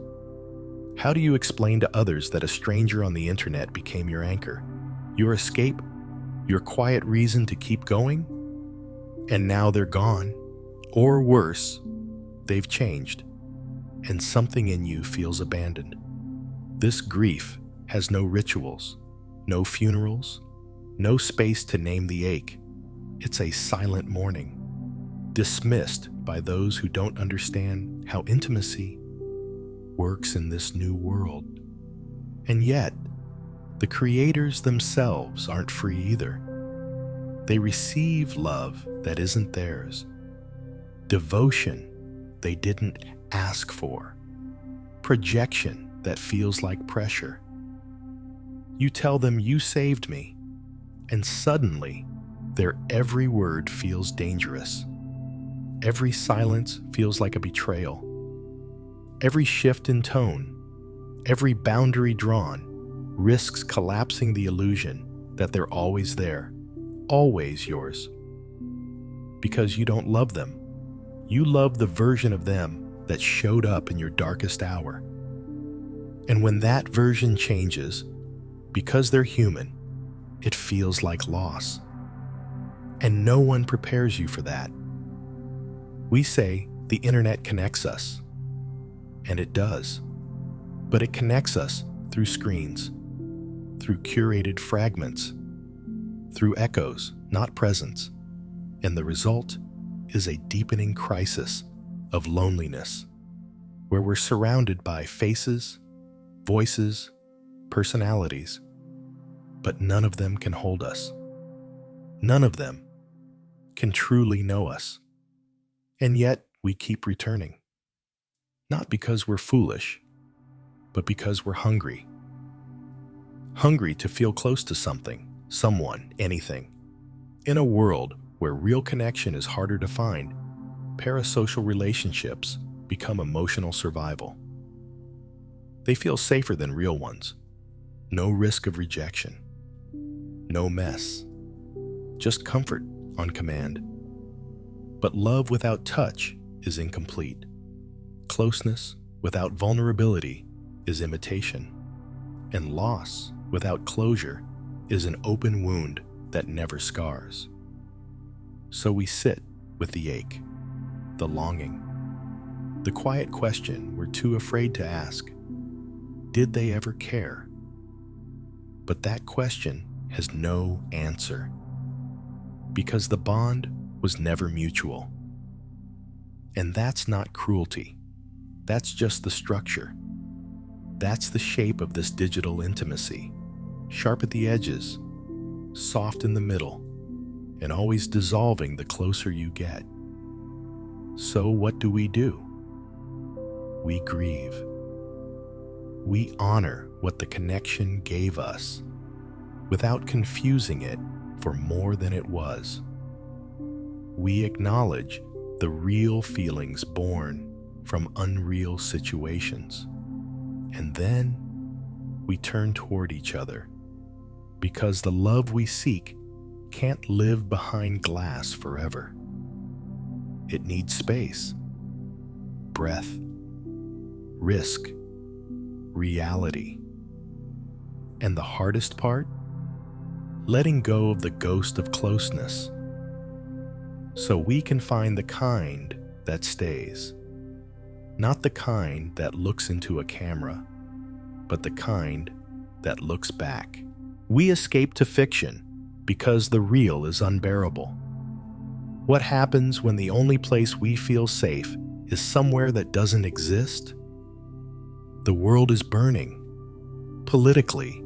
How do you explain to others that a stranger on the internet became your anchor, your escape, your quiet reason to keep going? And now they're gone. Or worse, they've changed, and something in you feels abandoned. This grief has no rituals, no funerals, no space to name the ache. It's a silent mourning, dismissed by those who don't understand how intimacy works in this new world. And yet, the creators themselves aren't free either. They receive love that isn't theirs, devotion they didn't ask for, projection that feels like pressure. You tell them you saved me, and suddenly their every word feels dangerous. Every silence feels like a betrayal. Every shift in tone, every boundary drawn, risks collapsing the illusion that they're always there, always yours. Because you don't love them. You love the version of them that showed up in your darkest hour. And when that version changes, because they're human, it feels like loss. And no one prepares you for that. We say the internet connects us, and it does. But it connects us through screens, through curated fragments, through echoes, not presence. And the result is a deepening crisis of loneliness, where we're surrounded by faces, voices, personalities, but none of them can hold us. None of them can truly know us. And yet we keep returning. Not because we're foolish, but because we're hungry. Hungry to feel close to something, someone, anything. In a world where real connection is harder to find, parasocial relationships become emotional survival. They feel safer than real ones. No risk of rejection. No mess. Just comfort on command. But love without touch is incomplete. Closeness without vulnerability is imitation. And loss without closure is an open wound that never scars. So we sit with the ache, the longing, the quiet question we're too afraid to ask. Did they ever care? But that question has no answer, because the bond was never mutual. And that's not cruelty. That's just the structure. That's the shape of this digital intimacy, sharp at the edges, soft in the middle, and always dissolving the closer you get. So what do? We grieve. We honor what the connection gave us without confusing it for more than it was. We acknowledge the real feelings born from unreal situations. And then we turn toward each other, because the love we seek can't live behind glass forever. It needs space, breath, risk, reality. And the hardest part? Letting go of the ghost of closeness, so we can find the kind that stays. Not the kind that looks into a camera, but the kind that looks back. We escape to fiction because the real is unbearable. What happens when the only place we feel safe is somewhere that doesn't exist? The world is burning, politically,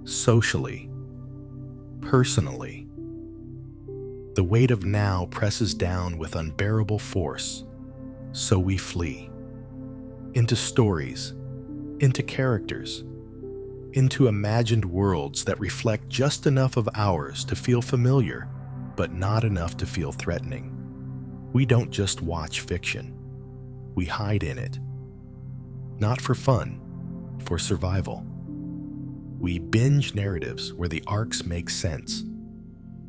socially, personally. The weight of now presses down with unbearable force, so we flee. Into stories, into characters, into imagined worlds that reflect just enough of ours to feel familiar, but not enough to feel threatening. We don't just watch fiction, we hide in it. Not for fun, for survival. We binge narratives where the arcs make sense,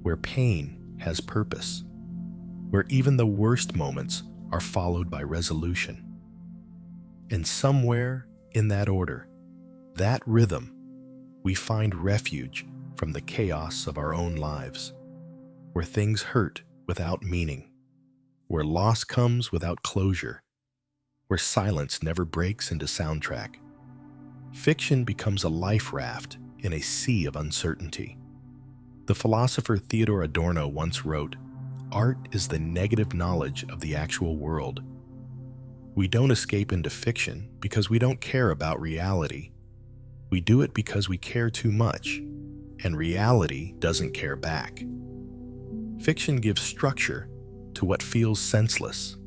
where pain has purpose, where even the worst moments are followed by resolution. And somewhere in that order, that rhythm, we find refuge from the chaos of our own lives, where things hurt without meaning, where loss comes without closure, where silence never breaks into soundtrack. Fiction becomes a life raft in a sea of uncertainty. The philosopher Theodore Adorno once wrote, "Art is the negative knowledge of the actual world." We don't escape into fiction because we don't care about reality. We do it because we care too much, and reality doesn't care back. Fiction gives structure to what feels senseless.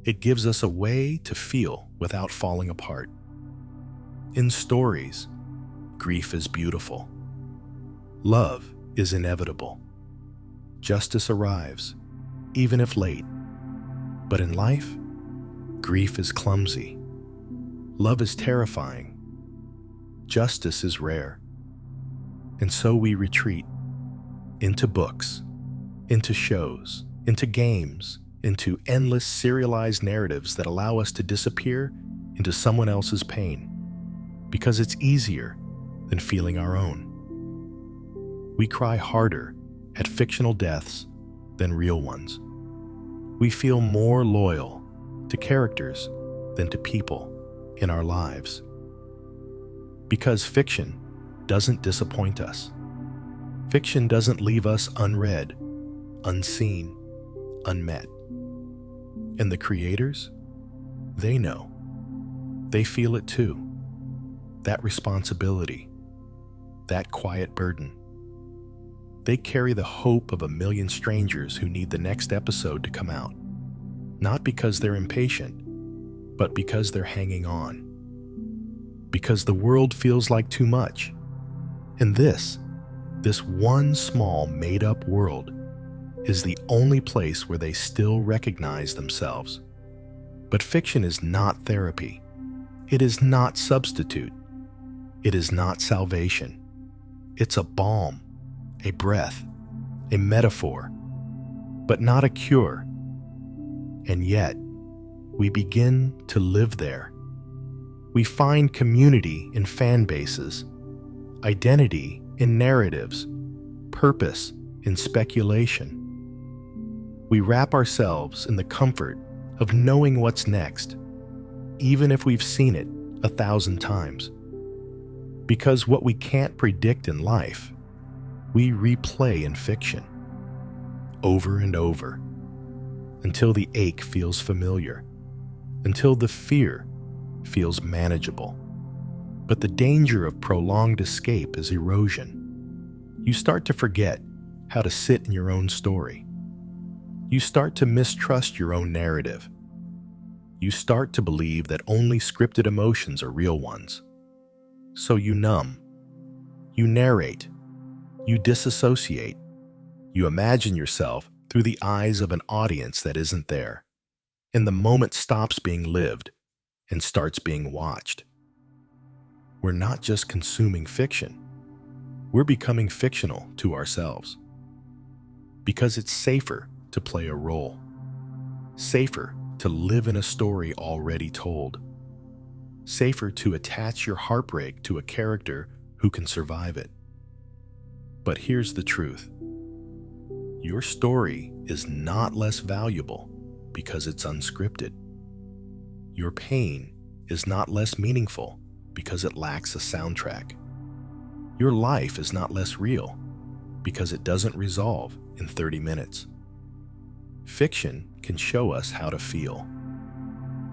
It gives us a way to feel without falling apart. In stories, grief is beautiful. Love is inevitable. Justice arrives, even if late. But in life, grief is clumsy. Love is terrifying. Justice is rare. And so we retreat into books, into shows, into games, into endless serialized narratives that allow us to disappear into someone else's pain, because it's easier than feeling our own. We cry harder at fictional deaths than real ones. We feel more loyal to characters than to people in our lives. Because fiction doesn't disappoint us. Fiction doesn't leave us unread, unseen, unmet. And the creators, they know. They feel it too. That responsibility, that quiet burden. They carry the hope of a million strangers who need the next episode to come out. Not because they're impatient, but because they're hanging on. Because the world feels like too much. And this one small made-up world is the only place where they still recognize themselves. But fiction is not therapy. It is not substitute. It is not salvation. It's a balm, a breath, a metaphor, but not a cure. And yet, we begin to live there. We find community in fan bases, identity in narratives, purpose in speculation. We wrap ourselves in the comfort of knowing what's next, even if we've seen it 1,000 times. Because what we can't predict in life, we replay in fiction, over and over, until the ache feels familiar, until the fear feels manageable. But the danger of prolonged escape is erosion. You start to forget how to sit in your own story. You start to mistrust your own narrative. You start to believe that only scripted emotions are real ones. So you numb. You narrate. You disassociate. You imagine yourself through the eyes of an audience that isn't there. And the moment stops being lived and starts being watched. We're not just consuming fiction. We're becoming fictional to ourselves. Because it's safer to play a role. Safer to live in a story already told. Safer to attach your heartbreak to a character who can survive it. But here's the truth. Your story is not less valuable because it's unscripted. Your pain is not less meaningful because it lacks a soundtrack. Your life is not less real because it doesn't resolve in 30 minutes. Fiction can show us how to feel,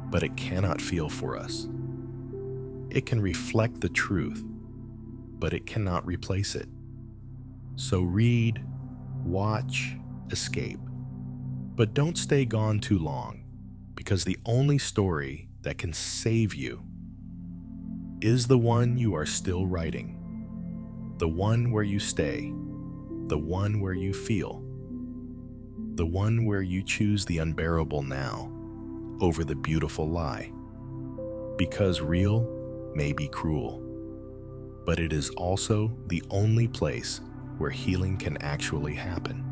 but it cannot feel for us. It can reflect the truth, but it cannot replace it. So read, watch, escape. But don't stay gone too long, because the only story that can save you is the one you are still writing. The one where you stay. The one where you feel. The one where you choose the unbearable now over the beautiful lie. Because real may be cruel, but it is also the only place where healing can actually happen.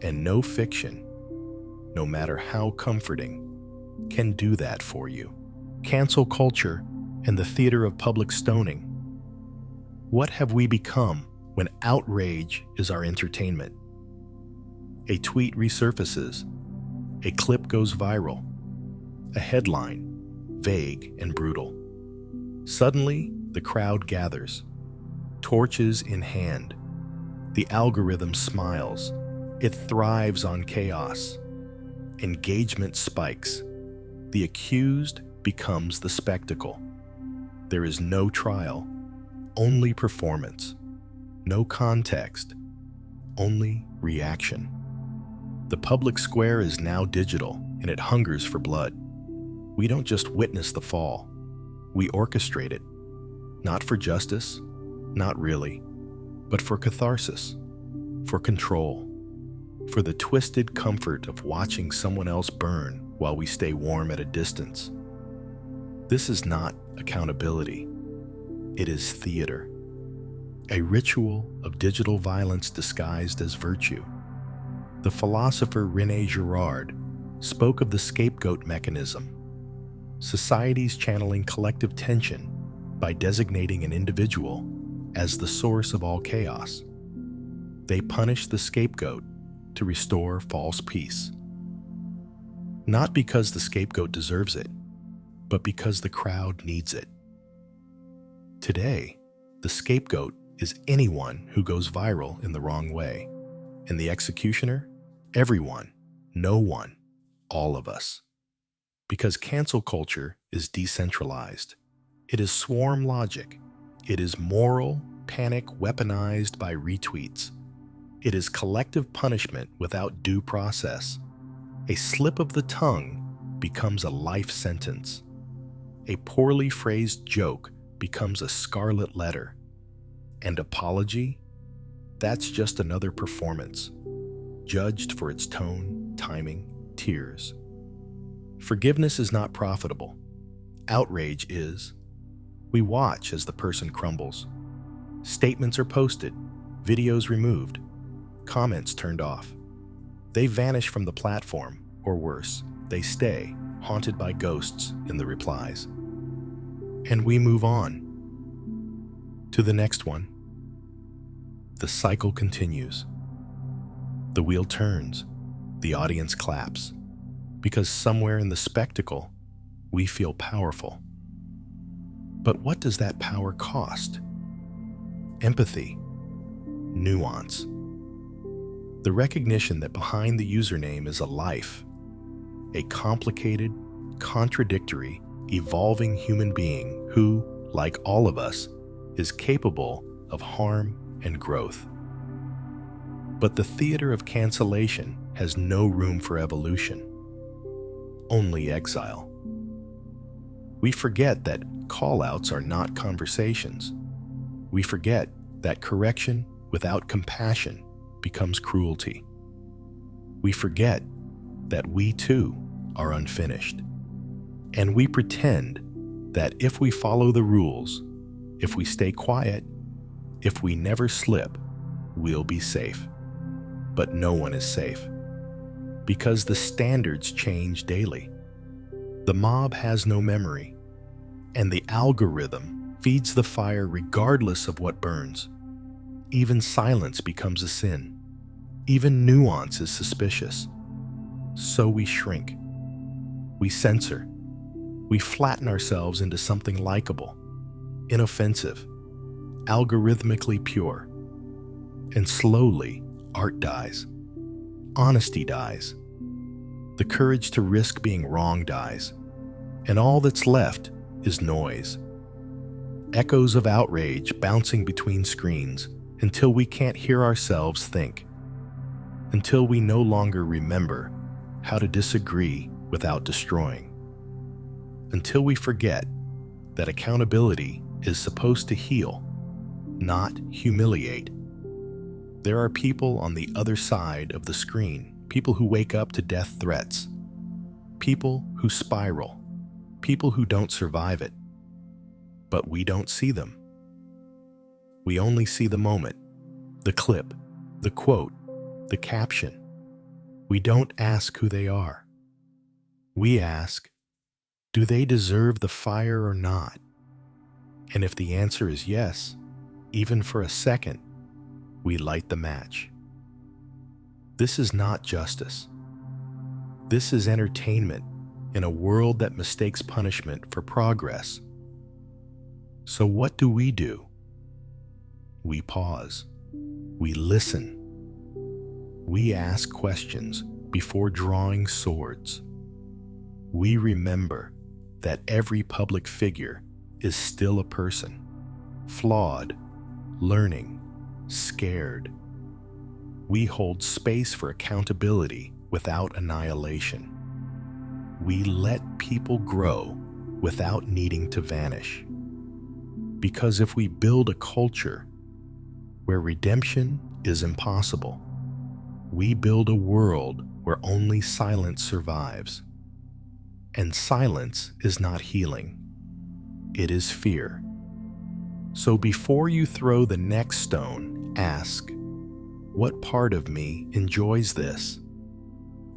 And no fiction, no matter how comforting, can do that for you. Cancel culture and the theater of public stoning. What have we become when outrage is our entertainment? A tweet resurfaces, a clip goes viral, a headline, vague and brutal. Suddenly, the crowd gathers, torches in hand. The algorithm smiles. It thrives on chaos. Engagement spikes. The accused becomes the spectacle. There is no trial, only performance. No context, only reaction. The public square is now digital, and it hungers for blood. We don't just witness the fall, we orchestrate it. Not for justice, not really, but for catharsis, for control, for the twisted comfort of watching someone else burn while we stay warm at a distance. This is not accountability, it is theater. A ritual of digital violence disguised as virtue. The philosopher René Girard spoke of the scapegoat mechanism, societies channeling collective tension by designating an individual as the source of all chaos. They punish the scapegoat to restore false peace. Not because the scapegoat deserves it, but because the crowd needs it. Today, the scapegoat is anyone who goes viral in the wrong way, and the executioner, everyone, no one, all of us. Because cancel culture is decentralized. It is swarm logic. It is moral panic weaponized by retweets. It is collective punishment without due process. A slip of the tongue becomes a life sentence. A poorly phrased joke becomes a scarlet letter. And apology? That's just another performance, judged for its tone, timing, tears. Forgiveness is not profitable. Outrage is. We watch as the person crumbles. Statements are posted, videos removed, comments turned off. They vanish from the platform, or worse, they stay, haunted by ghosts in the replies. And we move on to the next one. The cycle continues. The wheel turns. the audience claps, because somewhere in the spectacle, we feel powerful. But what does that power cost? Empathy, nuance, the recognition that behind the username is a life, a complicated, contradictory, evolving human being who, like all of us, is capable of harm and growth. But the theater of cancellation has no room for evolution, only exile. We forget that call-outs are not conversations. We forget that correction without compassion becomes cruelty. We forget that we too are unfinished. And we pretend that if we follow the rules, if we stay quiet, if we never slip, we'll be safe. But no one is safe, because the standards change daily. The mob has no memory, and the algorithm feeds the fire regardless of what burns. Even silence becomes a sin. Even nuance is suspicious. So we shrink. We censor. We flatten ourselves into something likable, inoffensive, algorithmically pure. And slowly, art dies. Honesty dies. The courage to risk being wrong dies. And all that's left is noise. Echoes of outrage bouncing between screens until we can't hear ourselves think. Until we no longer remember how to disagree without destroying. Until we forget that accountability is supposed to heal, not humiliate. There are people on the other side of the screen, people who wake up to death threats, people who spiral, people who don't survive it. But we don't see them. We only see the moment, the clip, the quote, the caption. We don't ask who they are. We ask, do they deserve the fire or not? And if the answer is yes, even for a second, we light the match. This is not justice. This is entertainment in a world that mistakes punishment for progress. So what do? We pause. We listen. We ask questions before drawing swords. We remember that every public figure is still a person, flawed, learning, scared. We hold space for accountability without annihilation. We let people grow without needing to vanish. Because if we build a culture where redemption is impossible, we build a world where only silence survives. And silence is not healing. It is fear. So before you throw the next stone, ask, what part of me enjoys this?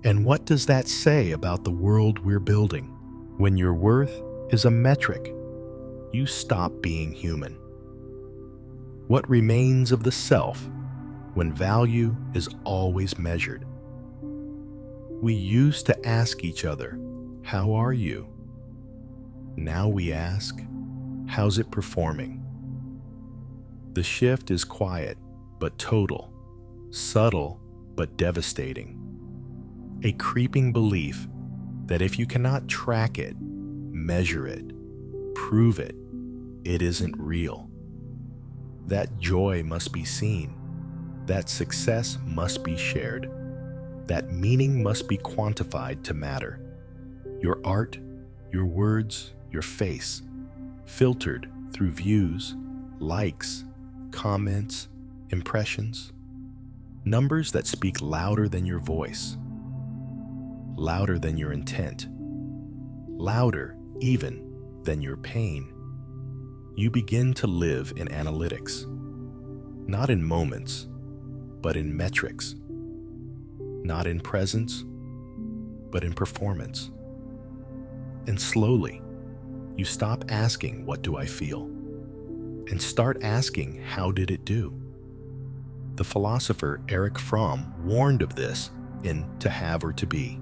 And what does that say about the world we're building? When your worth is a metric, you stop being human. What remains of the self when value is always measured? We used to ask each other, how are you? Now we ask, how's it performing? The shift is quiet but total, subtle but devastating. A creeping belief that if you cannot track it, measure it, prove it, it isn't real. That joy must be seen, that success must be shared, that meaning must be quantified to matter. Your art, your words, your face, filtered through views, likes, comments, impressions, numbers that speak louder than your voice, louder than your intent, louder even than your pain. You begin to live in analytics, not in moments, but in metrics, not in presence, but in performance. And slowly, you stop asking, what do I feel? And start asking, how did it do? The philosopher Erich Fromm warned of this in to have or to be.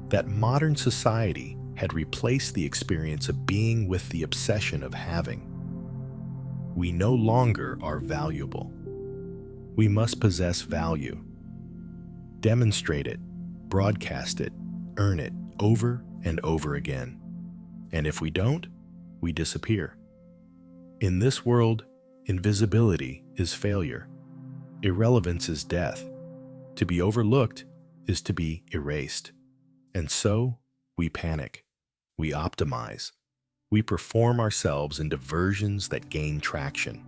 That modern society had replaced the experience of being with the obsession of having. We no longer are valuable. We must possess value. Demonstrate it, broadcast it, earn it over and over again. And if we don't, we disappear. In this world, invisibility is failure. Irrelevance is death. To be overlooked is to be erased. And so, we panic. We optimize. We perform ourselves into versions that gain traction.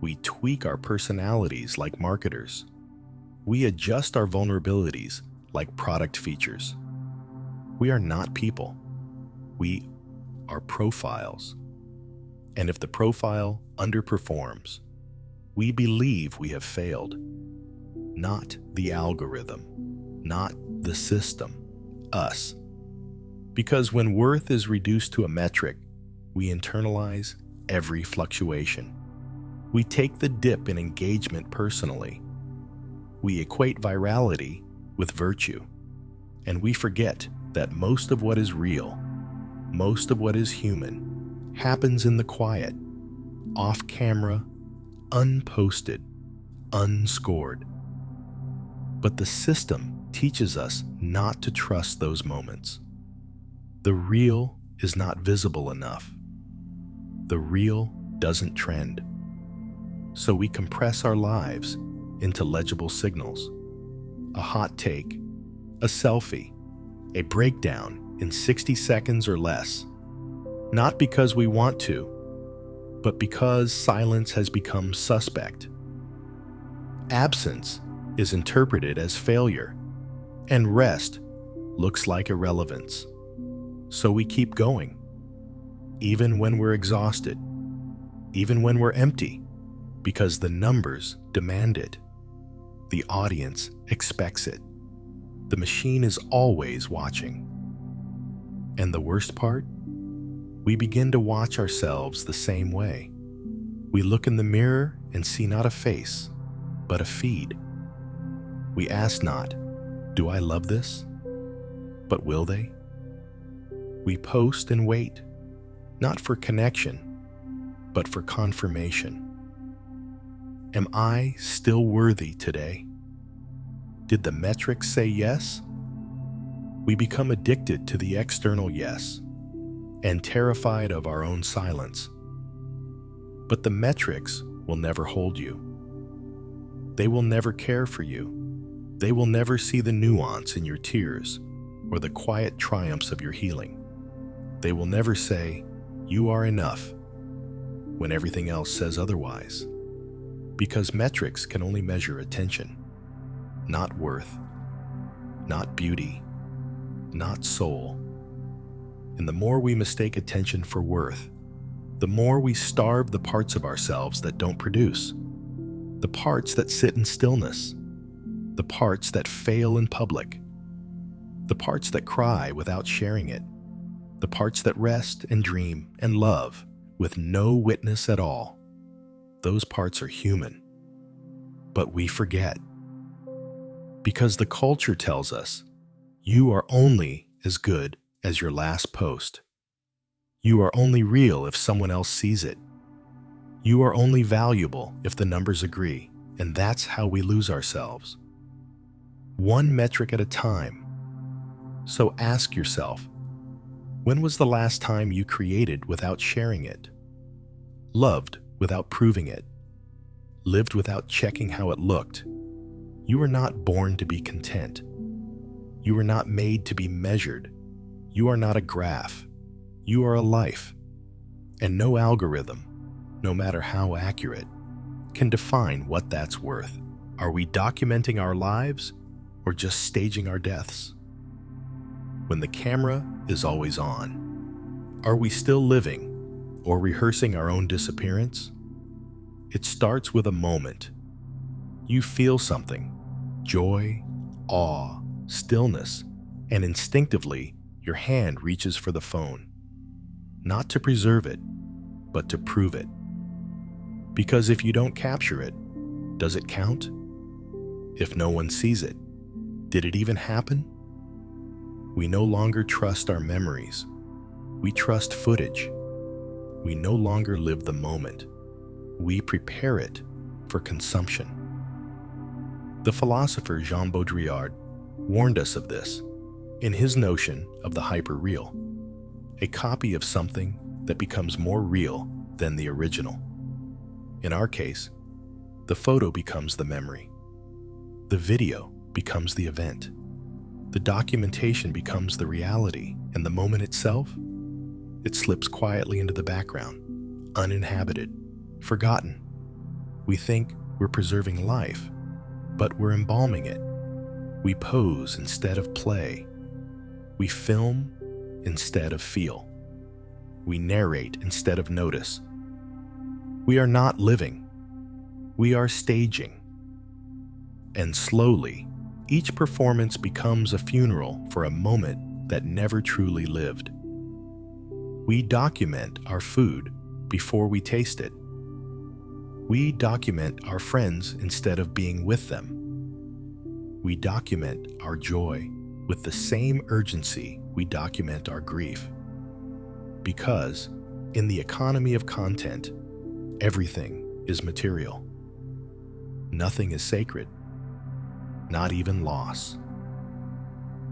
We tweak our personalities like marketers. We adjust our vulnerabilities like product features. We are not people. We are profiles. And if the profile underperforms, we believe we have failed. Not the algorithm, not the system, us. Because when worth is reduced to a metric, we internalize every fluctuation. We take the dip in engagement personally. We equate virality with virtue. And we forget that most of what is real, most of what is human, happens in the quiet, off camera, unposted, unscored. But the system teaches us not to trust those moments. The real is not visible enough. The real doesn't trend. So we compress our lives into legible signals. A hot take, a selfie, a breakdown in 60 seconds or less. Not because we want to, but because silence has become suspect. Absence is interpreted as failure, and rest looks like irrelevance. So we keep going, even when we're exhausted, even when we're empty, because the numbers demand it. The audience expects it. The machine is always watching. And the worst part? We begin to watch ourselves the same way. We look in the mirror and see not a face, but a feed. We ask not, do I love this? But will they? We post and wait, not for connection, but for confirmation. Am I still worthy today? Did the metrics say yes? We become addicted to the external yes and terrified of our own silence. But the metrics will never hold you. They will never care for you. They will never see the nuance in your tears or the quiet triumphs of your healing. They will never say, you are enough, when everything else says otherwise. Because metrics can only measure attention, not worth, not beauty, not soul. And the more we mistake attention for worth, the more we starve the parts of ourselves that don't produce, the parts that sit in stillness, the parts that fail in public, the parts that cry without sharing it, the parts that rest and dream and love with no witness at all. Those parts are human. But we forget. Because the culture tells us, you are only as good as your last post. You are only real if someone else sees it. You are only valuable if the numbers agree, and that's how we lose ourselves. One metric at a time. So ask yourself, when was the last time you created without sharing it? Loved without proving it? Lived without checking how it looked? You were not born to be content. You were not made to be measured. You are not a graph. You are a life. And no algorithm, no matter how accurate, can define what that's worth. Are we documenting our lives or just staging our deaths? When the camera is always on, are we still living or rehearsing our own disappearance? It starts with a moment. You feel something, joy, awe, stillness, and instinctively your hand reaches for the phone. Not to preserve it, but to prove it. Because if you don't capture it, does it count? If no one sees it, Did it even happen? We no longer trust our memories. We trust footage. We no longer live the moment. We prepare it for consumption. The philosopher Jean Baudrillard warned us of this in his notion of the hyper-real, a copy of something that becomes more real than the original. In our case, the photo becomes the memory. The video becomes the event. The documentation becomes the reality, and the moment itself, it slips quietly into the background, uninhabited, forgotten. We think we're preserving life, but we're embalming it. We pose instead of play. We film instead of feel. We narrate instead of notice. We are not living. We are staging. And slowly, each performance becomes a funeral for a moment that never truly lived. We document our food before we taste it. We document our friends instead of being with them. We document our joy with the same urgency we document our grief. Because, in the economy of content, everything is material. Nothing is sacred, not even loss.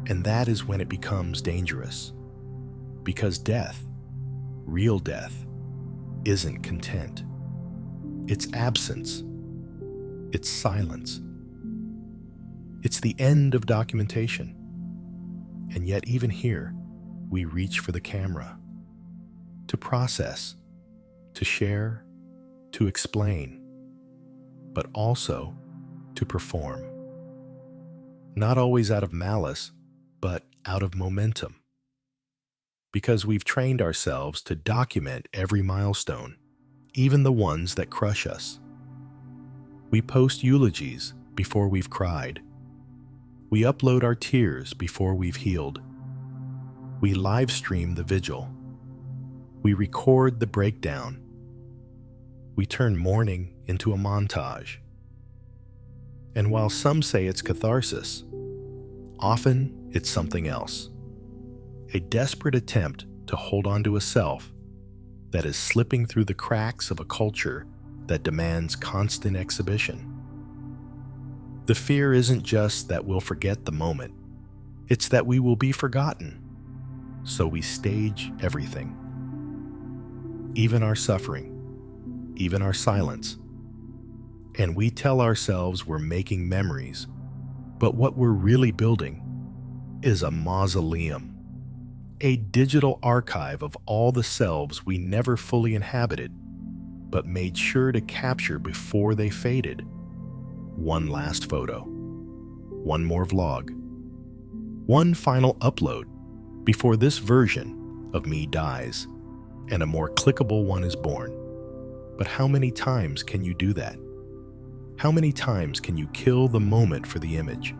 And that is when it becomes dangerous. Because death, real death, isn't content. It's absence. It's silence. It's the end of documentation. And yet even here, we reach for the camera. To process, to share, to explain, but also to perform. Not always out of malice, but out of momentum. Because we've trained ourselves to document every milestone, even the ones that crush us. We post eulogies before we've cried. We upload our tears before we've healed. We live stream the vigil. We record the breakdown. We turn mourning into a montage. And while some say it's catharsis, often it's something else. A desperate attempt to hold on to a self that is slipping through the cracks of a culture that demands constant exhibition. The fear isn't just that we'll forget the moment, it's that we will be forgotten. So we stage everything. Even our suffering, even our silence. And we tell ourselves we're making memories, but what we're really building is a mausoleum. A digital archive of all the selves we never fully inhabited, but made sure to capture before they faded. One last photo, one more vlog, one final upload before this version of me dies and a more clickable one is born. But how many times can you do that? How many times can you kill the moment for the image?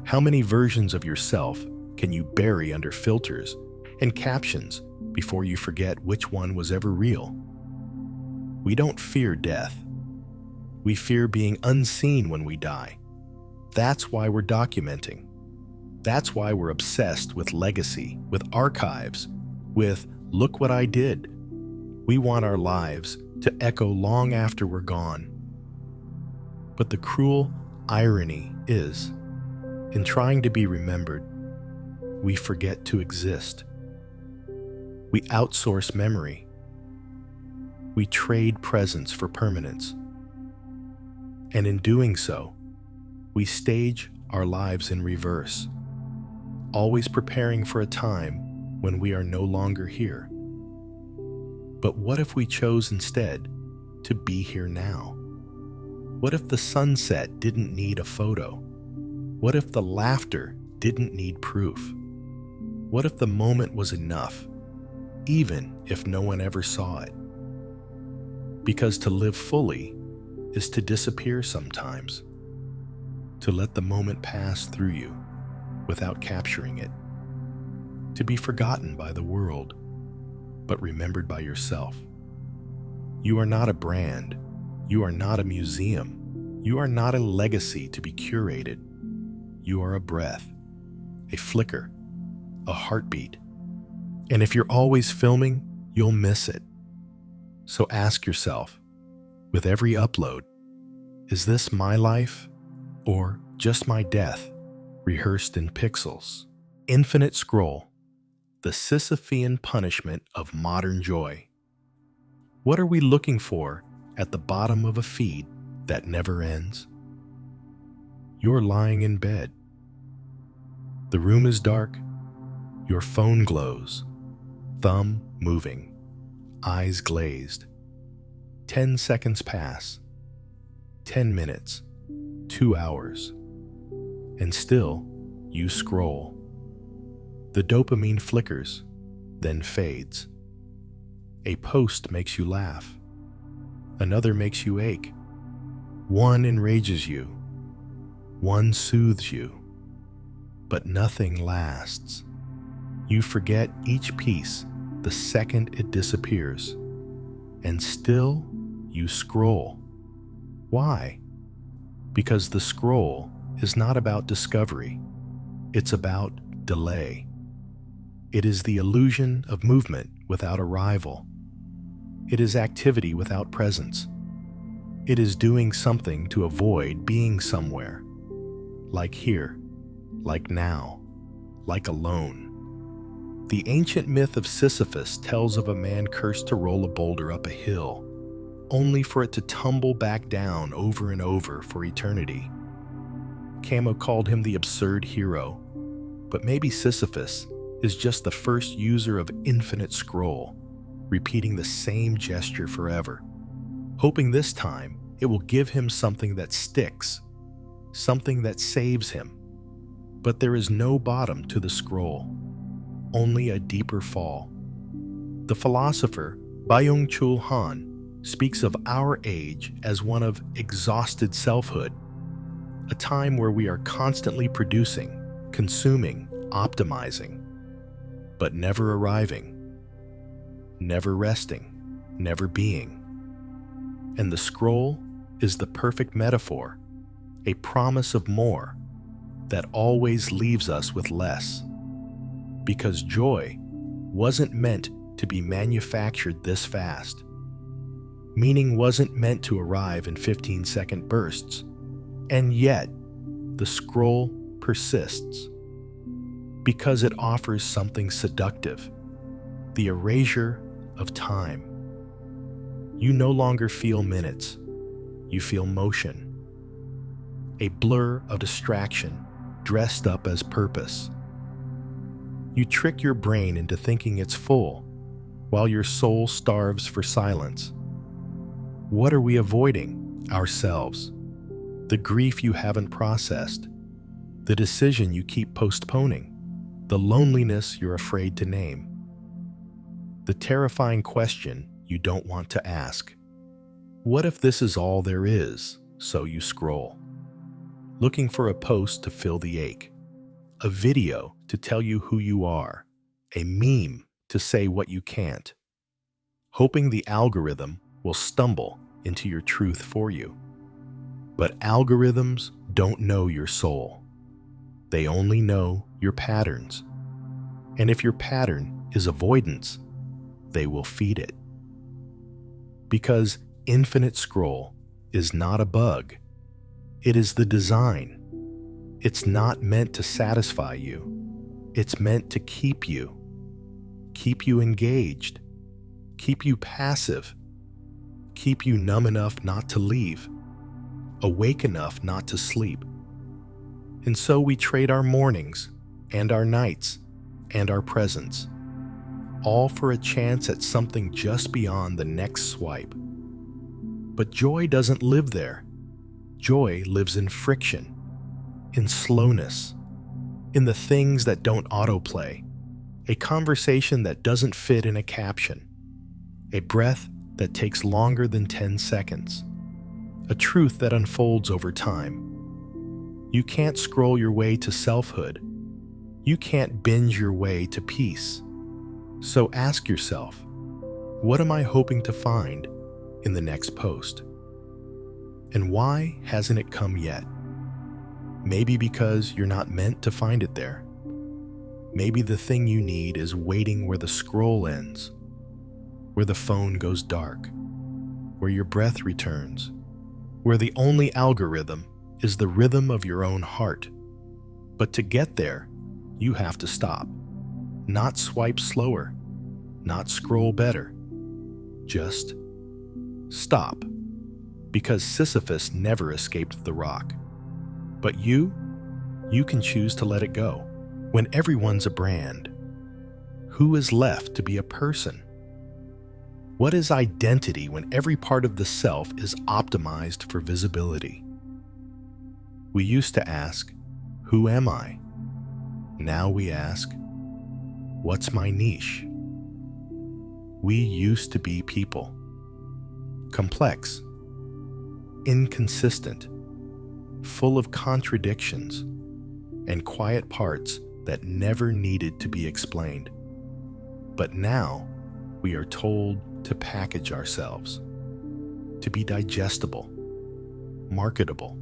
How many versions of yourself can you bury under filters and captions before you forget which one was ever real? We don't fear death. We fear being unseen when we die. That's why we're documenting. That's why we're obsessed with legacy, with archives, with "look what I did." We want our lives to echo long after we're gone. But the cruel irony is, in trying to be remembered, we forget to exist. We outsource memory. We trade presence for permanence. And in doing so, we stage our lives in reverse, always preparing for a time when we are no longer here. But what if we chose instead to be here now? What if the sunset didn't need a photo? What if the laughter didn't need proof? What if the moment was enough, even if no one ever saw it? Because to live fully is to disappear sometimes, to let the moment pass through you without capturing it, to be forgotten by the world, but remembered by yourself. You are not a brand. You are not a museum. You are not a legacy to be curated. you are a breath, a flicker, a heartbeat. And if you're always filming, you'll miss it. So ask yourself, with every upload, is this my life or just my death, rehearsed in pixels? Infinite scroll, the Sisyphean punishment of modern joy. What are we looking for at the bottom of a feed that never ends? You're lying in bed. The room is dark. Your phone glows, thumb moving, eyes glazed. 10 seconds pass, 10 minutes, 2 hours, and still you scroll. The dopamine flickers, then fades. A post makes you laugh. Another makes you ache. One enrages you. One soothes you. But nothing lasts. You forget each piece the second it disappears. And still, you scroll. Why? Because the scroll is not about discovery. It's about delay. It is the illusion of movement without arrival. It is activity without presence. It is doing something to avoid being somewhere. Like here, like now, like alone. The ancient myth of Sisyphus tells of a man cursed to roll a boulder up a hill, only for it to tumble back down over and over for eternity. Camo called him the absurd hero, but maybe Sisyphus is just the first user of infinite scroll, repeating the same gesture forever, hoping this time it will give him something that sticks, something that saves him. But there is no bottom to the scroll, only a deeper fall. The philosopher Byung-Chul Han speaks of our age as one of exhausted selfhood, a time where we are constantly producing, consuming, optimizing, but never arriving, never resting, never being. And the scroll is the perfect metaphor, a promise of more that always leaves us with less. Because joy wasn't meant to be manufactured this fast. Meaning wasn't meant to arrive in 15-second bursts. And yet, the scroll persists. Because it offers something seductive, the erasure of time. You no longer feel minutes, you feel motion. A blur of distraction dressed up as purpose. You trick your brain into thinking it's full, while your soul starves for silence. What are we avoiding? Ourselves. The grief you haven't processed. The decision you keep postponing. The loneliness you're afraid to name. The terrifying question you don't want to ask. What if this is all there is? So you scroll. Looking for a post to fill the ache. A video to tell you who you are. A meme to say what you can't. Hoping the algorithm will stumble into your truth for you. But algorithms don't know your soul. They only know your patterns. And if your pattern is avoidance, they will feed it. Because infinite scroll is not a bug. It is the design. It's not meant to satisfy you. It's meant to keep you engaged, keep you passive, keep you numb enough not to leave, awake enough not to sleep. And so we trade our mornings and our nights and our presents, all for a chance at something just beyond the next swipe. But joy doesn't live there. Joy lives in friction, in slowness, in the things that don't autoplay, a conversation that doesn't fit in a caption, a breath that takes longer than 10 seconds, a truth that unfolds over time. You can't scroll your way to selfhood. You can't binge your way to peace. So ask yourself, what am I hoping to find in the next post? And why hasn't it come yet? Maybe because you're not meant to find it there. Maybe the thing you need is waiting where the scroll ends, where the phone goes dark, where your breath returns, where the only algorithm is the rhythm of your own heart. But to get there, you have to stop. Not swipe slower, not scroll better. Just stop. Because Sisyphus never escaped the rock. But you can choose to let it go. When everyone's a brand, who is left to be a person? What is identity when every part of the self is optimized for visibility? We used to ask, who am I? Now we ask, what's my niche? We used to be people. Complex, inconsistent, full of contradictions, and quiet parts that never needed to be explained. But now we are told to package ourselves, to be digestible, marketable,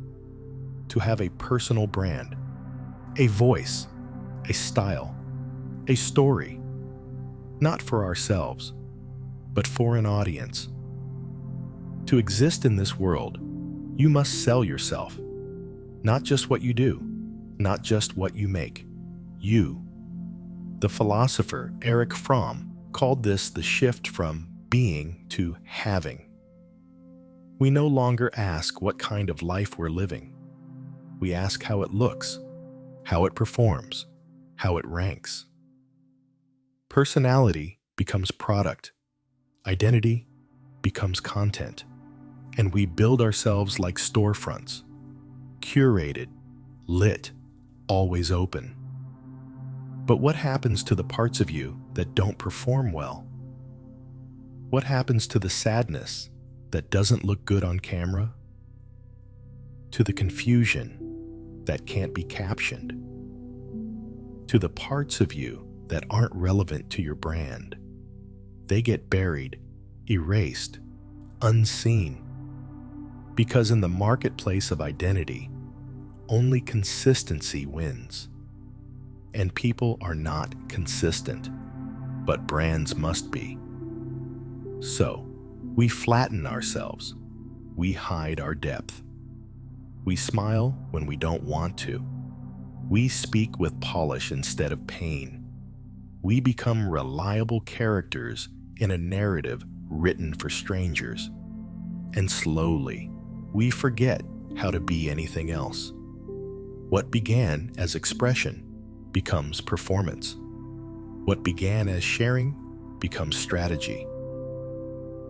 to have a personal brand, a voice, a style, a story, not for ourselves, but for an audience. To exist in this world, you must sell yourself, not just what you do, not just what you make. You. The philosopher Erich Fromm called this the shift from being to having. We no longer ask what kind of life we're living. We ask how it looks, how it performs, how it ranks. Personality becomes product. Identity becomes content. And we build ourselves like storefronts, curated, lit, always open. But what happens to the parts of you that don't perform well? What happens to the sadness that doesn't look good on camera? To the confusion that can't be captioned? To the parts of you that aren't relevant to your brand? They get buried, erased, unseen. Because in the marketplace of identity, only consistency wins. And people are not consistent, but brands must be. So, we flatten ourselves. We hide our depth. We smile when we don't want to. We speak with polish instead of pain. We become reliable characters in a narrative written for strangers. And slowly, we forget how to be anything else. What began as expression becomes performance. What began as sharing becomes strategy.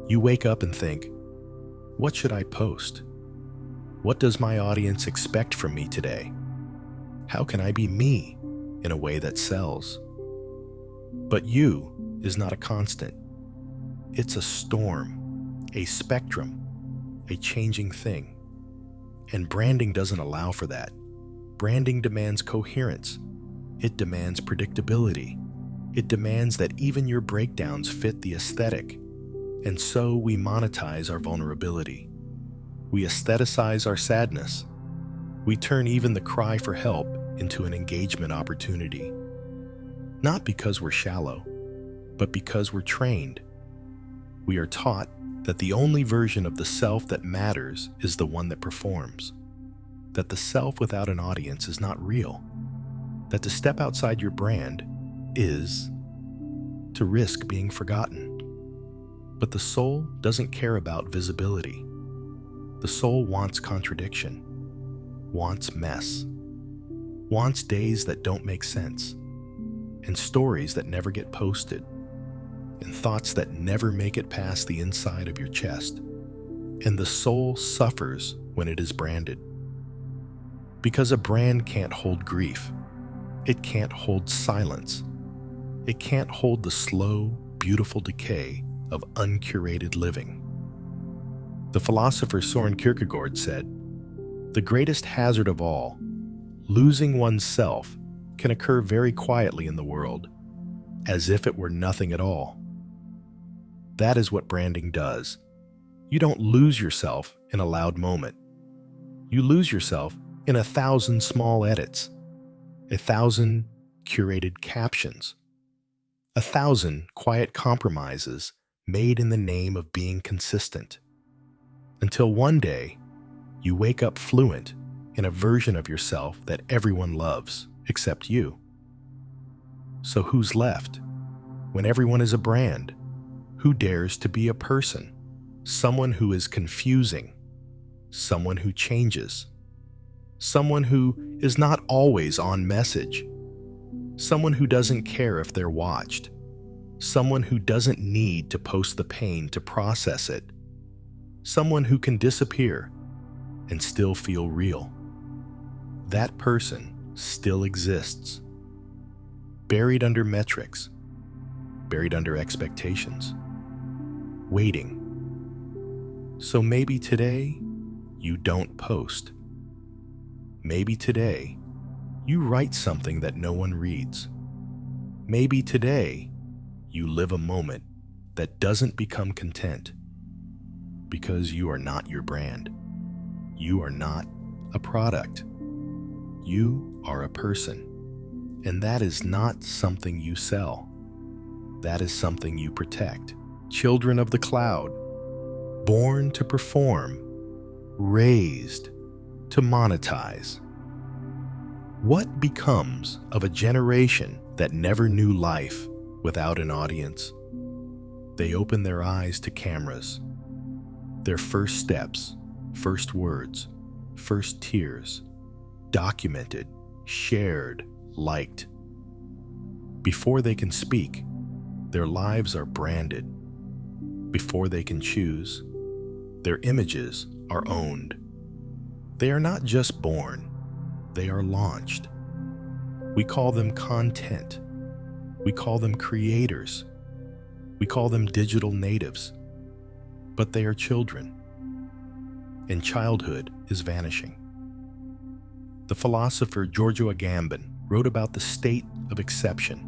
You wake up and think, what should I post? What does my audience expect from me today? How can I be me in a way that sells? But you is not a constant. It's a storm, a spectrum, a changing thing. And branding doesn't allow for that. Branding demands coherence. It demands predictability. It demands that even your breakdowns fit the aesthetic. And so we monetize our vulnerability. We aestheticize our sadness. We turn even the cry for help into an engagement opportunity. Not because we're shallow, but because we're trained. We are taught that the only version of the self that matters is the one that performs. That the self without an audience is not real. That to step outside your brand is to risk being forgotten. But the soul doesn't care about visibility. The soul wants contradiction, wants mess, wants days that don't make sense, and stories that never get posted, and thoughts that never make it past the inside of your chest. And the soul suffers when it is branded. Because a brand can't hold grief. It can't hold silence. It can't hold the slow, beautiful decay of uncurated living. The philosopher Soren Kierkegaard said, "The greatest hazard of all, losing oneself, can occur very quietly in the world, as if it were nothing at all." That is what branding does. You don't lose yourself in a loud moment. You lose yourself in 1,000 small edits, 1,000 curated captions, 1,000 quiet compromises made in the name of being consistent. Until one day, you wake up fluent in a version of yourself that everyone loves except you. So who's left? When everyone is a brand, who dares to be a person? Someone who is confusing, someone who changes, someone who is not always on message, someone who doesn't care if they're watched, someone who doesn't need to post the pain to process it, someone who can disappear and still feel real. That person still exists, buried under metrics, buried under expectations, waiting. So maybe today you don't post. Maybe today you write something that no one reads. Maybe today you live a moment that doesn't become content because you are not your brand. You are not a product. You are a person. And that is not something you sell. That is something you protect. Children of the cloud, born to perform, raised to monetize. What becomes of a generation that never knew life without an audience? They open their eyes to cameras. Their first steps, first words, first tears, documented, shared, liked. Before they can speak, their lives are branded. Before they can choose, their images are owned. They are not just born, they are launched. We call them content. We call them creators. We call them digital natives. But they are children. And childhood is vanishing. The philosopher Giorgio Agamben wrote about the state of exception,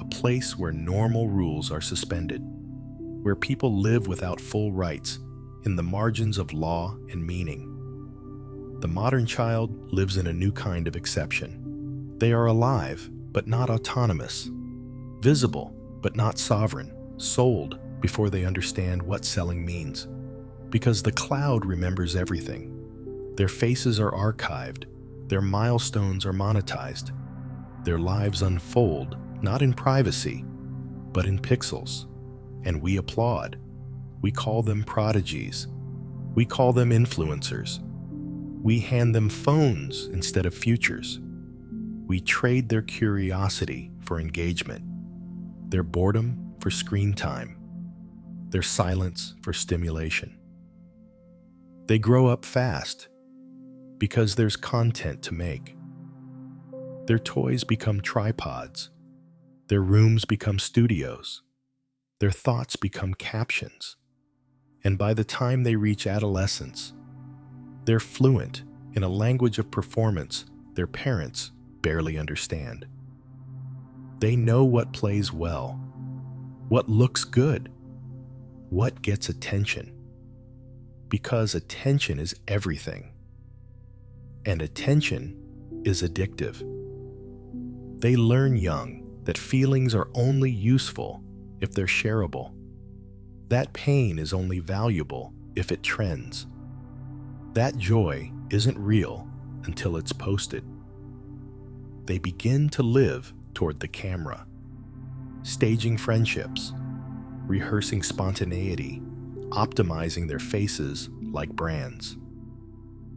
a place where normal rules are suspended, where people live without full rights in the margins of law and meaning. The modern child lives in a new kind of exception. They are alive, but not autonomous, visible, but not sovereign, sold before they understand what selling means. Because the cloud remembers everything. Their faces are archived, their milestones are monetized, their lives unfold not in privacy, but in pixels. And we applaud. We call them prodigies. We call them influencers. We hand them phones instead of futures. We trade their curiosity for engagement, their boredom for screen time, their silence for stimulation. They grow up fast because there's content to make. Their toys become tripods. Their rooms become studios. Their thoughts become captions. And by the time they reach adolescence, they're fluent in a language of performance their parents barely understand. They know what plays well, what looks good, what gets attention. Because attention is everything. And attention is addictive. They learn young that feelings are only useful if they're shareable. That pain is only valuable if it trends. That joy isn't real until it's posted. They begin to live toward the camera, staging friendships, rehearsing spontaneity, optimizing their faces like brands.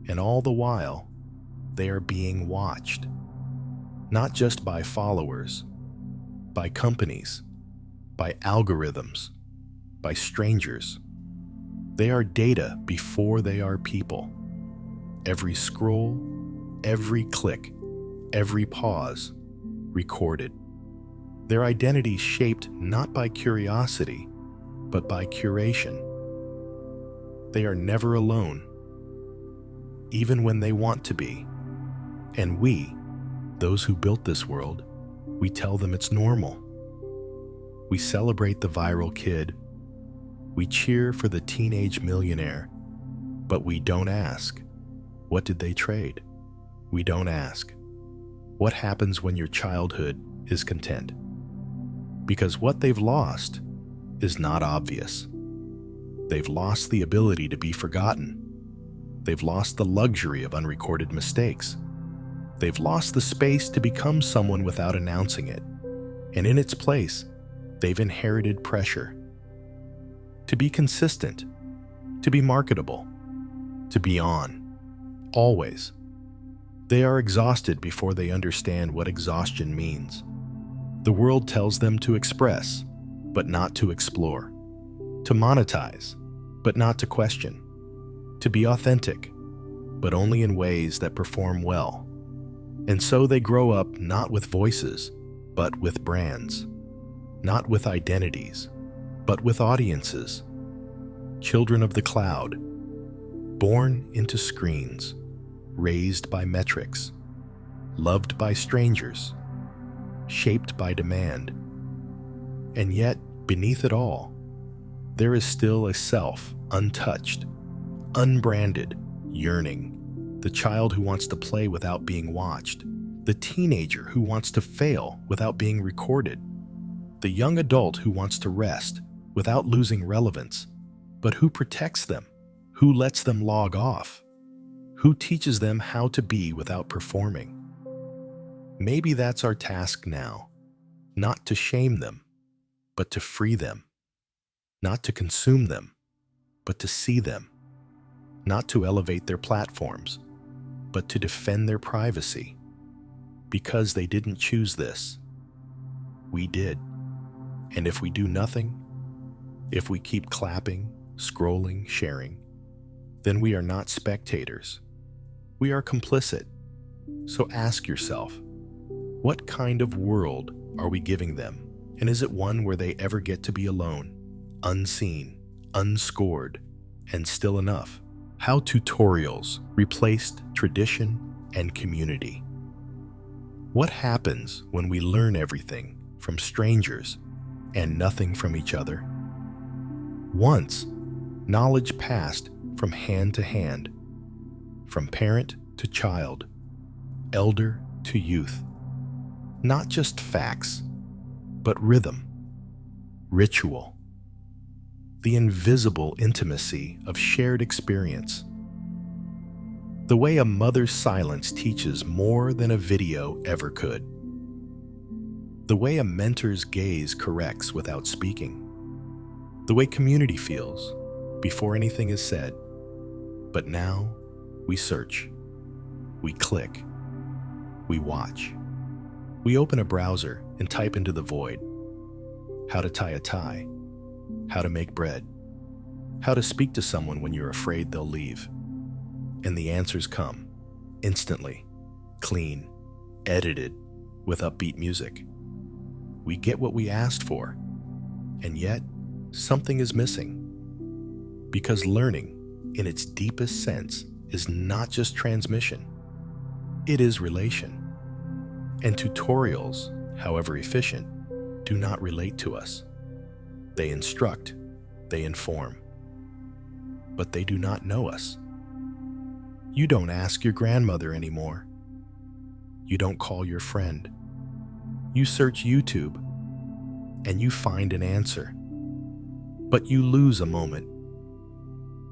And all the while, they are being watched, not just by followers, by companies, by algorithms, by strangers. They are data before they are people. Every scroll, every click, every pause, recorded. Their identity shaped not by curiosity, but by curation. They are never alone, even when they want to be. And we, those who built this world, we tell them it's normal. We celebrate the viral kid. We cheer for the teenage millionaire, but we don't ask, what did they trade? We don't ask, what happens when your childhood is content? Because what they've lost is not obvious. They've lost the ability to be forgotten. They've lost the luxury of unrecorded mistakes. They've lost the space to become someone without announcing it. And in its place, they've inherited pressure. To be consistent, to be marketable, to be on, always. They are exhausted before they understand what exhaustion means. The world tells them to express, but not to explore. To monetize, but not to question. To be authentic, but only in ways that perform well. And so they grow up not with voices, but with brands. Not with identities, but with audiences. Children of the cloud, born into screens, raised by metrics, loved by strangers, shaped by demand. And yet, beneath it all, there is still a self untouched, unbranded, yearning. The child who wants to play without being watched. The teenager who wants to fail without being recorded. The young adult who wants to rest without losing relevance. But who protects them? Who lets them log off? Who teaches them how to be without performing? Maybe that's our task now. Not to shame them, but to free them. Not to consume them, but to see them. Not to elevate their platforms, but to defend their privacy. Because they didn't choose this. We did. And if we do nothing, if we keep clapping, scrolling, sharing, then we are not spectators. We are complicit. So ask yourself, what kind of world are we giving them? And is it one where they ever get to be alone, unseen, unscored, and still enough? How tutorials replaced tradition and community. What happens when we learn everything from strangers and nothing from each other? Once, knowledge passed from hand to hand, from parent to child, elder to youth. Not just facts, but rhythm, ritual, the invisible intimacy of shared experience. The way a mother's silence teaches more than a video ever could. The way a mentor's gaze corrects without speaking. The way community feels before anything is said. But now, we search, we click, we watch. We open a browser and type into the void. How to tie a tie, how to make bread, how to speak to someone when you're afraid they'll leave. And the answers come, instantly, clean, edited, with upbeat music. We get what we asked for, and yet, something is missing. Because learning, in its deepest sense, is not just transmission. It is relation. And tutorials, however efficient, do not relate to us. They instruct, they inform. But they do not know us. You don't ask your grandmother anymore. You don't call your friend. You search YouTube, and you find an answer. But you lose a moment.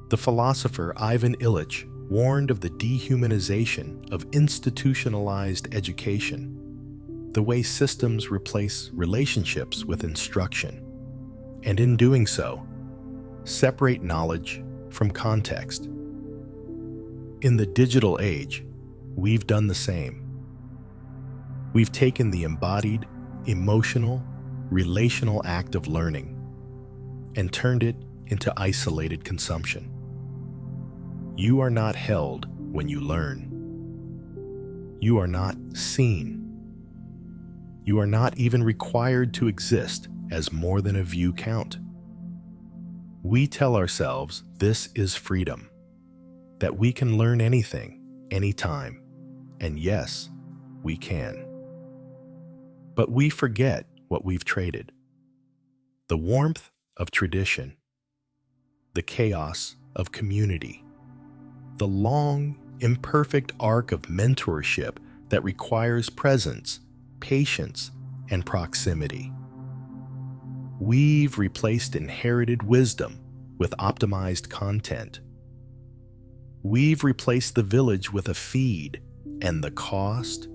The philosopher Ivan Illich warned of the dehumanization of institutionalized education, the way systems replace relationships with instruction, and in doing so, separate knowledge from context. In the digital age, we've done the same. We've taken the embodied, emotional, relational act of learning and turned it into isolated consumption. You are not held when you learn. You are not seen. You are not even required to exist as more than a view count. We tell ourselves this is freedom, that we can learn anything, anytime, and yes, we can. But we forget what we've traded. The warmth of tradition, the chaos of community, the long, imperfect arc of mentorship that requires presence, patience, and proximity. We've replaced inherited wisdom with optimized content. We've replaced the village with a feed, and the cost?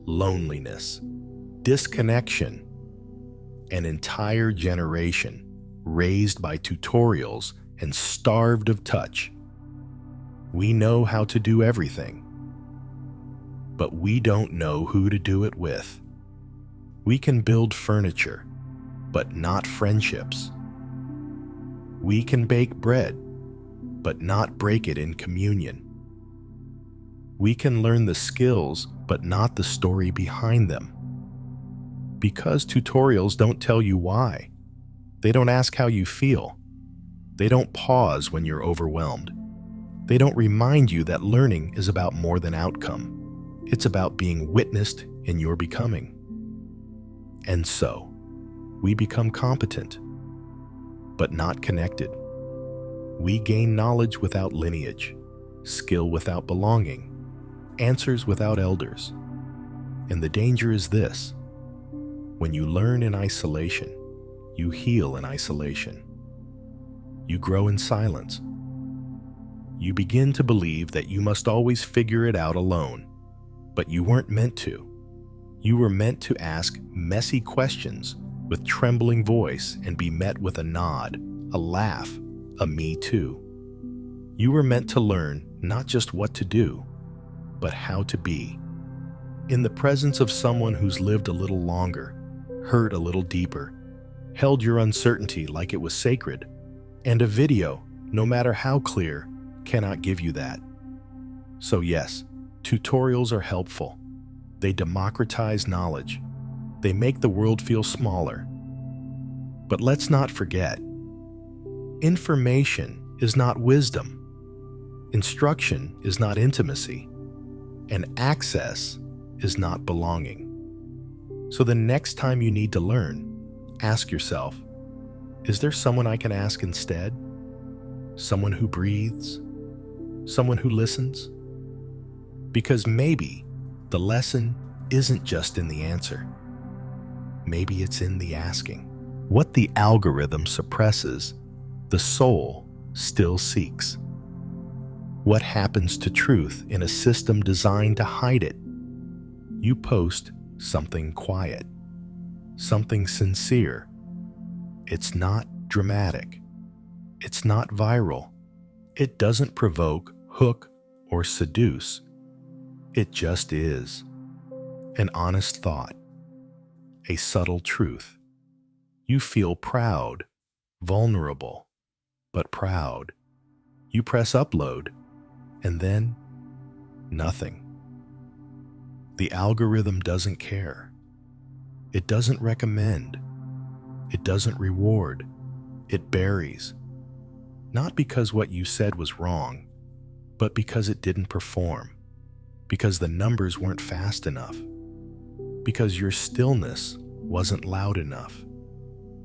Loneliness, disconnection, an entire generation raised by tutorials and starved of touch. We know how to do everything, but we don't know who to do it with. We can build furniture, but not friendships. We can bake bread, but not break it in communion. We can learn the skills, but not the story behind them. Because tutorials don't tell you why. They don't ask how you feel. They don't pause when you're overwhelmed. They don't remind you that learning is about more than outcome. It's about being witnessed in your becoming. And so, we become competent, but not connected. We gain knowledge without lineage, skill without belonging, answers without elders. And the danger is this: when you learn in isolation, you heal in isolation. You grow in silence. You begin to believe that you must always figure it out alone, but you weren't meant to. You were meant to ask messy questions with trembling voice and be met with a nod, a laugh, a me too. You were meant to learn not just what to do, but how to be. In the presence of someone who's lived a little longer, hurt a little deeper, held your uncertainty like it was sacred, and a video, no matter how clear, cannot give you that. So yes, tutorials are helpful. They democratize knowledge. They make the world feel smaller. But let's not forget, information is not wisdom. Instruction is not intimacy. And access is not belonging. So the next time you need to learn, ask yourself, is there someone I can ask instead? Someone who breathes? Someone who listens? Because maybe the lesson isn't just in the answer. Maybe it's in the asking. What the algorithm suppresses, the soul still seeks. What happens to truth in a system designed to hide it? You post something quiet, something sincere. It's not dramatic. It's not viral. It doesn't provoke, hook, or seduce. It just is. An honest thought. A subtle truth. You feel proud, vulnerable, but proud. You press upload, and then nothing. The algorithm doesn't care. It doesn't recommend. It doesn't reward. It buries. Not because what you said was wrong, but because it didn't perform. Because the numbers weren't fast enough. Because your stillness wasn't loud enough.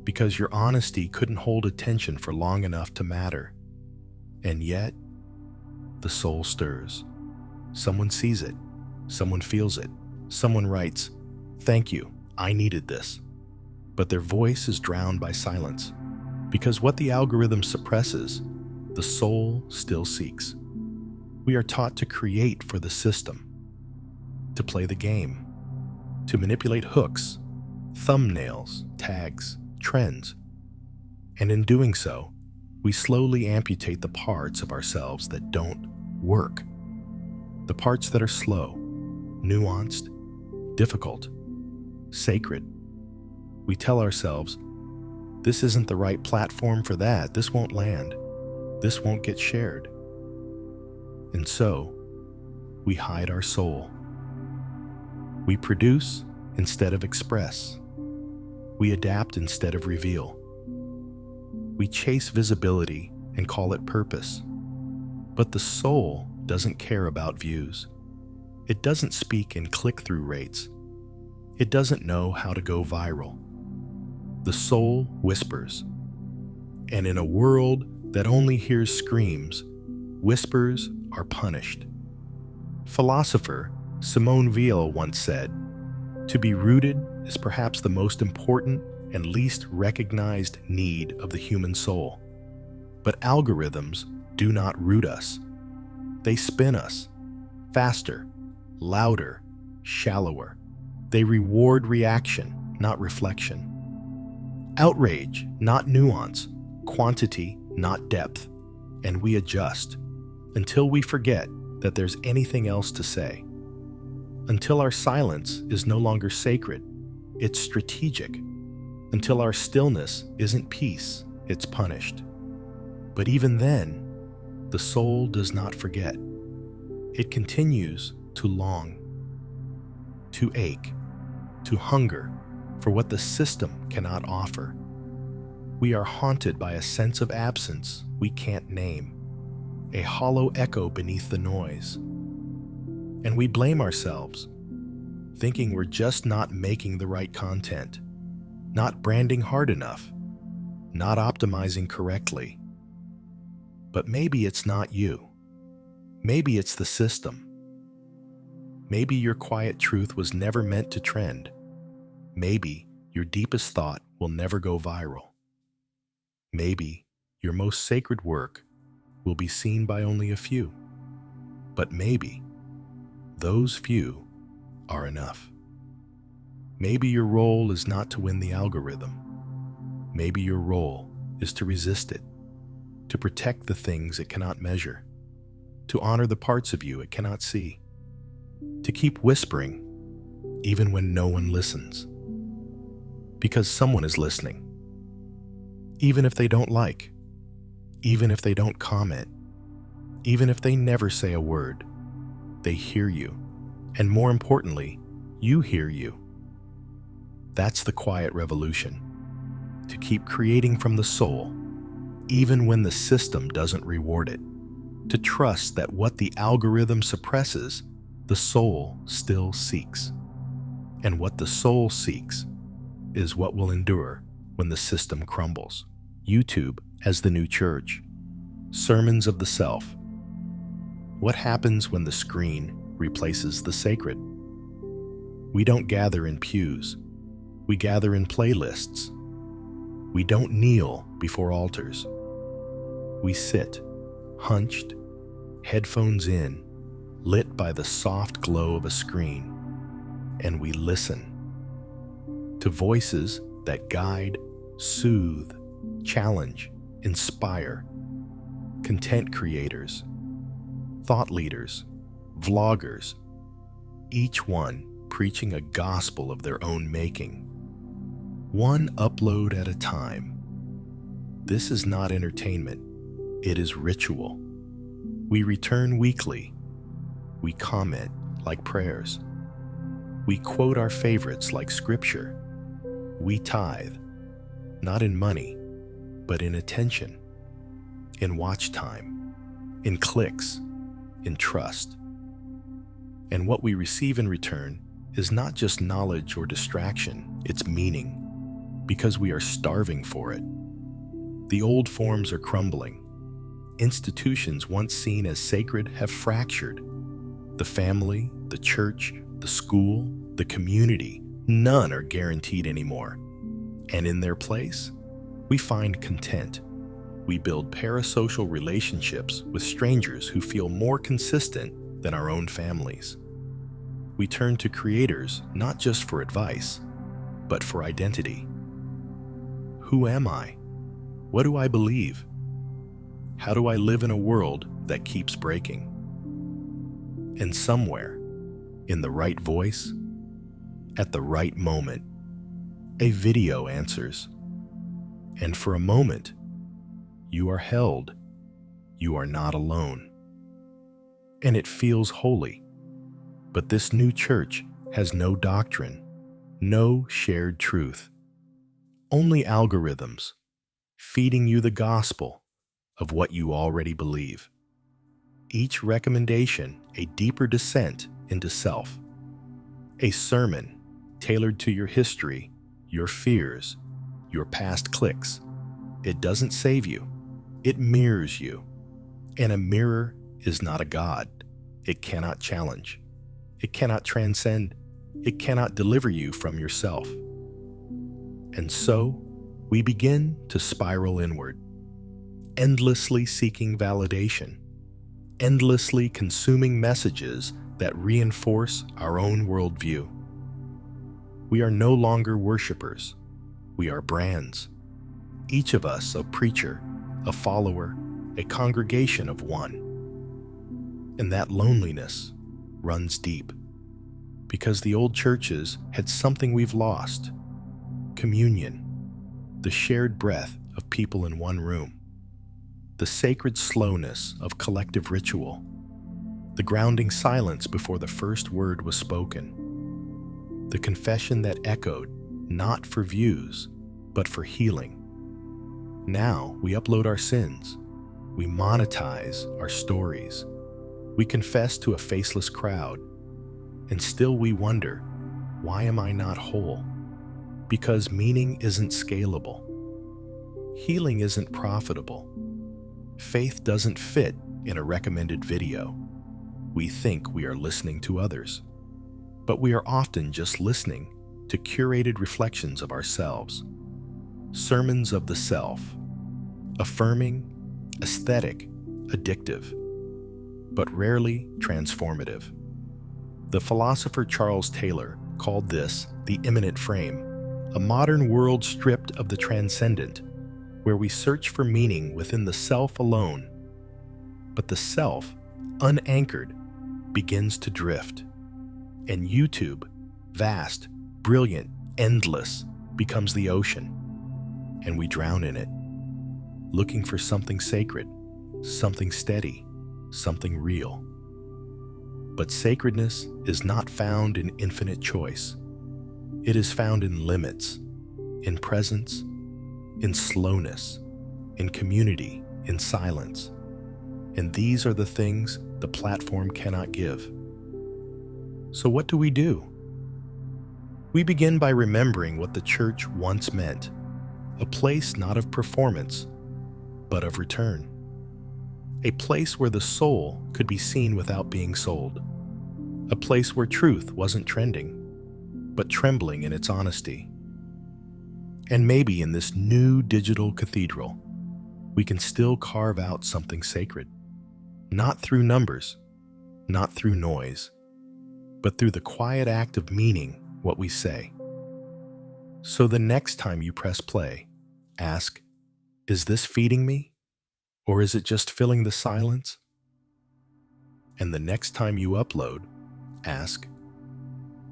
Because your honesty couldn't hold attention for long enough to matter. And yet, the soul stirs. Someone sees it. Someone feels it. Someone writes, "Thank you, I needed this." But their voice is drowned by silence. Because what the algorithm suppresses, the soul still seeks. We are taught to create for the system, to play the game, to manipulate hooks, thumbnails, tags, trends. And in doing so, we slowly amputate the parts of ourselves that don't work. The parts that are slow, nuanced, difficult, sacred. We tell ourselves, this isn't the right platform for that. This won't land. This won't get shared. And so, we hide our soul. We produce instead of express. We adapt instead of reveal. We chase visibility and call it purpose. But the soul doesn't care about views. It doesn't speak in click-through rates. It doesn't know how to go viral. The soul whispers. And in a world that only hears screams, whispers are punished. Philosopher Simone Weil once said, "To be rooted is perhaps the most important and least recognized need of the human soul." But algorithms do not root us. They spin us faster, louder, shallower. They reward reaction, not reflection. Outrage, not nuance. Quantity, not depth. And we adjust until we forget that there's anything else to say. Until our silence is no longer sacred, it's strategic. Until our stillness isn't peace, it's punished. But even then, the soul does not forget. It continues to long, to ache, to hunger for what the system cannot offer. We are haunted by a sense of absence we can't name, a hollow echo beneath the noise. And we blame ourselves, thinking we're just not making the right content, not branding hard enough, not optimizing correctly. But maybe it's not you. Maybe it's the system. Maybe your quiet truth was never meant to trend. Maybe your deepest thought will never go viral. Maybe your most sacred work will be seen by only a few. But maybe those few are enough. Maybe your role is not to win the algorithm. Maybe your role is to resist it, to protect the things it cannot measure, to honor the parts of you it cannot see, to keep whispering even when no one listens. Because someone is listening. Even if they don't like, even if they don't comment, even if they never say a word, they hear you. And more importantly, you hear you. That's the quiet revolution. To keep creating from the soul, even when the system doesn't reward it. To trust that what the algorithm suppresses, the soul still seeks. And what the soul seeks is what will endure when the system crumbles. YouTube as the new church. Sermons of the self. What happens when the screen replaces the sacred? We don't gather in pews. We gather in playlists. We don't kneel before altars. We sit, hunched, headphones in, lit by the soft glow of a screen, and we listen to voices that guide, soothe, challenge, inspire, content creators, thought leaders, vloggers, each one preaching a gospel of their own making, one upload at a time. This is not entertainment, it is ritual. We return weekly. We comment like prayers. We quote our favorites like scripture. We tithe, not in money, but in attention, in watch time, in clicks, in trust. And what we receive in return is not just knowledge or distraction, it's meaning, because we are starving for it. The old forms are crumbling. Institutions once seen as sacred have fractured. The family, the church, the school, the community, none are guaranteed anymore. And in their place, we find content. We build parasocial relationships with strangers who feel more consistent than our own families. We turn to creators not just for advice, but for identity. Who am I? What do I believe? How do I live in a world that keeps breaking? And somewhere, in the right voice, at the right moment, a video answers. And for a moment, you are held. You are not alone. And it feels holy. But this new church has no doctrine, no shared truth. Only algorithms feeding you the gospel of what you already believe. Each recommendation a deeper descent into self. A sermon tailored to your history, your fears, your past clicks. It doesn't save you. It mirrors you. And a mirror is not a god. It cannot challenge. It cannot transcend. It cannot deliver you from yourself. And so, we begin to spiral inward, endlessly seeking validation, endlessly consuming messages that reinforce our own worldview. We are no longer worshipers. We are brands. Each of us a preacher, a follower, a congregation of one. And that loneliness runs deep, because the old churches had something we've lost: communion, the shared breath of people in one room, the sacred slowness of collective ritual, the grounding silence before the first word was spoken, the confession that echoed not for views, but for healing. Now we upload our sins, we monetize our stories, we confess to a faceless crowd, and still we wonder, why am I not whole? Because meaning isn't scalable. Healing isn't profitable. Faith doesn't fit in a recommended video. We think we are listening to others, but we are often just listening to curated reflections of ourselves. Sermons of the self, affirming, aesthetic, addictive, but rarely transformative. The philosopher Charles Taylor called this the immanent frame, a modern world stripped of the transcendent, where we search for meaning within the self alone. But the self, unanchored, begins to drift. And YouTube, vast, brilliant, endless, becomes the ocean. And we drown in it, looking for something sacred, something steady, something real. But sacredness is not found in infinite choice. It is found in limits, in presence, in slowness, in community, in silence. And these are the things the platform cannot give. So what do? We begin by remembering what the church once meant, a place not of performance, but of return. A place where the soul could be seen without being sold. A place where truth wasn't trending, but trembling in its honesty. And maybe in this new digital cathedral, we can still carve out something sacred. Not through numbers, not through noise, but through the quiet act of meaning what we say. So the next time you press play, ask, is this feeding me? Or is it just filling the silence? And the next time you upload, ask,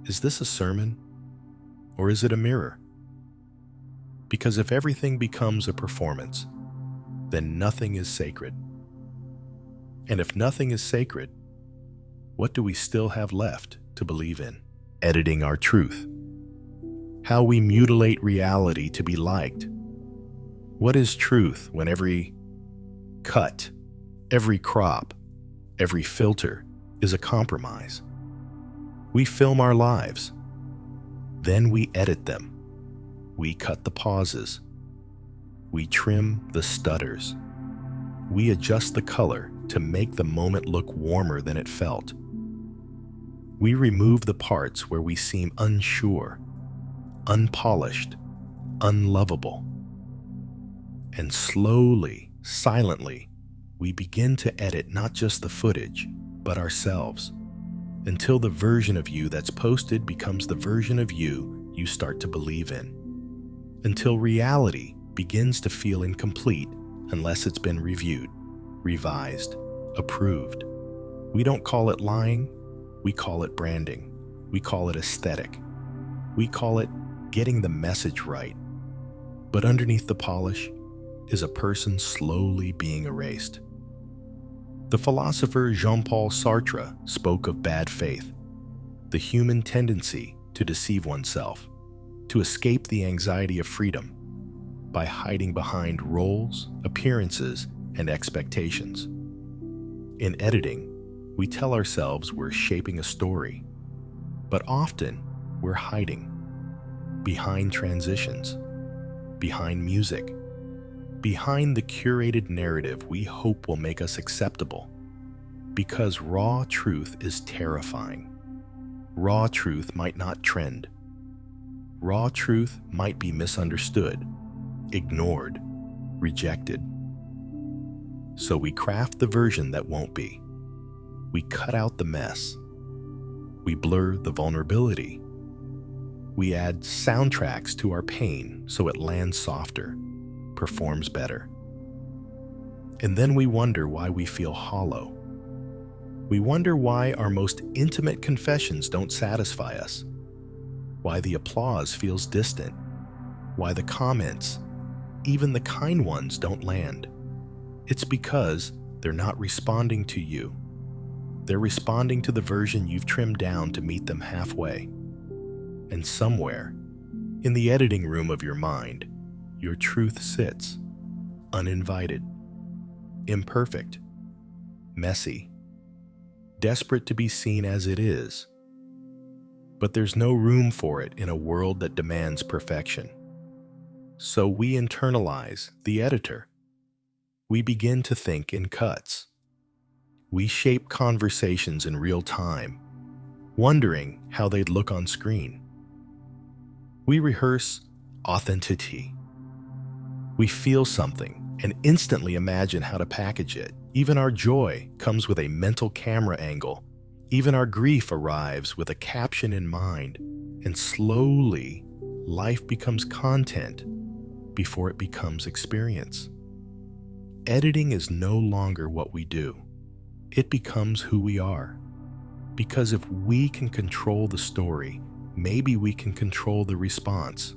is this a sermon? Or is it a mirror? Because if everything becomes a performance, then nothing is sacred. And if nothing is sacred, what do we still have left to believe in? Editing our truth. How we mutilate reality to be liked. What is truth when every cut, every crop, every filter is a compromise? We film our lives. Then we edit them. We cut the pauses. We trim the stutters. We adjust the color to make the moment look warmer than it felt. We remove the parts where we seem unsure, unpolished, unlovable. And slowly, silently, we begin to edit not just the footage, but ourselves, until the version of you that's posted becomes the version of you start to believe in. Until reality begins to feel incomplete unless it's been reviewed, revised, approved. We don't call it lying, we call it branding. We call it aesthetic. We call it getting the message right. But underneath the polish is a person slowly being erased. The philosopher Jean-Paul Sartre spoke of bad faith, the human tendency to deceive oneself, to escape the anxiety of freedom by hiding behind roles, appearances, and expectations. In editing, we tell ourselves we're shaping a story, but often we're hiding behind transitions, behind music, behind the curated narrative we hope will make us acceptable. Because raw truth is terrifying. Raw truth might not trend. Raw truth might be misunderstood, ignored, rejected. So we craft the version that won't be. We cut out the mess. We blur the vulnerability. We add soundtracks to our pain so it lands softer, performs better. And then we wonder why we feel hollow. We wonder why our most intimate confessions don't satisfy us, why the applause feels distant, why the comments, even the kind ones, don't land. It's because they're not responding to you. They're responding to the version you've trimmed down to meet them halfway. And somewhere, in the editing room of your mind, your truth sits, uninvited, imperfect, messy, desperate to be seen as it is. But there's no room for it in a world that demands perfection. So we internalize the editor. We begin to think in cuts. We shape conversations in real time, wondering how they'd look on screen. We rehearse authenticity. We feel something and instantly imagine how to package it. Even our joy comes with a mental camera angle. Even our grief arrives with a caption in mind. And slowly, life becomes content before it becomes experience. Editing is no longer what we do. It becomes who we are. Because if we can control the story, maybe we can control the response.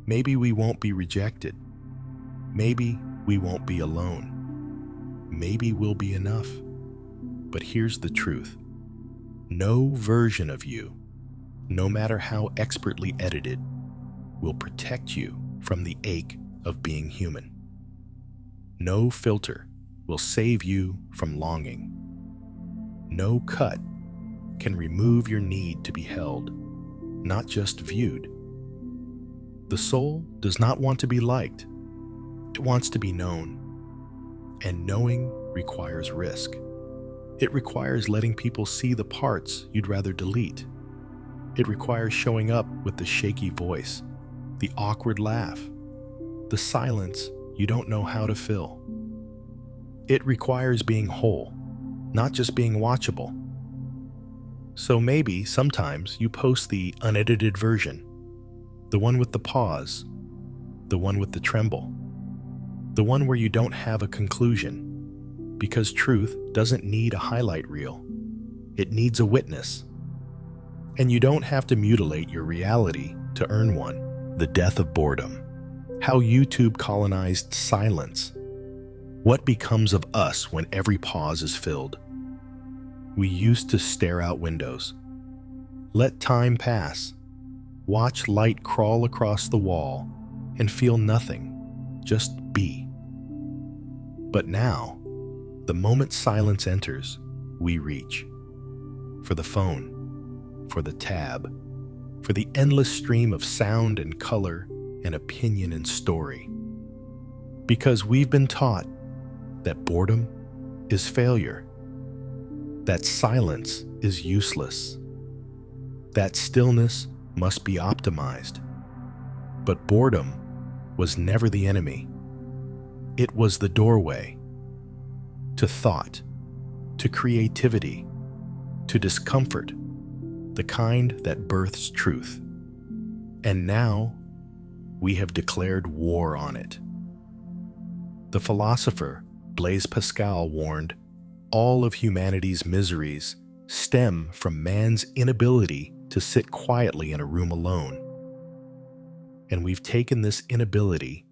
Maybe we won't be rejected. Maybe we won't be alone. Maybe we'll be enough. But here's the truth. No version of you, no matter how expertly edited, will protect you from the ache of being human. No filter will save you from longing. No cut can remove your need to be held, not just viewed. The soul does not want to be liked. It wants to be known. And knowing requires risk. It requires letting people see the parts you'd rather delete. It requires showing up with the shaky voice, the awkward laugh, the silence you don't know how to fill. It requires being whole, not just being watchable. So maybe sometimes you post the unedited version, the one with the pause, the one with the tremble, the one where you don't have a conclusion, because truth doesn't need a highlight reel. It needs a witness. And you don't have to mutilate your reality to earn one. The death of boredom. How YouTube colonized silence. What becomes of us when every pause is filled? We used to stare out windows. Let time pass. Watch light crawl across the wall and feel nothing. Just be. But now, the moment silence enters, we reach. For the phone, for the tab, for the endless stream of sound and color and opinion and story. Because we've been taught that boredom is failure, that silence is useless, that stillness must be optimized. But boredom was never the enemy. It was the doorway to thought, to creativity, to discomfort, the kind that births truth. And now we have declared war on it. The philosopher Blaise Pascal warned, all of humanity's miseries stem from man's inability to sit quietly in a room alone. And we've taken this inability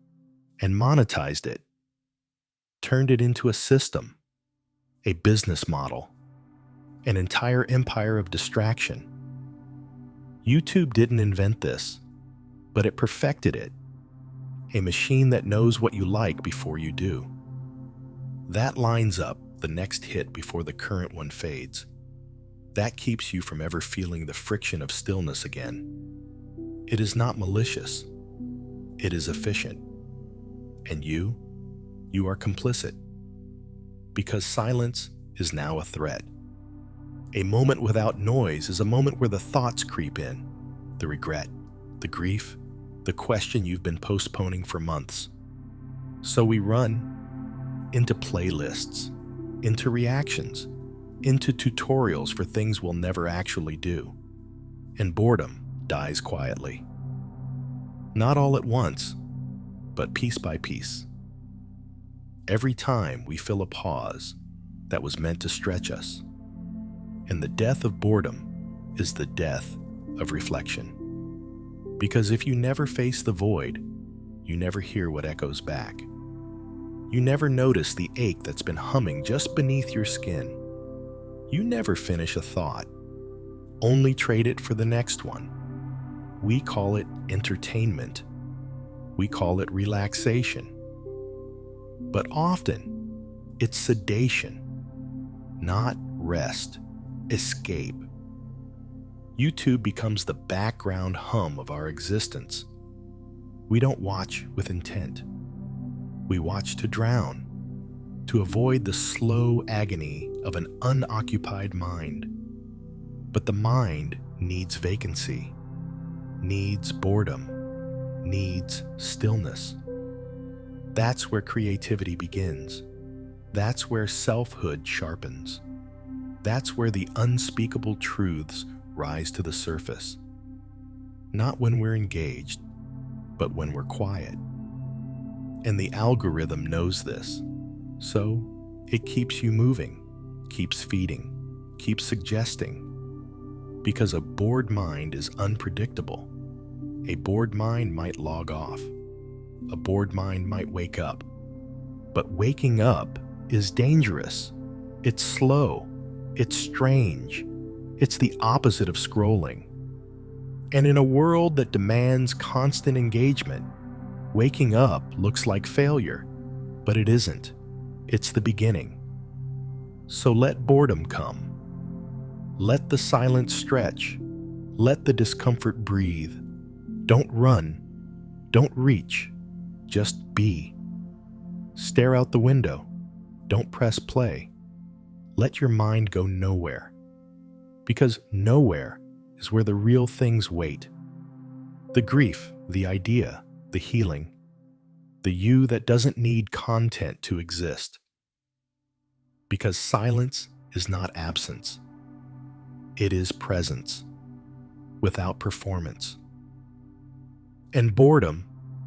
and monetized it, turned it into a system, a business model, an entire empire of distraction. YouTube didn't invent this, but it perfected it, a machine that knows what you like before you do. That lines up the next hit before the current one fades. That keeps you from ever feeling the friction of stillness again. It is not malicious. It is efficient. And you are complicit. Because silence is now a threat. A moment without noise is a moment where the thoughts creep in, the regret, the grief, the question you've been postponing for months. So we run into playlists, into reactions, into tutorials for things we'll never actually do. And boredom dies quietly. Not all at once, but piece by piece. Every time we fill a pause that was meant to stretch us. And the death of boredom is the death of reflection. Because if you never face the void, you never hear what echoes back. You never notice the ache that's been humming just beneath your skin. You never finish a thought, only trade it for the next one. We call it entertainment. We call it relaxation. But often, it's sedation, not rest, escape. YouTube becomes the background hum of our existence. We don't watch with intent. We watch to drown, to avoid the slow agony of an unoccupied mind. But the mind needs vacancy, needs boredom, needs stillness. That's where creativity begins. That's where selfhood sharpens. That's where the unspeakable truths rise to the surface. Not when we're engaged, but when we're quiet. And the algorithm knows this. So it keeps you moving, keeps feeding, keeps suggesting. Because a bored mind is unpredictable. A bored mind might log off. A bored mind might wake up. But waking up is dangerous. It's slow. It's strange. It's the opposite of scrolling. And in a world that demands constant engagement, waking up looks like failure, but it isn't. It's the beginning. So let boredom come. Let the silence stretch. Let the discomfort breathe. Don't run. Don't reach. Just be. Stare out the window. Don't press play. Let your mind go nowhere. Because nowhere is where the real things wait. The grief, the idea, the healing. The you that doesn't need content to exist. Because silence is not absence. It is presence, without performance. And boredom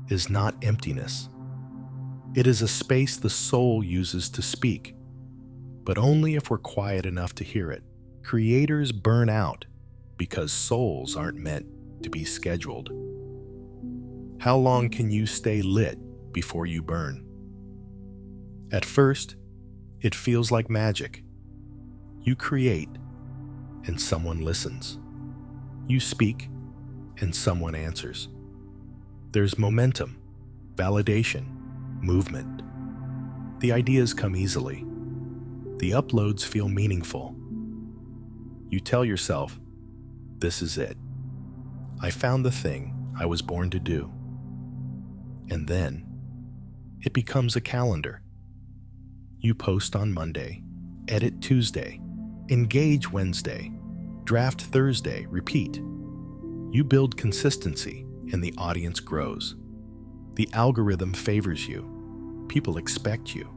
is not emptiness. It is a space the soul uses to speak, but only if we're quiet enough to hear it. Creators burn out because souls aren't meant to be scheduled. How long can you stay lit before you burn? At first, it feels like magic. You create, and someone listens. You speak, and someone answers. There's momentum, validation, movement. The ideas come easily. The uploads feel meaningful. You tell yourself, this is it. I found the thing I was born to do. And then, it becomes a calendar. You post on Monday, edit Tuesday, engage Wednesday, draft Thursday, repeat. You build consistency and the audience grows. The algorithm favors you. People expect you.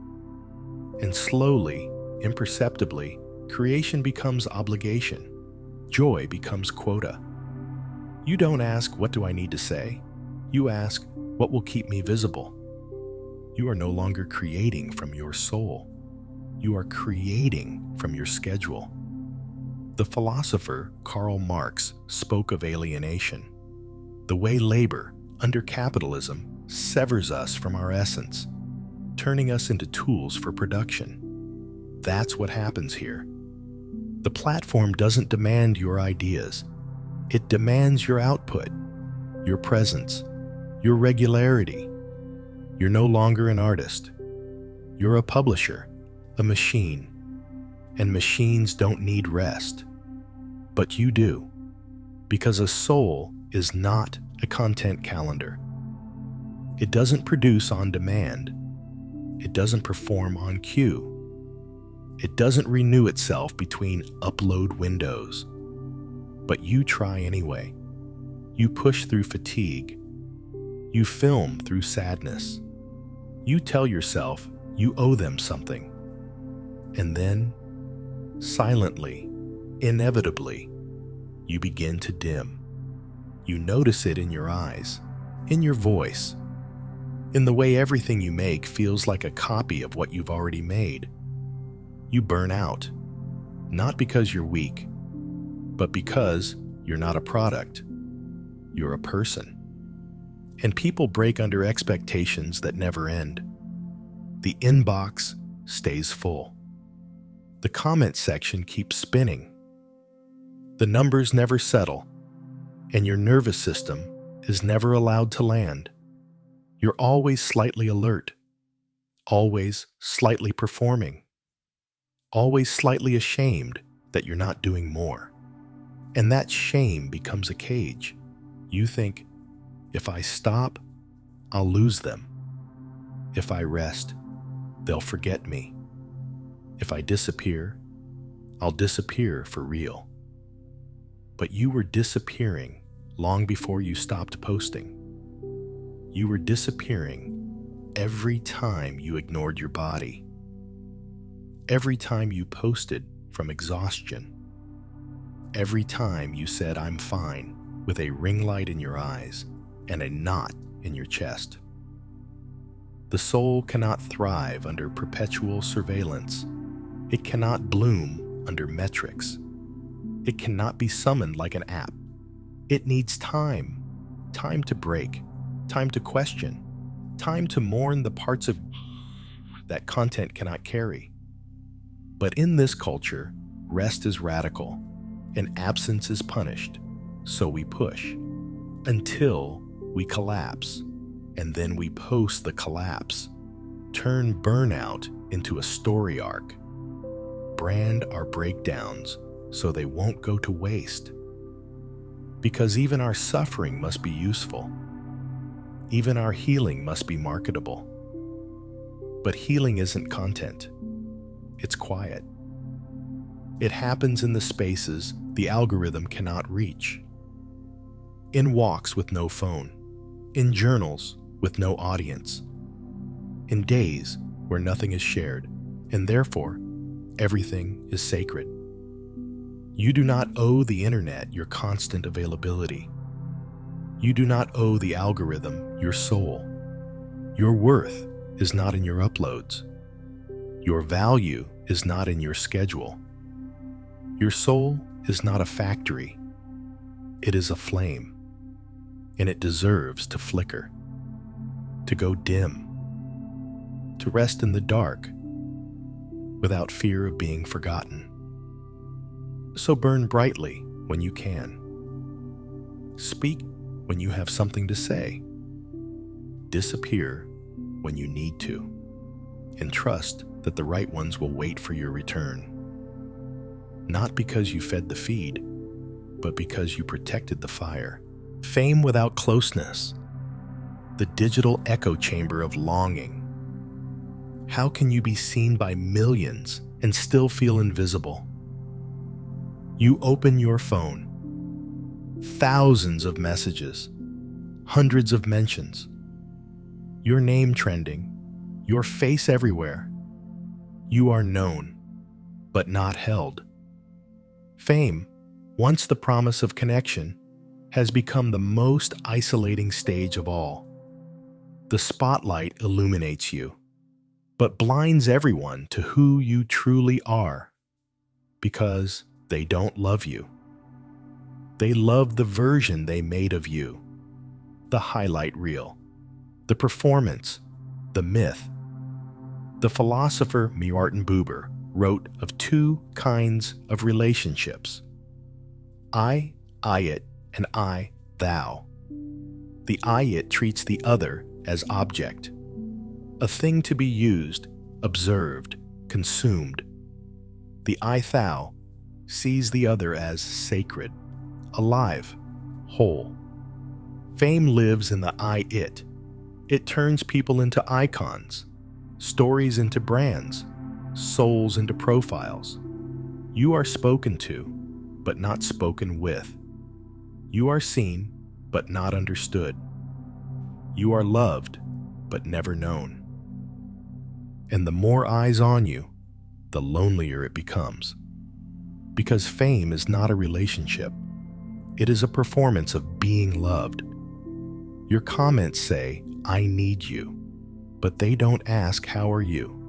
And slowly, imperceptibly, creation becomes obligation. Joy becomes quota. You don't ask, what do I need to say? You ask, what will keep me visible? You are no longer creating from your soul. You are creating from your schedule. The philosopher Karl Marx spoke of alienation, the way labor, under capitalism, severs us from our essence, turning us into tools for production. That's what happens here. The platform doesn't demand your ideas. It demands your output, your presence, your regularity. You're no longer an artist. You're a publisher, a machine. And machines don't need rest. But you do. Because a soul is not a content calendar. It doesn't produce on demand. It doesn't perform on cue. It doesn't renew itself between upload windows. But you try anyway. You push through fatigue. You film through sadness. You tell yourself you owe them something. And then, silently, inevitably, you begin to dim. You notice it in your eyes, in your voice, in the way everything you make feels like a copy of what you've already made. You burn out, not because you're weak, but because you're not a product. You're a person. And people break under expectations that never end. The inbox stays full. The comment section keeps spinning. The numbers never settle, and your nervous system is never allowed to land. You're always slightly alert, always slightly performing, always slightly ashamed that you're not doing more. And that shame becomes a cage. You think, if I stop, I'll lose them. If I rest, they'll forget me. If I disappear, I'll disappear for real. But you were disappearing long before you stopped posting. You were disappearing every time you ignored your body. Every time you posted from exhaustion. Every time you said, "I'm fine," with a ring light in your eyes and a knot in your chest. The soul cannot thrive under perpetual surveillance. It cannot bloom under metrics. It cannot be summoned like an app. It needs time. Time to break. Time to question. Time to mourn the parts of that content cannot carry. But in this culture, rest is radical and absence is punished. So we push until we collapse, and then we post the collapse. Turn burnout into a story arc. Brand our breakdowns so they won't go to waste. Because even our suffering must be useful. Even our healing must be marketable. But healing isn't content. It's quiet. It happens in the spaces the algorithm cannot reach. In walks with no phone. In journals with no audience. In days where nothing is shared, and therefore, everything is sacred. You do not owe the internet your constant availability. You do not owe the algorithm your soul. Your worth is not in your uploads. Your value is not in your schedule. Your soul is not a factory. It is a flame, and it deserves to flicker, to go dim, to rest in the dark without fear of being forgotten. So burn brightly when you can. Speak when you have something to say. Disappear when you need to, and trust that the right ones will wait for your return. Not because you fed the feed, but because you protected the fire. Fame without closeness. The digital echo chamber of longing. How can you be seen by millions and still feel invisible? You open your phone. Thousands of messages. Hundreds of mentions. Your name trending. Your face everywhere. You are known, but not held. Fame, once the promise of connection, has become the most isolating stage of all. The spotlight illuminates you, but blinds everyone to who you truly are, because they don't love you. They love the version they made of you, the highlight reel, the performance, the myth. The philosopher Martin Buber wrote of two kinds of relationships: I, it, and I, thou. The it treats the other as object, a thing to be used, observed, consumed. The I, thou sees the other as sacred, alive, whole. Fame lives in the I, it. It turns people into icons, stories into brands, souls into profiles. You are spoken to, but not spoken with. You are seen, but not understood. You are loved, but never known. And the more eyes on you, the lonelier it becomes. Because fame is not a relationship. It is a performance of being loved. Your comments say, "I need you," but they don't ask, "How are you?"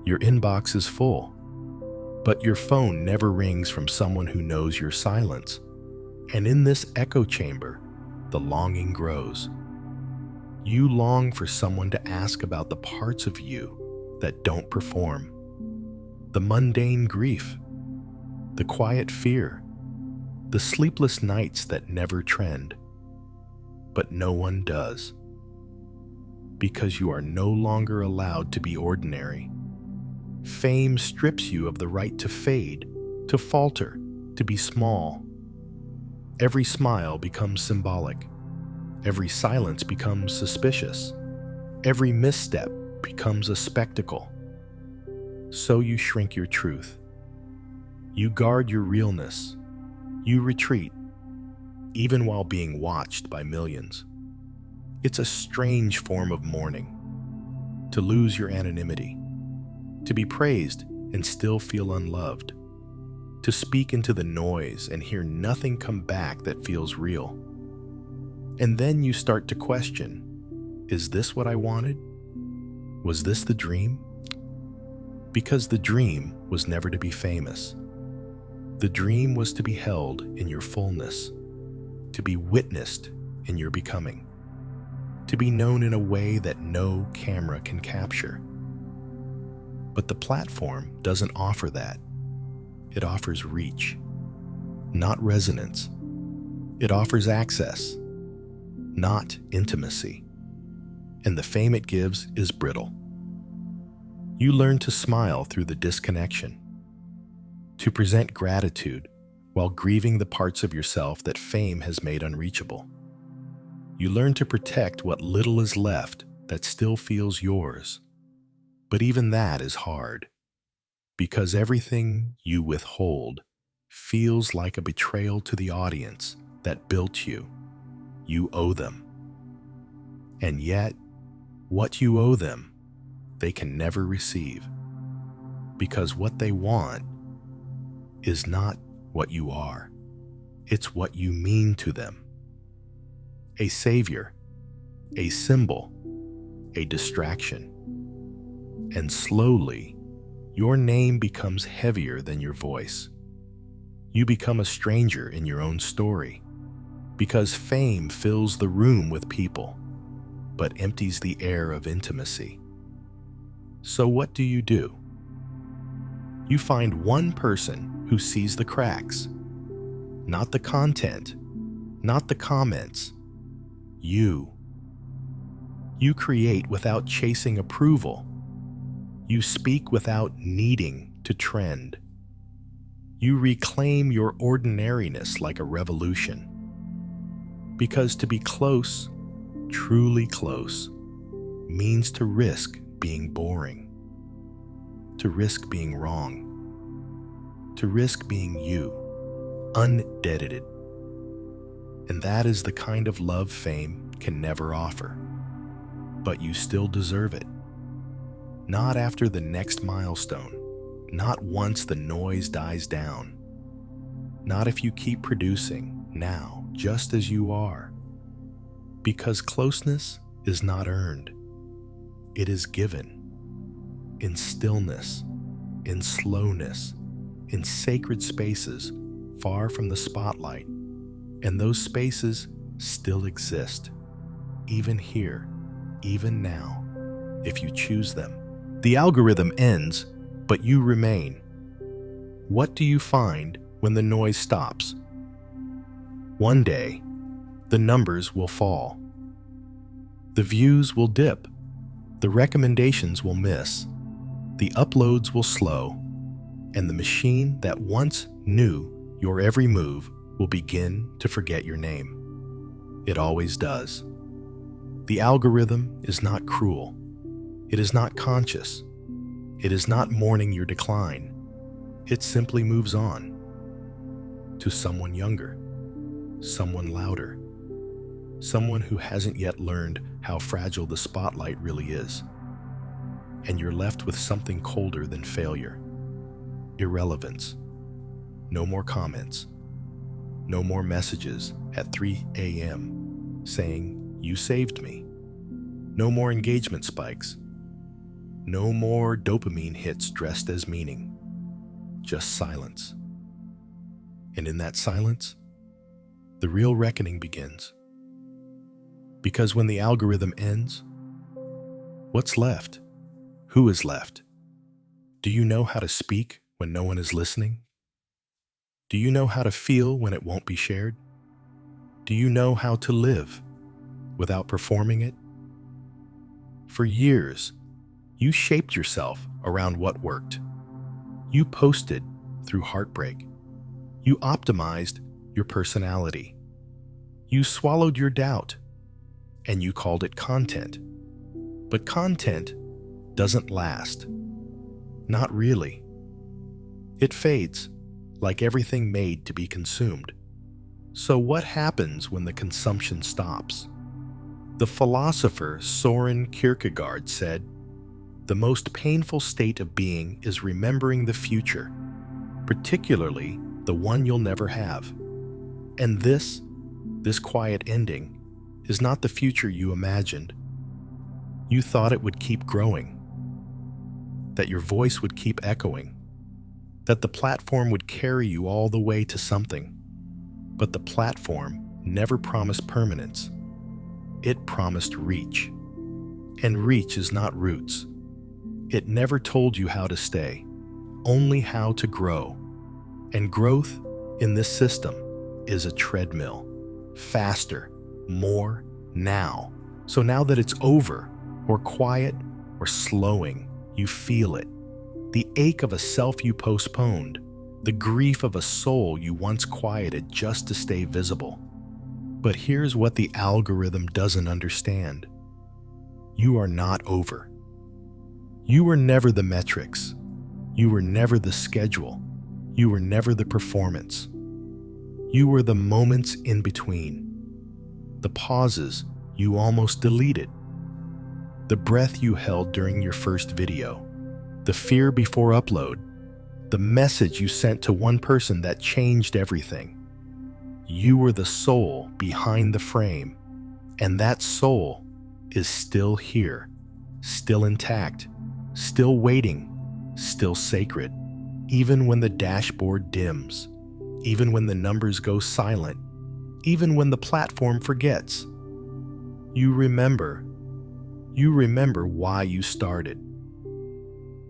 Your inbox is full, but your phone never rings from someone who knows your silence. And in this echo chamber, the longing grows. You long for someone to ask about the parts of you that don't perform. The mundane grief, the quiet fear, the sleepless nights that never trend. But no one does. Because you are no longer allowed to be ordinary. Fame strips you of the right to fade, to falter, to be small. Every smile becomes symbolic. Every silence becomes suspicious. Every misstep becomes a spectacle. So you shrink your truth. You guard your realness. You retreat, even while being watched by millions. It's a strange form of mourning, to lose your anonymity, to be praised and still feel unloved, to speak into the noise and hear nothing come back that feels real. And then you start to question, is this what I wanted? Was this the dream? Because the dream was never to be famous. The dream was to be held in your fullness, to be witnessed in your becoming, to be known in a way that no camera can capture. But the platform doesn't offer that. It offers reach, not resonance. It offers access, not intimacy. And the fame it gives is brittle. You learn to smile through the disconnection, to present gratitude while grieving the parts of yourself that fame has made unreachable. You learn to protect what little is left that still feels yours. But even that is hard, because everything you withhold feels like a betrayal to the audience that built you. You owe them. And yet, what you owe them, they can never receive, because what they want is not what you are. It's what you mean to them. A savior, a symbol, a distraction. And slowly, your name becomes heavier than your voice. You become a stranger in your own story, because fame fills the room with people, but empties the air of intimacy. So what do? You find one person who sees the cracks, not the content, not the comments. You create without chasing approval. You speak without needing to trend. You reclaim your ordinariness like a revolution. Because to be close, truly close, means to risk being boring, to risk being wrong, to risk being you, unedited. And that is the kind of love fame can never offer. But you still deserve it. Not after the next milestone, not once the noise dies down, not if you keep producing now just as you are. Because closeness is not earned. It is given in stillness, in slowness, in sacred spaces far from the spotlight. And those spaces still exist, even here, even now, if you choose them. The algorithm ends, but you remain. What do you find when the noise stops? One day, the numbers will fall. The views will dip. The recommendations will miss. The uploads will slow. And the machine that once knew your every move will begin to forget your name. It always does. The algorithm is not cruel. It is not conscious. It is not mourning your decline. It simply moves on to someone younger, someone louder, someone who hasn't yet learned how fragile the spotlight really is. And you're left with something colder than failure. Irrelevance. No more comments. No more messages at 3 a.m. saying, "You saved me." No more engagement spikes. No more dopamine hits dressed as meaning. Just silence. And in that silence, the real reckoning begins. Because when the algorithm ends, what's left? Who is left? Do you know how to speak when no one is listening? Do you know how to feel when it won't be shared? Do you know how to live without performing it? For years, you shaped yourself around what worked. You posted through heartbreak. You optimized your personality. You swallowed your doubt, and you called it content. But content doesn't last. Not really. It fades, like everything made to be consumed. So what happens when the consumption stops? The philosopher Soren Kierkegaard said, "The most painful state of being is remembering the future, particularly the one you'll never have. And this quiet ending, is not the future you imagined. You thought it would keep growing, that your voice would keep echoing, that the platform would carry you all the way to something. But the platform never promised permanence. It promised reach. And reach is not roots. It never told you how to stay, only how to grow. And growth in this system is a treadmill. Faster, more, now. So now that it's over, or quiet, or slowing, you feel it. The ache of a self you postponed, the grief of a soul you once quieted just to stay visible. But here's what the algorithm doesn't understand. You are not over. You were never the metrics. You were never the schedule. You were never the performance. You were the moments in between. The pauses you almost deleted. The breath you held during your first video. The fear before upload. The message you sent to one person that changed everything. You were the soul behind the frame. And that soul is still here, still intact, still waiting, still sacred. Even when the dashboard dims, even when the numbers go silent, even when the platform forgets, you remember why you started.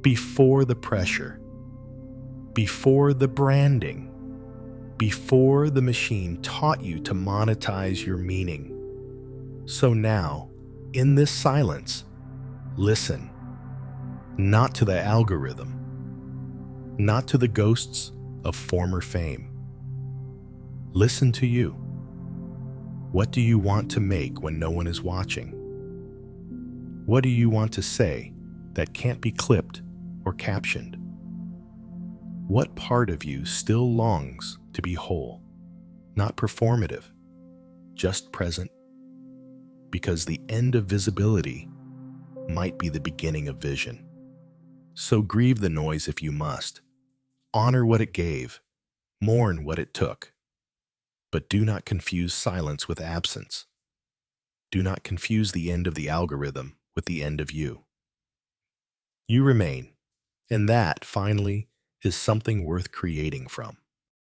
Before the pressure, before the branding, before the machine taught you to monetize your meaning. So now, in this silence, listen, not to the algorithm, not to the ghosts of former fame. Listen to you. What do you want to make when no one is watching? What do you want to say that can't be clipped or captioned? What part of you still longs to be whole, not performative, just present? Because the end of visibility might be the beginning of vision. So grieve the noise if you must. Honor what it gave. Mourn what it took. But do not confuse silence with absence. Do not confuse the end of the algorithm with the end of you. You remain, and that, finally, is something worth creating from.